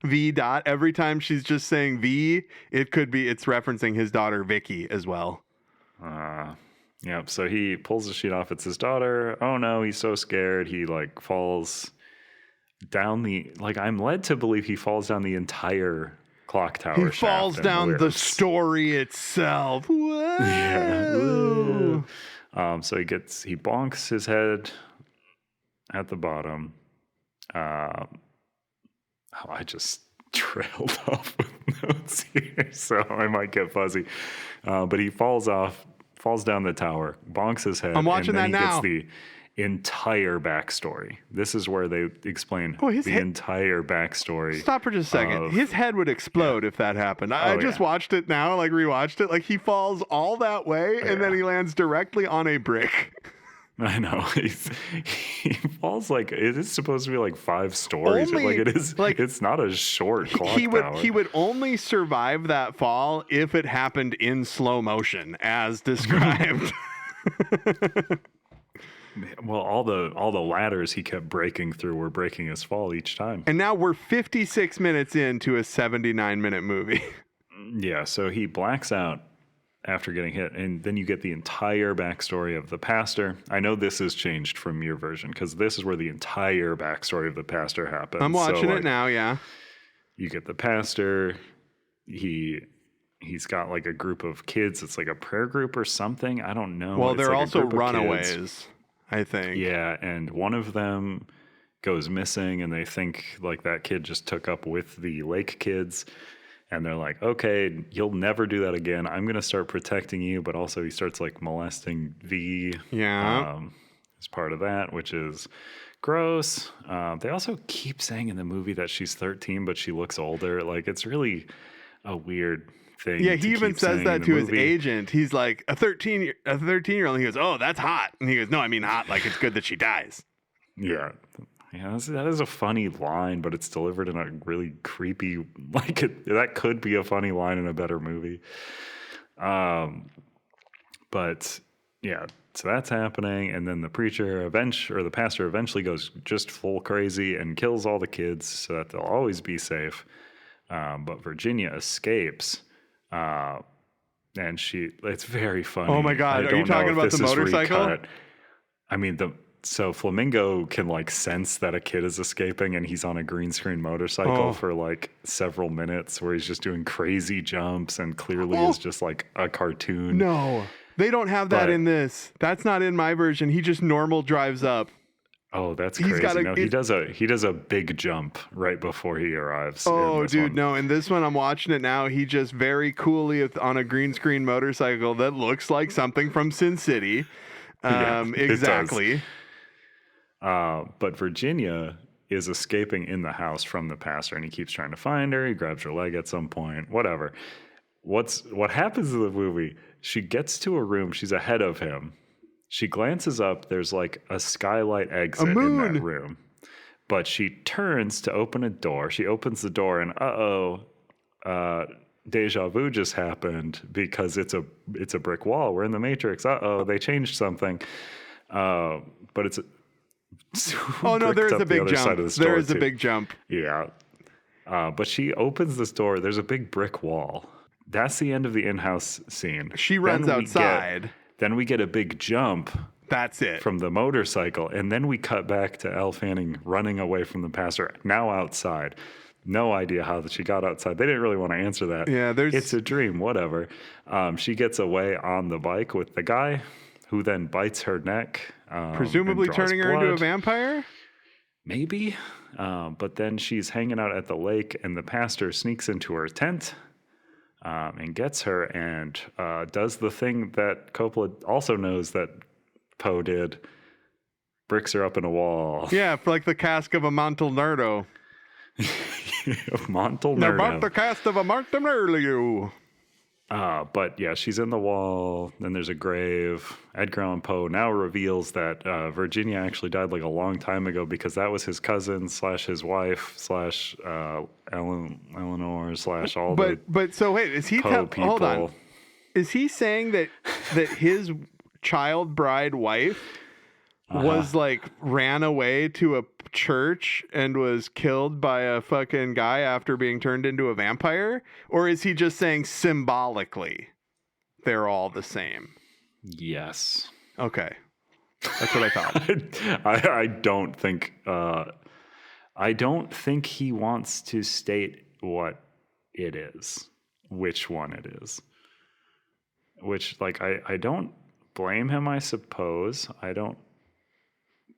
Speaker 5: V dot, every time she's just saying V, it's referencing his daughter Vicky as well.
Speaker 4: Yep. So he pulls the sheet off. It's his daughter. Oh no, he's so scared. He like falls down I'm led to believe he falls down the entire clock tower.
Speaker 5: He
Speaker 4: shaft
Speaker 5: falls
Speaker 4: and
Speaker 5: down the
Speaker 4: lives.
Speaker 5: story itself. Whoa.
Speaker 4: Yeah. So he bonks his head at the bottom. I just trailed off with notes here, so I might get fuzzy. But he falls down the tower, bonks his head.
Speaker 5: I'm watching
Speaker 4: and then
Speaker 5: that now.
Speaker 4: He gets the entire backstory. This is where they explain
Speaker 5: his
Speaker 4: the
Speaker 5: head-
Speaker 4: entire backstory.
Speaker 5: Stop for just a second. His head would explode if that happened. I just watched it now, rewatched it. Like, he falls all that way, and then he lands directly on a brick.
Speaker 4: I know. He falls it is supposed to be 5 stories. It is. It's not a short clock tower.
Speaker 5: He would only survive that fall if it happened in slow motion, as described.
Speaker 4: Well, all the ladders he kept breaking through were breaking his fall each time.
Speaker 5: And now we're 56 minutes into a 79-minute movie.
Speaker 4: Yeah, so he blacks out after getting hit, and then you get the entire backstory of the pastor. I know this has changed from your version, because this is where the entire backstory of the pastor happens.
Speaker 5: I'm watching it now, yeah.
Speaker 4: You get the pastor. He's got a group of kids. It's like a prayer group or something. I don't know.
Speaker 5: Well,
Speaker 4: It's
Speaker 5: they're
Speaker 4: like a
Speaker 5: also
Speaker 4: group of
Speaker 5: runaways,
Speaker 4: kids.
Speaker 5: I think.
Speaker 4: Yeah, and one of them goes missing, and they think that kid just took up with the lake kids. And they're like, okay, you'll never do that again. I'm going to start protecting you. But also he starts molesting V.
Speaker 5: Yeah.
Speaker 4: As part of that, which is gross. They also keep saying in the movie that she's 13, but she looks older. It's really a weird thing.
Speaker 5: Yeah,
Speaker 4: to
Speaker 5: he even
Speaker 4: keep
Speaker 5: says
Speaker 4: saying
Speaker 5: that
Speaker 4: in the
Speaker 5: to his
Speaker 4: movie.
Speaker 5: agent. He's like, a 13-year-old. And he goes, oh, that's hot. And he goes, no, I mean hot. It's good that she dies.
Speaker 4: Yeah. Yeah, that is a funny line, but it's delivered in a really creepy, that could be a funny line in a better movie. But yeah, so that's happening. And then the the pastor eventually goes just full crazy and kills all the kids so that they'll always be safe. But Virginia escapes. and it's very funny.
Speaker 5: Oh my God,
Speaker 4: I
Speaker 5: are
Speaker 4: don't
Speaker 5: you talking
Speaker 4: know if
Speaker 5: about the
Speaker 4: this is
Speaker 5: motorcycle?
Speaker 4: recut. I mean, so Flamingo can like sense that a kid is escaping, and he's on a green screen motorcycle for like several minutes where he's just doing crazy jumps and clearly is just like a cartoon.
Speaker 5: No, they don't have that in this. That's not in my version. He just normal drives up.
Speaker 4: Oh, that's crazy. He does a big jump right before he arrives.
Speaker 5: Oh, dude, no. In this one, I'm watching it now. He just very coolly on a green screen motorcycle that looks like something from Sin City. Exactly.
Speaker 4: But Virginia is escaping in the house from the pastor, and he keeps trying to find her. He grabs her leg at some point, whatever. What happens in the movie? She gets to a room. She's ahead of him. She glances up. There's like a skylight exit in that room. But she turns to open a door. She opens the door, and deja vu just happened because it's a brick wall. We're in the Matrix. They changed something. But it's
Speaker 5: there is a big jump. There is a big jump.
Speaker 4: Yeah. But she opens this door. There's a big brick wall. That's the end of the in-house scene.
Speaker 5: She runs outside.
Speaker 4: Then we get a big jump.
Speaker 5: That's it.
Speaker 4: From the motorcycle. And then we cut back to Elle Fanning running away from the pastor, now outside. No idea how she got outside. They didn't really want to answer that.
Speaker 5: Yeah,
Speaker 4: it's a dream, whatever. She gets away on the bike with the guy who then bites her neck.
Speaker 5: Presumably turning her into a vampire?
Speaker 4: Maybe. But then she's hanging out at the lake, and the pastor sneaks into her tent and gets her and does the thing that Coppola also knows that Poe did. Bricks her up in a wall.
Speaker 5: Yeah, for like the cask of a Montalnerdo.
Speaker 4: Montalnerdo.
Speaker 5: About the cast of a Montalnerdo.
Speaker 4: But yeah, she's in the wall. Then there's a grave. Edgar Allan Poe now reveals that Virginia actually died like a long time ago because that was his cousin / his wife / Eleanor / all the.
Speaker 5: But so wait, is he
Speaker 4: people.
Speaker 5: Hold on? Is he saying that his child bride wife was like ran away to a church and was killed by a fucking guy after being turned into a vampire? Or is he just saying symbolically they're all the same?
Speaker 4: Yes.
Speaker 5: Okay. That's what I thought.
Speaker 4: I don't think he wants to state what it is, which one it is. Which, like, I don't blame him, I suppose. I don't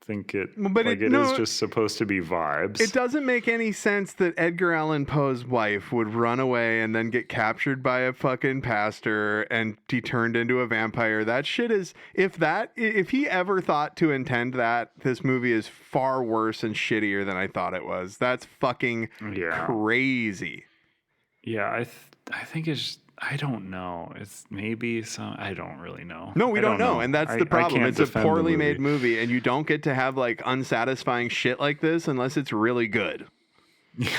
Speaker 4: think it is just supposed to be vibes.
Speaker 5: It doesn't make any sense that Edgar Allan Poe's wife would run away and then get captured by a fucking pastor and be turned into a vampire. That shit is, if he ever thought to intend that, this movie is far worse and shittier than I thought it was. That's fucking crazy.
Speaker 4: Yeah, I think it's, I don't know. It's maybe some, I don't really know.
Speaker 5: No, we don't know. And that's the problem. It's a poorly made movie, and you don't get to have like unsatisfying shit like this unless it's really good.
Speaker 4: Yeah.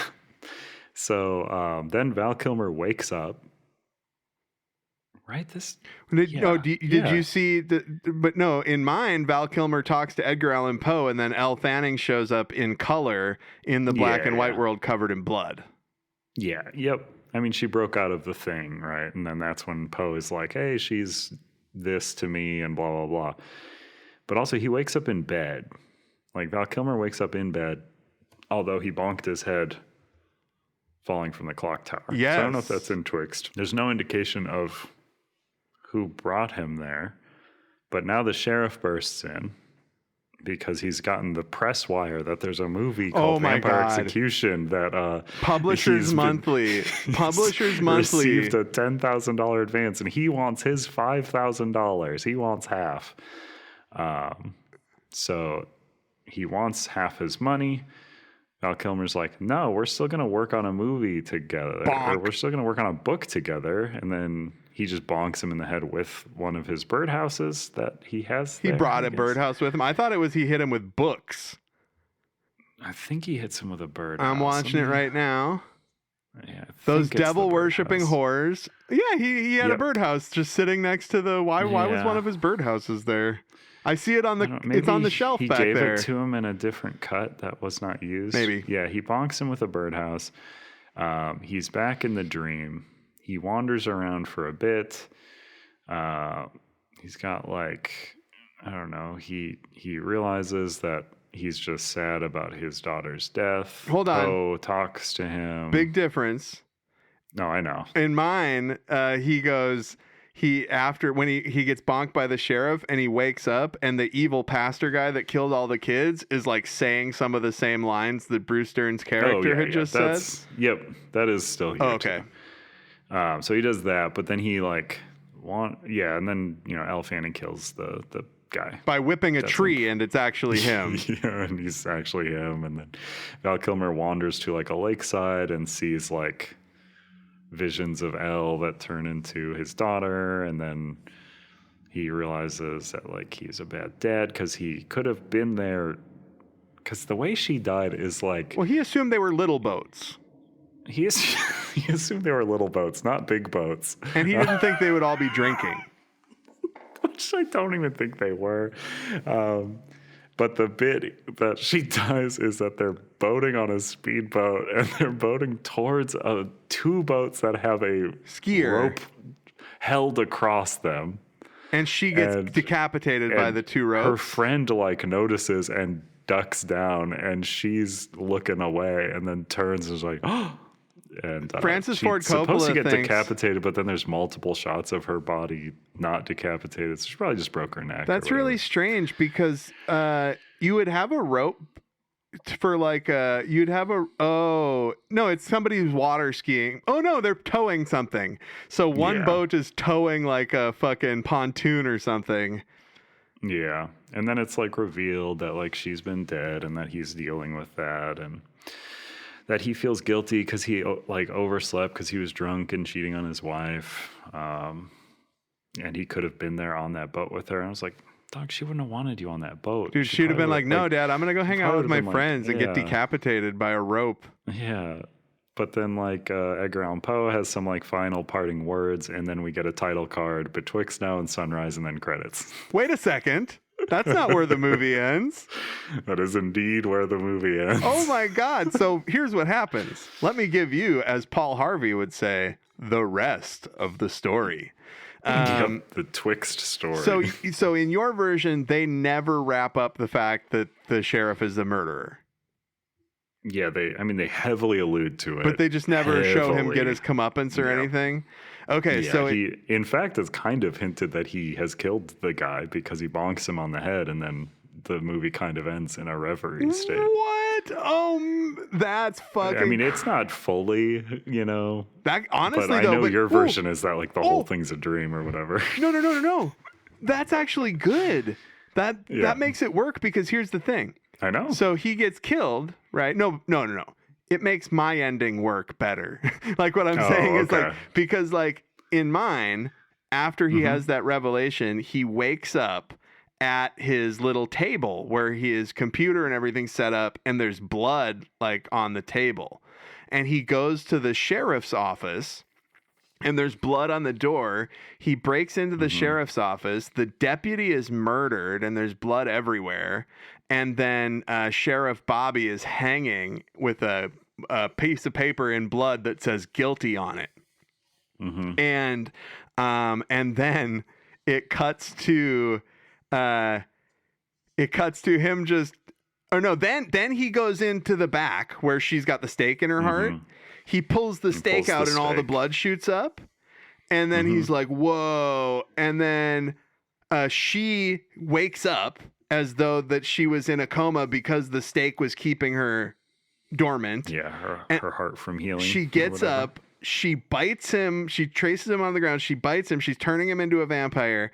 Speaker 4: So then Val Kilmer wakes up. Right?
Speaker 5: Did you see but no, in mine, Val Kilmer talks to Edgar Allan Poe, and then Elle Fanning shows up in color in the black and white world covered in blood.
Speaker 4: Yeah. Yep. I mean, she broke out of the thing, right? And then that's when Poe is like, hey, she's this to me and blah, blah, blah. But also he wakes up in bed. Like Val Kilmer wakes up in bed, although he bonked his head falling from the clock tower.
Speaker 5: Yes.
Speaker 4: So I don't know if that's in Twixt. There's no indication of who brought him there. But now the sheriff bursts in because he's gotten the press wire that there's a movie called Vampire Execution that
Speaker 5: Publishers Monthly
Speaker 4: received a $10,000 advance, and he wants his $5,000. He wants half. So he wants half his money. Val Kilmer's like, no, we're still going to work on a movie together. Or we're still going to work on a book together. And then he just bonks him in the head with one of his birdhouses that he has.
Speaker 5: He brought a birdhouse with him. I thought it was he hit him with books.
Speaker 4: I think he hits him with a bird.
Speaker 5: I'm watching it right now.
Speaker 4: Yeah,
Speaker 5: those devil worshipping whores. Yeah, he had a birdhouse just sitting next to the. Why was one of his birdhouses there? I see it on the. It's on the shelf back there. He gave
Speaker 4: it to him in a different cut that was not used.
Speaker 5: Maybe.
Speaker 4: Yeah, he bonks him with a birdhouse. He's back in the dream. he wanders around for a bit. He's got like, I don't know, he realizes that he's just sad about his daughter's death.
Speaker 5: Hold on.
Speaker 4: Poe talks to him.
Speaker 5: Big difference.
Speaker 4: No, I know.
Speaker 5: In mine, when he gets bonked by the sheriff and he wakes up and the evil pastor guy that killed all the kids is like saying some of the same lines that Bruce Dern's character had just said.
Speaker 4: Yep, that is still here.
Speaker 5: Oh, okay.
Speaker 4: Too. So he does that, but then he like and then Elle Fanning kills the guy
Speaker 5: by whipping a tree, and it's actually him.
Speaker 4: Yeah, and he's actually him. And then Val Kilmer wanders to like a lakeside and sees like visions of Elle that turn into his daughter, and then he realizes that like he's a bad dad because he could have been there, because the way she died is like,
Speaker 5: well, he assumed they were little boats.
Speaker 4: He assumed they were little boats, not big boats,
Speaker 5: and he didn't think they would all be drinking,
Speaker 4: which I don't even think they were. But the bit that she does is that they're boating on a speedboat, and they're boating towards two boats that have a
Speaker 5: skier
Speaker 4: rope held across them.
Speaker 5: And she gets decapitated by the two ropes.
Speaker 4: Her friend like notices and ducks down, and she's looking away, and then turns and is like, oh. And
Speaker 5: Francis Ford
Speaker 4: she's supposed to
Speaker 5: Coppola
Speaker 4: get
Speaker 5: thinks,
Speaker 4: decapitated, but then there's multiple shots of her body not decapitated. So she probably just broke her neck.
Speaker 5: That's really strange, because you would have a rope for like it's somebody who's water skiing. Oh no, they're towing something. So one boat is towing like a fucking pontoon or something.
Speaker 4: Yeah, and then it's like revealed that like she's been dead and that he's dealing with that, and that he feels guilty because he like overslept because he was drunk and cheating on his wife. And he could have been there on that boat with her. And I was like, dog, she wouldn't have wanted you on that boat.
Speaker 5: Dude, she'd have been like, no, Dad, I'm going to go hang out with my friends and get decapitated by a rope.
Speaker 4: Yeah. But then like Edgar Allan Poe has some like final parting words, and then we get a title card, Betwixt Now and Sunrise, and then credits.
Speaker 5: Wait a second. That's not where the movie ends.
Speaker 4: That is indeed where the movie ends.
Speaker 5: Oh my God. So here's what happens. Let me give you, as Paul Harvey would say, the rest of the story.
Speaker 4: The Twixt story.
Speaker 5: So in your version, they never wrap up the fact that the sheriff is the murderer.
Speaker 4: Yeah, they heavily allude to it.
Speaker 5: But they just never show him get his comeuppance or anything? Okay,
Speaker 4: yeah,
Speaker 5: so
Speaker 4: he, in fact, it's kind of hinted that he has killed the guy because he bonks him on the head, and then the movie kind of ends in a reverie state.
Speaker 5: What? Oh, that's fucking...
Speaker 4: I mean, it's not fully,
Speaker 5: That, honestly,
Speaker 4: but I know your version is that like the whole thing's a dream or whatever.
Speaker 5: No. That's actually good. That makes it work, because here's the thing.
Speaker 4: I know.
Speaker 5: So he gets killed, right? No. It makes my ending work better. Like what I'm saying is like, because like in mine, after he has that revelation, he wakes up at his little table where his computer and everything's set up, and there's blood like on the table. And he goes to the sheriff's office, and there's blood on the door. He breaks into the sheriff's office. The deputy is murdered, and there's blood everywhere. And then Sheriff Bobby is hanging with a piece of paper in blood that says guilty on it. And then it cuts to him just, or no, then he goes into the back where she's got the stake in her heart. He pulls the stake out, and all the blood shoots up. And then he's like, whoa. And then she wakes up as though that she was in a coma because the stake was keeping her dormant.
Speaker 4: Yeah, her heart from healing.
Speaker 5: She gets up, she bites him, she traces him on the ground, she bites him, she's turning him into a vampire.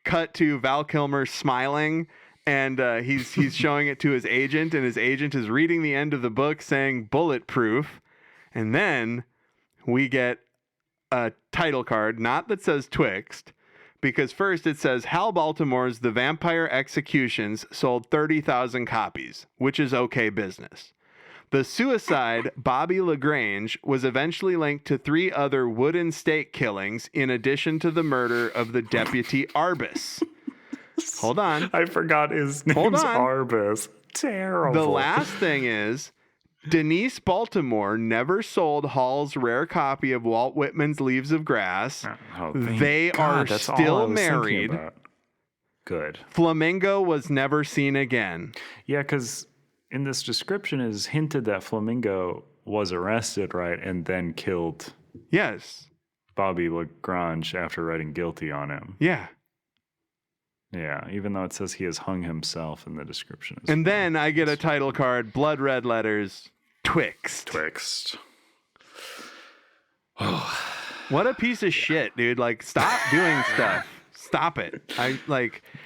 Speaker 5: Cut to Val Kilmer smiling, and he's showing it to his agent, and his agent is reading the end of the book saying bulletproof. And then we get a title card, not that says Twixt, because first it says Hal Baltimore's The Vampire Executions sold 30,000 copies, which is okay business. The suicide, Bobby LaGrange, was eventually linked to 3 other wooden stake killings in addition to the murder of the deputy Arbus. Hold on.
Speaker 4: I forgot his name's Arbus. Terrible.
Speaker 5: The last thing is Denise Baltimore never sold Hall's rare copy of Walt Whitman's Leaves of Grass.
Speaker 4: Oh, thank
Speaker 5: They
Speaker 4: God,
Speaker 5: are
Speaker 4: that's all I
Speaker 5: still
Speaker 4: was thinking
Speaker 5: married.
Speaker 4: about. Good.
Speaker 5: Flamingo was never seen again.
Speaker 4: Yeah, because in this description it is hinted that Flamingo was arrested, right, and then killed
Speaker 5: Yes.
Speaker 4: Bobby Lagrange after writing guilty on him.
Speaker 5: Yeah.
Speaker 4: Yeah, even though it says he has hung himself in the description.
Speaker 5: And then I get a title card, blood red letters, Twixt.
Speaker 4: Twixt.
Speaker 5: What a piece of shit, dude. Like, stop doing stuff. Stop it.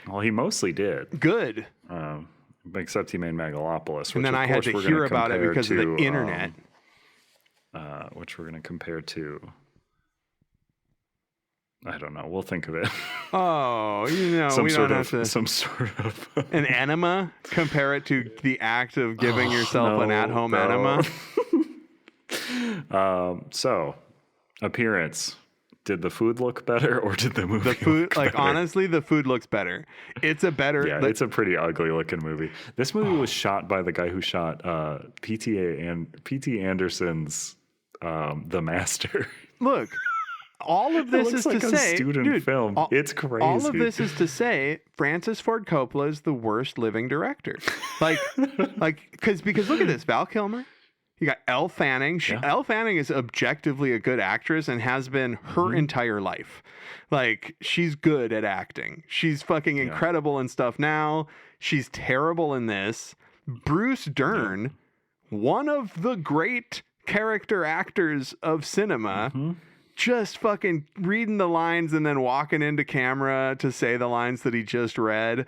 Speaker 4: Well, he mostly did.
Speaker 5: Good.
Speaker 4: Except he made Megalopolis. Which
Speaker 5: And then
Speaker 4: of
Speaker 5: I had
Speaker 4: course
Speaker 5: to
Speaker 4: we're
Speaker 5: hear
Speaker 4: gonna
Speaker 5: about it
Speaker 4: compare
Speaker 5: because of the internet.
Speaker 4: Which we're going to compare to. I don't know. We'll think of it.
Speaker 5: Oh, we don't have to.
Speaker 4: Some sort of
Speaker 5: An enema? Compare it to the act of giving yourself an at-home
Speaker 4: no.
Speaker 5: enema?
Speaker 4: So, appearance. Did the food look better or did the movie
Speaker 5: The food,
Speaker 4: look
Speaker 5: like,
Speaker 4: better?
Speaker 5: honestly, the food looks better. It's a better.
Speaker 4: Yeah, it's a pretty ugly looking movie. This movie was shot by the guy who shot P.T. Anderson's The Master.
Speaker 5: Look, all of this is
Speaker 4: looks like
Speaker 5: to
Speaker 4: a
Speaker 5: say,
Speaker 4: student
Speaker 5: dude,
Speaker 4: film. It's crazy.
Speaker 5: All of this is to say, Francis Ford Coppola is the worst living director. Because look at this, Val Kilmer. You got Elle Fanning. Elle Fanning is objectively a good actress and has been her entire life. Like, she's good at acting. She's fucking incredible in stuff now. She's terrible in this. Bruce Dern, one of the great character actors of cinema, just fucking reading the lines and then walking into camera to say the lines that he just read.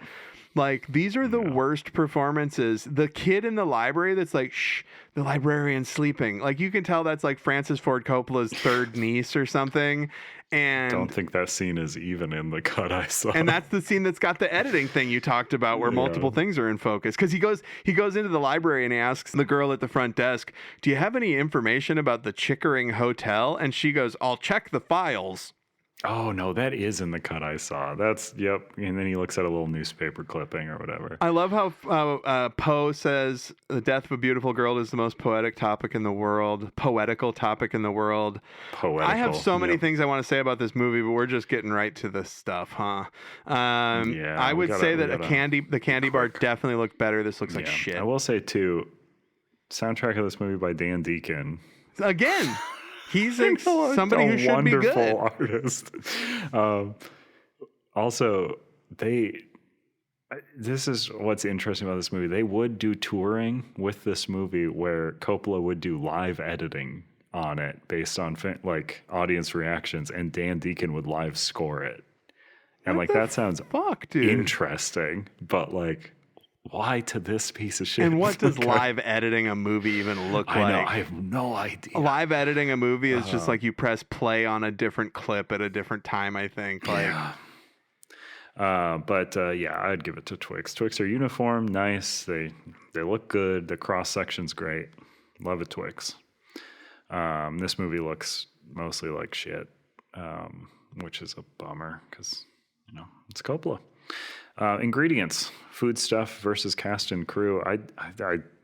Speaker 5: Like, these are the worst performances. The kid in the library that's like, shh, the librarian's sleeping. Like, you can tell that's like Francis Ford Coppola's third niece or something. And
Speaker 4: don't think that scene is even in the cut I saw.
Speaker 5: And that's the scene that's got the editing thing you talked about where multiple things are in focus. Because he goes into the library and he asks the girl at the front desk, do you have any information about the Chickering Hotel? And she goes, I'll check the files.
Speaker 4: Oh, no, that is in the cut I saw. That's, yep. And then he looks at a little newspaper clipping or whatever.
Speaker 5: I love how Poe says the death of a beautiful girl is the most poetical topic in the world. I have so many things I want to say about this movie, but we're just getting right to the stuff, huh? I would say that the candy bar definitely looked better. This looks like shit.
Speaker 4: I will say, too, soundtrack of this movie by Dan Deacon.
Speaker 5: Again. He's somebody who should be good.
Speaker 4: A wonderful artist. Also, this is what's interesting about this movie. They would do touring with this movie where Coppola would do live editing on it based on like audience reactions, and Dan Deacon would live score it. And like that sounds interesting, but like, why to this piece of shit?
Speaker 5: And what does live editing a movie even look like?
Speaker 4: I know, I have no idea.
Speaker 5: Live editing a movie is just like you press play on a different clip at a different time, I think. Like,
Speaker 4: I'd give it to Twix. Twix are uniform, nice. They look good. The cross section's great. Love it, Twix. This movie looks mostly like shit, which is a bummer because it's Coppola. Ingredients, food stuff versus cast and crew.
Speaker 5: I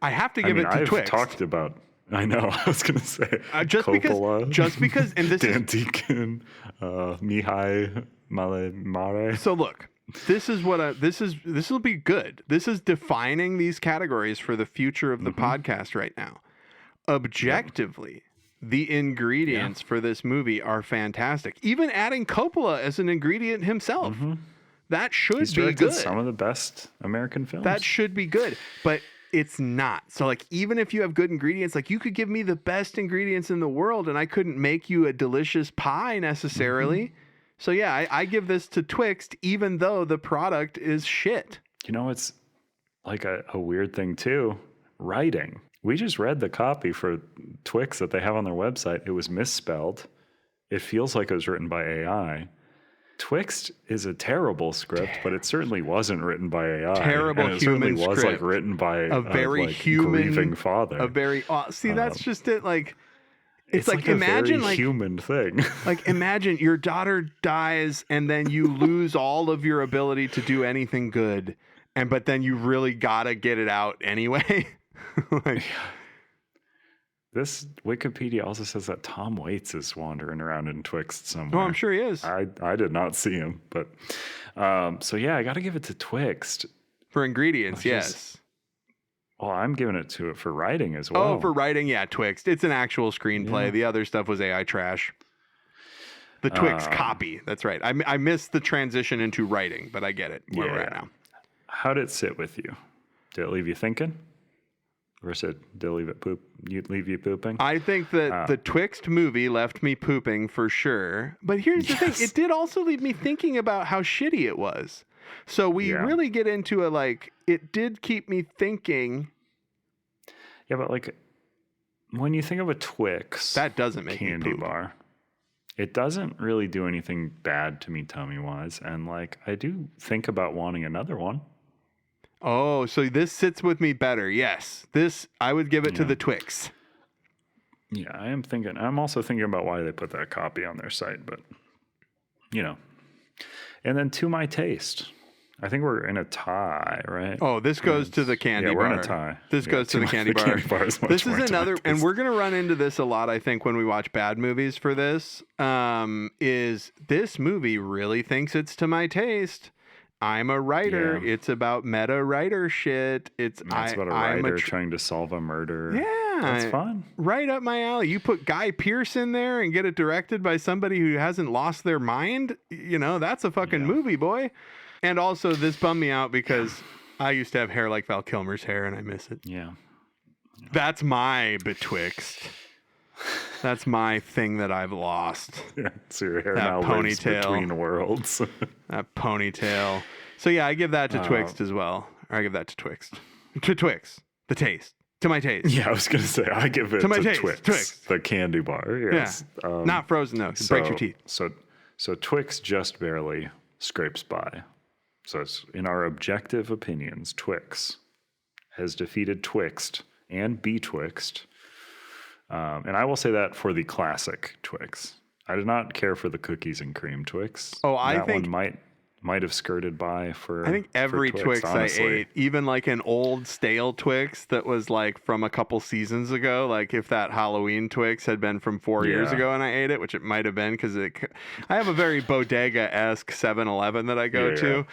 Speaker 5: have to give it to Twix.
Speaker 4: I've talked about. I know. I was gonna say
Speaker 5: Coppola, because, and this
Speaker 4: Dan Deacon, Mihai Mare.
Speaker 5: So look, this will be good. This is defining these categories for the future of the podcast right now. Objectively, the ingredients for this movie are fantastic. Even adding Coppola as an ingredient himself. That should be good.
Speaker 4: Some of the best American films.
Speaker 5: That should be good, but it's not. So like, even if you have good ingredients, like you could give me the best ingredients in the world and I couldn't make you a delicious pie necessarily. So yeah, I give this to Twixt, even though the product is shit.
Speaker 4: It's like a weird thing too. Writing. We just read the copy for Twix that they have on their website. It was misspelled. It feels like it was written by AI. Twixt is a terrible script, but it certainly wasn't written by AI.
Speaker 5: Terrible
Speaker 4: and it
Speaker 5: human
Speaker 4: certainly was
Speaker 5: script.
Speaker 4: like written by
Speaker 5: a very human,
Speaker 4: grieving father.
Speaker 5: That's just it. Like, it's like
Speaker 4: a
Speaker 5: imagine
Speaker 4: very human thing.
Speaker 5: Like, imagine your daughter dies and then you lose all of your ability to do anything good, but then you really gotta get it out anyway.
Speaker 4: This Wikipedia also says that Tom Waits is wandering around in Twixt somewhere.
Speaker 5: Oh, I'm sure he is.
Speaker 4: I did not see him, but so yeah, I got to give it to Twixt.
Speaker 5: For ingredients, yes.
Speaker 4: Well, I'm giving it to it for writing as well.
Speaker 5: Oh, for writing, yeah, Twixt. It's an actual screenplay.
Speaker 4: Yeah.
Speaker 5: The other stuff was AI trash. The Twix copy. That's right. I missed the transition into writing, but I get it where we're at now.
Speaker 4: How did it sit with you? Did it leave you thinking? Or did it leave you pooping?
Speaker 5: I think that the Twixt movie left me pooping for sure. But here's the thing. It did also leave me thinking about how shitty it was. So we really get into it did keep me thinking.
Speaker 4: Yeah, but like when you think of a Twix,
Speaker 5: that doesn't make
Speaker 4: candy
Speaker 5: me poop.
Speaker 4: bar. It doesn't really do anything bad to me tummy-wise. And like I do think about wanting another one.
Speaker 5: Oh, so this sits with me better. Yes. I would give it to the Twix.
Speaker 4: Yeah, I'm also thinking about why they put that copy on their site, but And then to my taste. I think we're in a tie, right?
Speaker 5: Oh, this goes to the candy bar.
Speaker 4: Yeah, we're in a tie.
Speaker 5: This goes to the candy bar.
Speaker 4: Candy bar is much
Speaker 5: this
Speaker 4: more
Speaker 5: is
Speaker 4: to my
Speaker 5: another,
Speaker 4: taste.
Speaker 5: and we're going to run into this a lot, I think, when we watch bad movies for this, is this movie really thinks it's to my taste. I'm a writer.
Speaker 4: Yeah.
Speaker 5: It's about meta writer shit. It's
Speaker 4: about a writer trying to solve a murder.
Speaker 5: Yeah.
Speaker 4: That's fun.
Speaker 5: Right up my alley. You put Guy Pearce in there and get it directed by somebody who hasn't lost their mind. That's a fucking movie, boy. And also, this bummed me out because I used to have hair like Val Kilmer's hair, and I miss it.
Speaker 4: Yeah.
Speaker 5: That's my betwixt. That's my thing that I've lost.
Speaker 4: Yeah. So your hair
Speaker 5: That
Speaker 4: now lives
Speaker 5: ponytail.
Speaker 4: between worlds.
Speaker 5: That ponytail. So yeah, I give that to Twixt as well. Or I give that to Twixt. To Twix. The taste. To my taste.
Speaker 4: Yeah, I was going to say, I give it to
Speaker 5: taste.
Speaker 4: Twix. The candy bar. Yes.
Speaker 5: Yeah. Not frozen, though. It breaks your teeth.
Speaker 4: So Twix just barely scrapes by. So it's, in our objective opinions, Twix has defeated Twixt and Betwixt. And I will say that for the classic Twix. I did not care for the cookies and cream Twix.
Speaker 5: Oh, I
Speaker 4: that
Speaker 5: think
Speaker 4: one might have skirted by for.
Speaker 5: I think every Twix
Speaker 4: honestly.
Speaker 5: I ate, even like an old stale Twix that was like from a couple seasons ago, like if that Halloween Twix had been from 4 years ago and I ate it, which it might have been because I have a very bodega-esque 7-Eleven that I go to.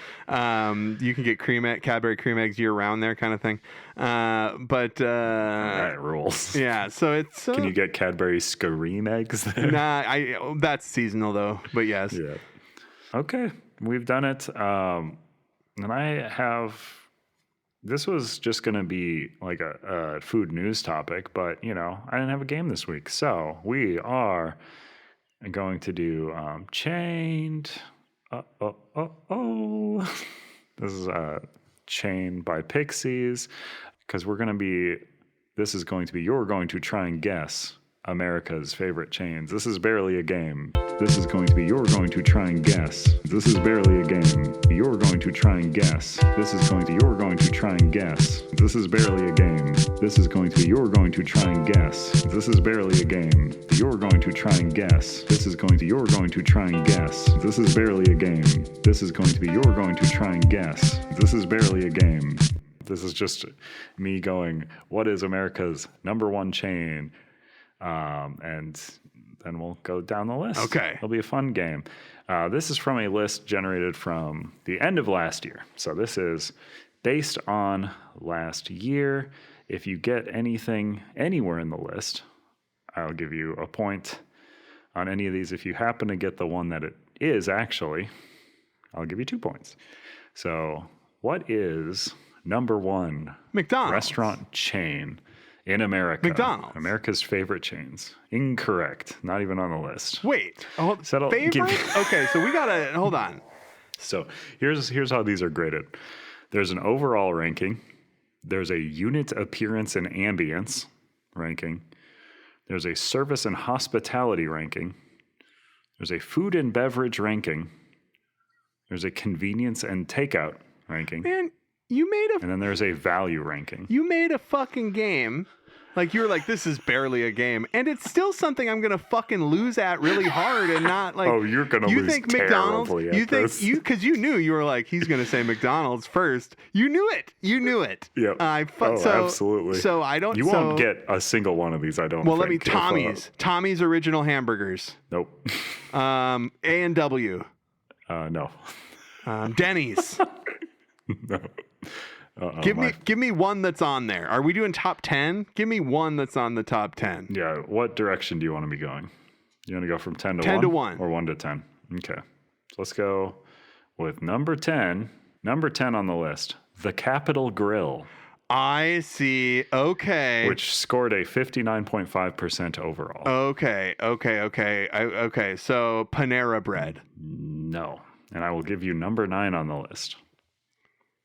Speaker 5: You can get Cadbury cream eggs year round there, kind of thing.
Speaker 4: That rules.
Speaker 5: Yeah, so it's.
Speaker 4: Can you get Cadbury Scream eggs there?
Speaker 5: Nah, that's seasonal though. But yes.
Speaker 4: Yeah. Okay, we've done it. And I have. This was just going to be like a food news topic, but I didn't have a game this week, so we are going to do Chained. This is Chained by Pixies, because you're going to try and guess America's favorite chains. This is barely a game. This is going to be you're going to try and guess. This is barely a game. You're going to try and guess. This is going to you're going to try and guess. This is barely a game. This is going to be you're going to try and guess. This is barely a game. You're going to try and guess. This is going to you're going to try and guess. This is barely a game. This is going to be you're going to try and guess. This is barely a game. This is just me going, what is America's number one chain? And then we'll go down the list.
Speaker 5: Okay.
Speaker 4: It'll be a fun game. This is from a list generated from the end of last year. So this is based on last year. If you get anything anywhere in the list, I'll give you a point on any of these. If you happen to get the one that it is actually, I'll give you 2 points. So what is number one
Speaker 5: McDonald's
Speaker 4: restaurant chain in America?
Speaker 5: McDonald's.
Speaker 4: America's favorite chains. Incorrect. Not even on the list.
Speaker 5: Wait.
Speaker 4: Favorite?
Speaker 5: Okay, so we gotta hold on.
Speaker 4: So here's how these are graded. There's an overall ranking. There's a unit appearance and ambience ranking. There's a service and hospitality ranking. There's a food and beverage ranking. There's a convenience and takeout ranking.
Speaker 5: Man,
Speaker 4: and then there's a value ranking.
Speaker 5: You made a fucking game Like you were like, this is barely a game, and it's still something I'm gonna fucking lose at really hard, and not like.
Speaker 4: Oh, you're gonna
Speaker 5: you
Speaker 4: lose
Speaker 5: think McDonald's?
Speaker 4: terribly at
Speaker 5: You think
Speaker 4: this.
Speaker 5: because you knew you were like he's gonna say McDonald's first. You knew it. You knew it.
Speaker 4: Yep. Absolutely.
Speaker 5: So I don't.
Speaker 4: You won't get a single one of these. I don't.
Speaker 5: Well, let me
Speaker 4: think,
Speaker 5: Tommy's original hamburgers.
Speaker 4: Nope.
Speaker 5: A&W.
Speaker 4: No.
Speaker 5: Denny's.
Speaker 4: No.
Speaker 5: Give me one that's on there. Are we doing top 10? Give me one that's on the top 10.
Speaker 4: Yeah. What direction do you want to be going? You want to go from 10 to
Speaker 5: 10
Speaker 4: 1?
Speaker 5: to 1.
Speaker 4: Or 1 to 10? Okay. So let's go with number 10. Number 10 on the list. The Capitol Grill.
Speaker 5: I see. Okay.
Speaker 4: Which scored a 59.5% overall.
Speaker 5: Okay. So Panera Bread.
Speaker 4: No. And I will give you number 9 on the list.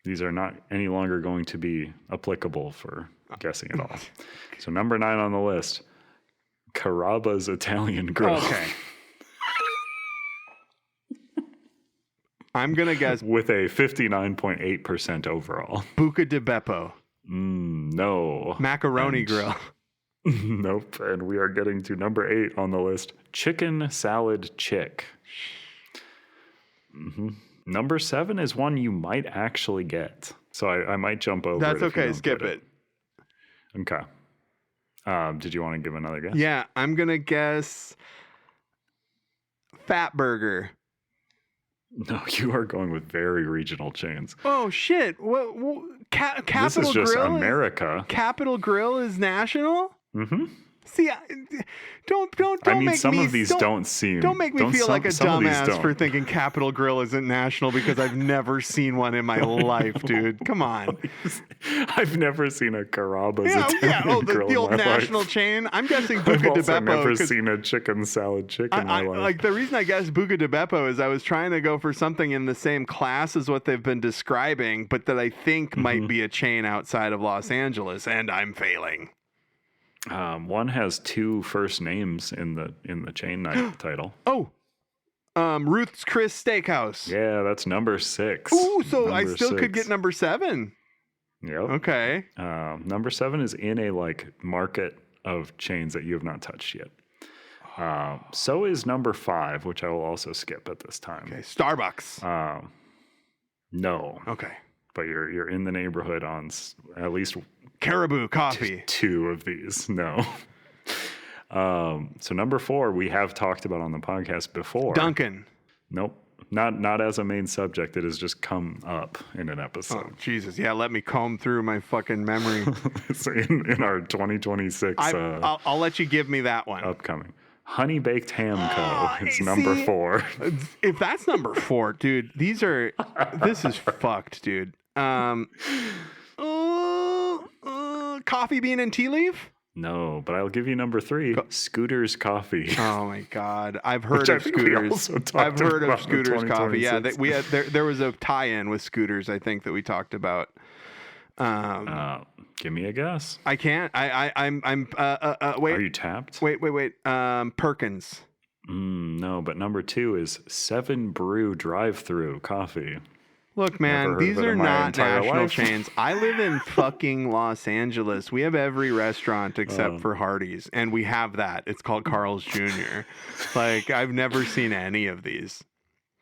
Speaker 4: These are not any longer going to be applicable for guessing at all. So number 9 on the list, Carrabba's Italian Grill.
Speaker 5: Okay. I'm going to guess
Speaker 4: With a 59.8% overall.
Speaker 5: Buca di Beppo.
Speaker 4: No.
Speaker 5: Macaroni
Speaker 4: And-
Speaker 5: Grill.
Speaker 4: Nope. And we are getting to number 8 on the list, Chicken Salad Chick. Number 7 is one you might actually get. So I might jump over
Speaker 5: That's
Speaker 4: it. if you
Speaker 5: okay.
Speaker 4: don't
Speaker 5: Skip
Speaker 4: get
Speaker 5: it.
Speaker 4: Okay. Did you want to give another guess?
Speaker 5: Yeah, I'm going to guess Fat Burger.
Speaker 4: No, you are going with very regional chains.
Speaker 5: Oh shit! What? Capital
Speaker 4: This is just
Speaker 5: Grill?
Speaker 4: America.
Speaker 5: Capital Grill is national.
Speaker 4: Mm-hmm.
Speaker 5: See, don't
Speaker 4: I mean,
Speaker 5: make
Speaker 4: some
Speaker 5: me
Speaker 4: of these don't seem.
Speaker 5: Don't make me feel like a
Speaker 4: some of these
Speaker 5: dumbass
Speaker 4: don't.
Speaker 5: for thinking Capital Grill isn't national because I've never seen one in my life, dude. Come on.
Speaker 4: I've never seen a Carrabba's
Speaker 5: Yeah.
Speaker 4: Italian
Speaker 5: Oh,
Speaker 4: grill
Speaker 5: the
Speaker 4: in
Speaker 5: old
Speaker 4: my
Speaker 5: national
Speaker 4: life.
Speaker 5: chain. I'm guessing
Speaker 4: I've
Speaker 5: Buca di
Speaker 4: also
Speaker 5: Beppo.
Speaker 4: never
Speaker 5: 'cause
Speaker 4: seen a chicken salad chick in my life.
Speaker 5: like the reason I guessed Buca di Beppo is I was trying to go for something in the same class as what they've been describing, but that I think might be a chain outside of Los Angeles, and I'm failing.
Speaker 4: One has 2 first names in the chain title.
Speaker 5: Oh, Ruth's Chris Steakhouse.
Speaker 4: Yeah, that's number 6.
Speaker 5: Ooh, so I
Speaker 4: Number
Speaker 5: still could
Speaker 4: 6.
Speaker 5: get number 7.
Speaker 4: Yep.
Speaker 5: Okay.
Speaker 4: Number 7 is in a market of chains that you have not touched yet. So is number 5, which I will also skip at this time.
Speaker 5: Okay. Starbucks.
Speaker 4: No,
Speaker 5: Okay.
Speaker 4: but you're in the neighborhood on at least
Speaker 5: Caribou Coffee.
Speaker 4: 2 of these. No. So number 4 we have talked about on the podcast before.
Speaker 5: Duncan.
Speaker 4: Nope. Not as a main subject. It has just come up in an
Speaker 5: Oh,
Speaker 4: episode.
Speaker 5: Jesus. Yeah, let me comb through my fucking memory.
Speaker 4: It's in our 2026
Speaker 5: I'll let you give me that one.
Speaker 4: upcoming. Honey Baked Ham Co. It's
Speaker 5: see?
Speaker 4: number 4.
Speaker 5: If that's number 4, dude, this is fucked, dude. Coffee bean and tea leaf?
Speaker 4: No, but I'll give you number 3. Scooter's Coffee.
Speaker 5: Oh my God, I've heard
Speaker 4: Which I
Speaker 5: of
Speaker 4: think we
Speaker 5: Scooters.
Speaker 4: also talked
Speaker 5: I've heard
Speaker 4: about
Speaker 5: of
Speaker 4: in
Speaker 5: Scooters Coffee. Yeah,
Speaker 4: 2026.
Speaker 5: we had there was a tie-in with Scooters. I think that we talked about.
Speaker 4: Give me a guess.
Speaker 5: I can't. I'm wait.
Speaker 4: Are you tapped?
Speaker 5: Wait. Perkins.
Speaker 4: No, but number 2 is 7 Brew Drive-Thru Coffee.
Speaker 5: Look,
Speaker 4: Never
Speaker 5: man,
Speaker 4: heard
Speaker 5: these
Speaker 4: of it
Speaker 5: are
Speaker 4: in my
Speaker 5: not
Speaker 4: entire
Speaker 5: national
Speaker 4: life.
Speaker 5: chains. I live in fucking Los Angeles. We have every restaurant except for Hardee's, and we have that. It's called Carl's Jr. Like, I've never seen any of these.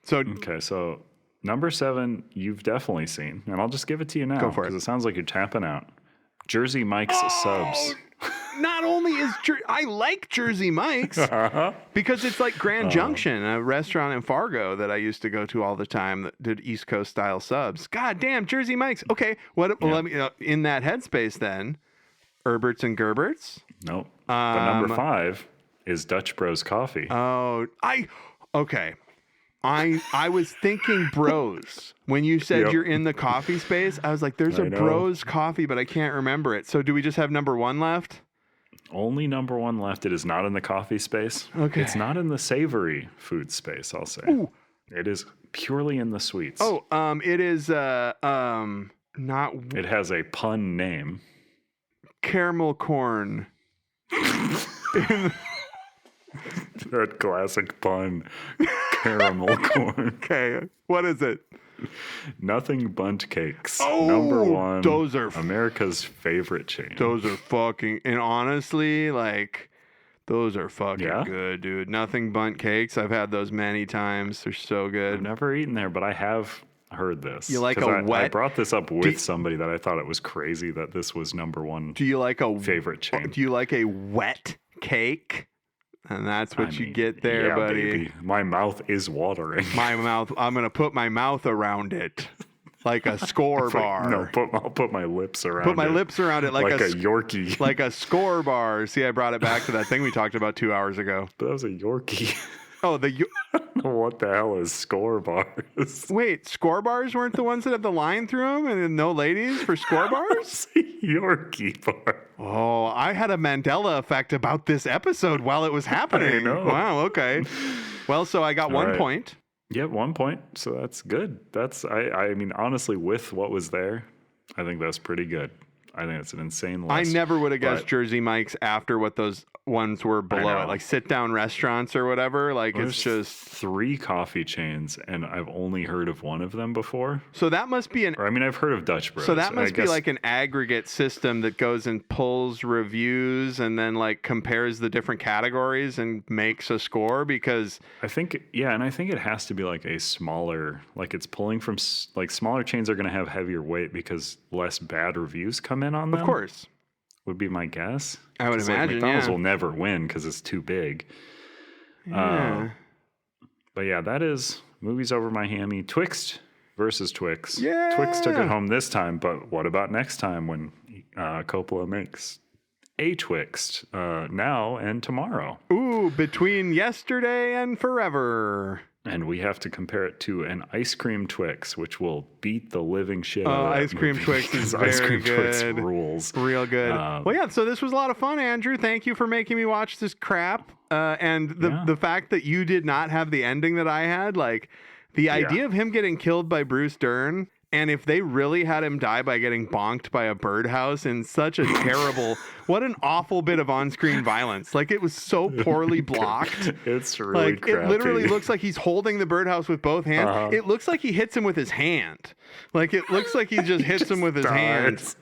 Speaker 5: So,
Speaker 4: Okay, so number 7 you've definitely seen, and I'll just give it to you now.
Speaker 5: Go for it.
Speaker 4: Because it sounds like you're tapping out. Jersey Mike's Subs.
Speaker 5: not only is I like Jersey Mike's because it's like Grand Junction, a restaurant in Fargo that I used to go to all the time that did East Coast style subs. God damn, Jersey Mike's. Okay, well, let me in that headspace then. Herberts and Gerberts.
Speaker 4: Nope. But number 5 is Dutch Bros Coffee.
Speaker 5: Okay. I was thinking Bros. When you said
Speaker 4: Yep.
Speaker 5: you're in the coffee space, I was like, there's
Speaker 4: I
Speaker 5: a
Speaker 4: know.
Speaker 5: Bros coffee, but I can't remember it. So do we just have number 1 left?
Speaker 4: Only number 1 left. It is not in the coffee space.
Speaker 5: Okay.
Speaker 4: It's not in the savory food space, I'll say.
Speaker 5: Ooh.
Speaker 4: It is purely in the sweets.
Speaker 5: Oh, it is not
Speaker 4: It has a pun name.
Speaker 5: caramel corn.
Speaker 4: That classic pun. Caramel corn.
Speaker 5: Okay, what is it?
Speaker 4: Nothing Bundt Cakes.
Speaker 5: Oh,
Speaker 4: Number one.
Speaker 5: those are
Speaker 4: America's favorite chain.
Speaker 5: Those are fucking, and honestly, like, those are fucking
Speaker 4: Yeah?
Speaker 5: good, dude. Nothing Bundt Cakes. I've had those many times. They're so
Speaker 4: I've
Speaker 5: good.
Speaker 4: never eaten there, but I have heard this.
Speaker 5: You like
Speaker 4: 'Cause
Speaker 5: a
Speaker 4: I
Speaker 5: wet-
Speaker 4: brought this up with somebody that I thought it was crazy that this was number one
Speaker 5: Do you like a
Speaker 4: favorite chain.
Speaker 5: Do you like a wet cake? And that's what
Speaker 4: I
Speaker 5: you
Speaker 4: mean,
Speaker 5: get there,
Speaker 4: yeah,
Speaker 5: buddy.
Speaker 4: baby. My mouth is watering.
Speaker 5: My mouth. I'm gonna put my mouth around it like a score bar.
Speaker 4: No, I'll put my lips around
Speaker 5: Put my
Speaker 4: it.
Speaker 5: lips around it like
Speaker 4: a Yorkie.
Speaker 5: like a score bar. See, I brought it back to that thing we talked about 2 hours ago.
Speaker 4: But that was a Yorkie.
Speaker 5: Oh,
Speaker 4: What the hell is score bars?
Speaker 5: wait, score bars weren't the ones that have the line through them and no ladies for score bars?
Speaker 4: It's a Yorkie bar.
Speaker 5: Oh, I had a Mandela effect about this episode while it was happening.
Speaker 4: I know.
Speaker 5: Wow, okay. Well, so I got
Speaker 4: All
Speaker 5: 1
Speaker 4: right.
Speaker 5: point.
Speaker 4: Yeah, 1 point. So that's good. I mean, honestly, with what was there, I think that's pretty good. I think it's an insane list.
Speaker 5: I never would have guessed
Speaker 4: but-
Speaker 5: Jersey Mike's after what those ones were below
Speaker 4: know.
Speaker 5: it, like sit-down restaurants or whatever. Like, it's
Speaker 4: There's
Speaker 5: just...
Speaker 4: 3 coffee chains, and I've only heard of one of them before.
Speaker 5: So that must be an...
Speaker 4: Or I mean, I've heard of Dutch Bros.
Speaker 5: So that
Speaker 4: and I
Speaker 5: must be
Speaker 4: guess-
Speaker 5: like an aggregate system that goes and pulls reviews and then like compares the different categories and makes a score, because
Speaker 4: I think, yeah, and I think it has to be like a smaller, like it's pulling from, like smaller chains are going to have heavier weight because less bad reviews come in on them.
Speaker 5: of course,
Speaker 4: Would be my guess.
Speaker 5: I would
Speaker 4: 'Cause, like,
Speaker 5: imagine,
Speaker 4: McDonald's
Speaker 5: yeah.
Speaker 4: will never win because it's too big.
Speaker 5: Yeah.
Speaker 4: But yeah, that is Movies Over My Hammy. Twixt versus Twix.
Speaker 5: Yeah.
Speaker 4: Twix took it home this time, but what about next time when Coppola makes a Twixt now and tomorrow?
Speaker 5: Ooh, between yesterday and forever.
Speaker 4: And we have to compare it to an ice cream Twix, which will beat the living shit out of that
Speaker 5: Ice cream
Speaker 4: movie,
Speaker 5: Twix is
Speaker 4: because ice
Speaker 5: very
Speaker 4: cream Twix
Speaker 5: good.
Speaker 4: rules.
Speaker 5: Real good. Well, yeah, so this was a lot of fun, Andrew. Thank you for making me watch this crap. And the fact that you did not have the ending that I had, like the idea of him getting killed by Bruce Dern, and if they really had him die by getting bonked by a birdhouse in such a terrible, what an awful bit of on-screen violence. Like, it was so poorly blocked.
Speaker 4: It's really
Speaker 5: Like,
Speaker 4: crappy.
Speaker 5: it literally looks like he's holding the birdhouse with both hands. It looks like he hits him with his hand. Like, it looks like he just hits him with his hand.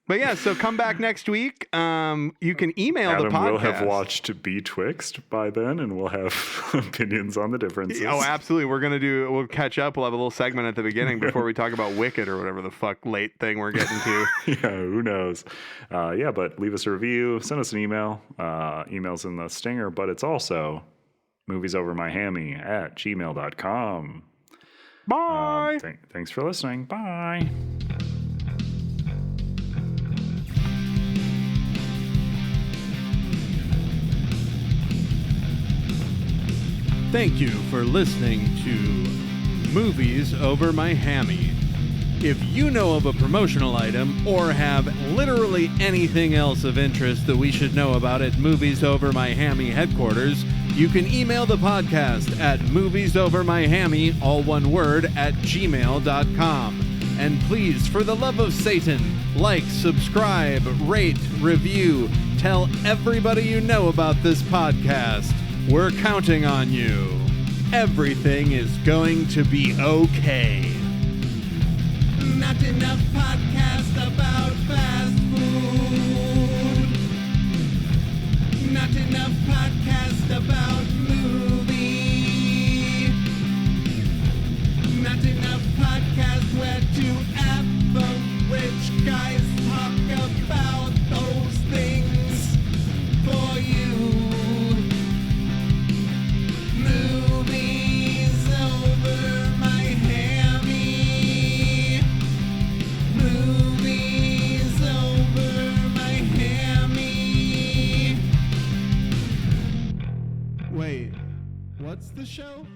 Speaker 5: But yeah, so come back next week. You can email
Speaker 4: Adam
Speaker 5: the podcast.
Speaker 4: will have watched Be Twixt by then, and we'll have opinions on the differences.
Speaker 5: Oh, absolutely. We'll catch up. We'll have a little segment at the beginning before we talk about Wicked or whatever the fuck late thing we're getting to.
Speaker 4: Yeah, who knows? Yeah, but leave us a review. Send us an email. Email's in the stinger, but it's also moviesovermyhammy@gmail.com.
Speaker 5: Bye.
Speaker 4: Thanks for listening. Bye.
Speaker 3: Thank you for listening to Movies Over My Hammy. If you know of a promotional item or have literally anything else of interest that we should know about at Movies Over My Hammy headquarters, you can email the podcast at moviesovermyhammy, all one word, @gmail.com. And please, for the love of Satan, like, subscribe, rate, review, tell everybody you know about this podcast. We're counting on you. Everything is going to be okay. Not enough podcast about fast food. Not enough podcast about movie. Not enough podcast where two average guys talk about those things for you. Movies over my hammy. Movies over my hammy. Wait, what's the show?